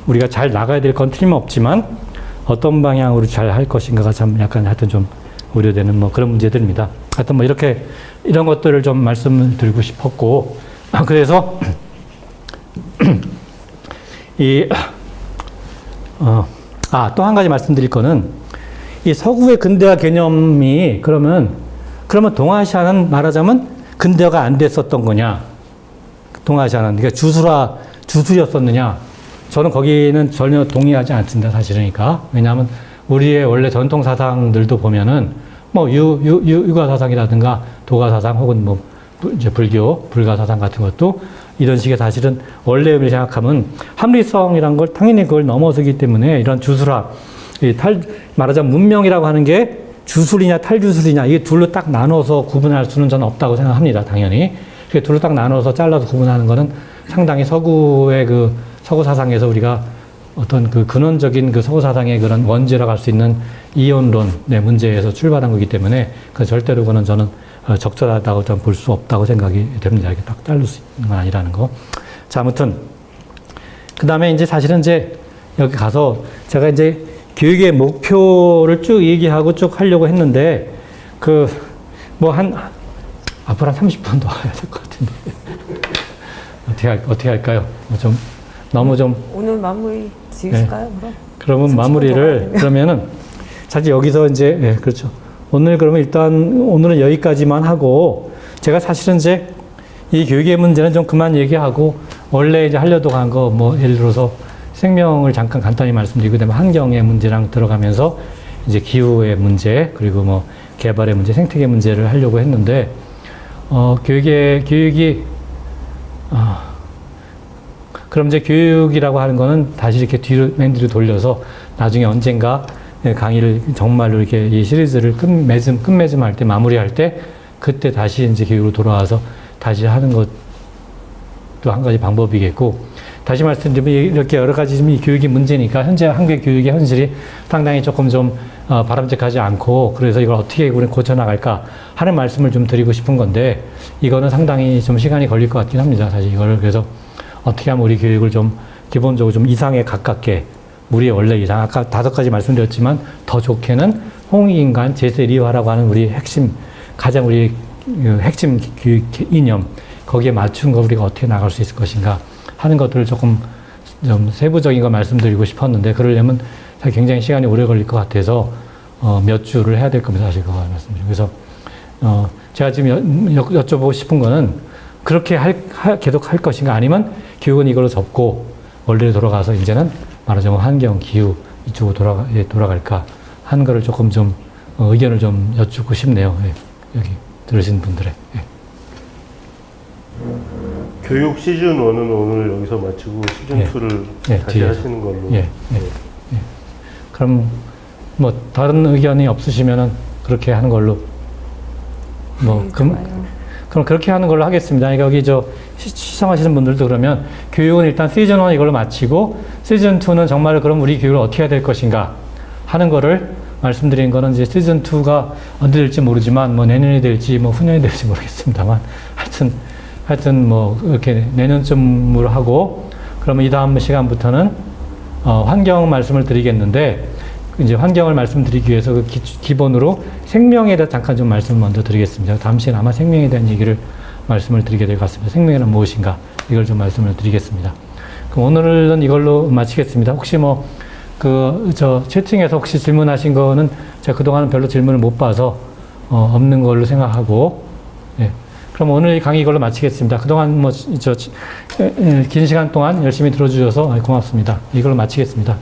우리가 잘 나가야 될 건 틀림없지만 어떤 방향으로 잘 할 것인가가 참 약간 하여튼 좀 우려되는 뭐 그런 문제들입니다. 하여튼 뭐 이런 것들을 좀 말씀을 드리고 싶었고, 그래서 또 한 가지 말씀드릴 거는 이 서구의 근대화 개념이 그러면 동아시아는 말하자면 근대화가 안 됐었던 거냐? 동아시아는 그러니까 주술이었었느냐? 저는 거기는 전혀 동의하지 않습니다, 사실이니까. 왜냐하면 우리의 원래 전통 사상들도 보면은 뭐 유가 사상이라든가 도가 사상 혹은 뭐 이제 불가 사상 같은 것도 이런 식의 사실은 원래 의미를 생각하면 합리성이란 걸 당연히 그걸 넘어서기 때문에 이런 주술화, 말하자면 문명이라고 하는 게 주술이냐 탈주술이냐 이게 둘로 딱 나눠서 구분할 수는 저는 없다고 생각합니다, 당연히. 둘로 딱 나눠서 잘라서 구분하는 거는 상당히 서구의 서구 사상에서 우리가 어떤 근원적인 서구 사상의 그런 원죄라고 할 수 있는 이원론의 문제에서 출발한 거기 때문에 절대로 그거는 저는 적절하다고 좀 볼 수 없다고 생각이 됩니다. 이렇게 딱 자를 수 있는 건 아니라는 거. 자, 아무튼 그 다음에 이제 사실은 이제 여기 가서 제가 이제 교육의 목표를 쭉 얘기하고 쭉 하려고 했는데 앞으로 한 30분 더 해야 될 것 같은데 어떻게 할까요? 너무 좀 오늘 마무리 지으실까요? 네. 그러면 마무리를 그러면은 사실 여기서 이제 그렇죠. 오늘은 여기까지만 하고 제가 사실은 이제 이 교육의 문제는 좀 그만 얘기하고 원래 이제 하려고 한 거 예를 들어서 생명을 잠깐 간단히 말씀드리고 그다음에 환경의 문제랑 들어가면서 이제 기후의 문제 그리고 개발의 문제, 생태계 문제를 하려고 했는데 그럼 이제 교육이라고 하는 거는 다시 이렇게 맨 뒤로 돌려서 나중에 언젠가 강의를 정말로 이렇게 이 시리즈를 끝맺음할 때, 마무리할 때, 그때 다시 이제 교육으로 돌아와서 다시 하는 것도 한 가지 방법이겠고, 다시 말씀드리면 이렇게 여러 가지 이 교육이 문제니까 현재 한국의 교육의 현실이 상당히 조금 좀 바람직하지 않고, 그래서 이걸 어떻게 우리는 고쳐나갈까 하는 말씀을 좀 드리고 싶은 건데, 이거는 상당히 좀 시간이 걸릴 것 같긴 합니다. 사실 이거를 그래서 어떻게 하면 우리 교육을 좀 기본적으로 좀 이상에 가깝게 우리의 원래 이상, 아까 5가지 말씀드렸지만 더 좋게는 홍익인간 제세리화라고 하는 우리 가장 우리 핵심 교육 이념, 거기에 맞춘 거 우리가 어떻게 나갈 수 있을 것인가 하는 것들을 조금 좀 세부적인 거 말씀드리고 싶었는데, 그러려면 사실 굉장히 시간이 오래 걸릴 것 같아서 몇 주를 해야 될 겁니다. 사실 그거 말씀드리고. 그래서 제가 지금 여쭤보고 싶은 거는 그렇게 계속 할 것인가, 아니면 교육은 이걸로 접고 원래로 돌아가서 이제는 말하자면 환경, 기후 이쪽으로 돌아갈까 하는 거를 조금 좀 의견을 좀 여쭙고 싶네요. 여기 들으신 분들의. 교육 시즌 1은 오늘 여기서 마치고 시즌 2를 다시 뒤에서. 하시는 걸로. 그럼 다른 의견이 없으시면은 그렇게 하는 걸로. 그럼 그렇게 하는 걸로 하겠습니다. 그러니까 여기 시청하시는 분들도 그러면 교육은 일단 시즌 1 이걸로 마치고 시즌 2는 정말 그럼 우리 교육을 어떻게 해야 될 것인가 하는 거를 말씀드린 거는 이제 시즌 2가 언제 될지 모르지만 내년이 될지 후년이 될지 모르겠습니다만 하여튼 하여튼 뭐 이렇게 내년쯤으로 하고 그러면 이 다음 시간부터는 환경 말씀을 드리겠는데 이제 환경을 말씀드리기 위해서 그 기본으로 생명에 대해 잠깐 좀 말씀을 먼저 드리겠습니다. 다음 시간 아마 생명에 대한 얘기를 말씀을 드리게 될 것 같습니다. 생명이란 무엇인가 이걸 좀 말씀을 드리겠습니다. 그럼 오늘은 이걸로 마치겠습니다. 혹시 뭐 채팅에서 혹시 질문하신 거는 제가 그동안은 별로 질문을 못 봐서 없는 걸로 생각하고, 예. 그럼 오늘 이 강의 이걸로 마치겠습니다. 그동안 긴 시간 동안 열심히 들어주셔서 고맙습니다. 이걸로 마치겠습니다.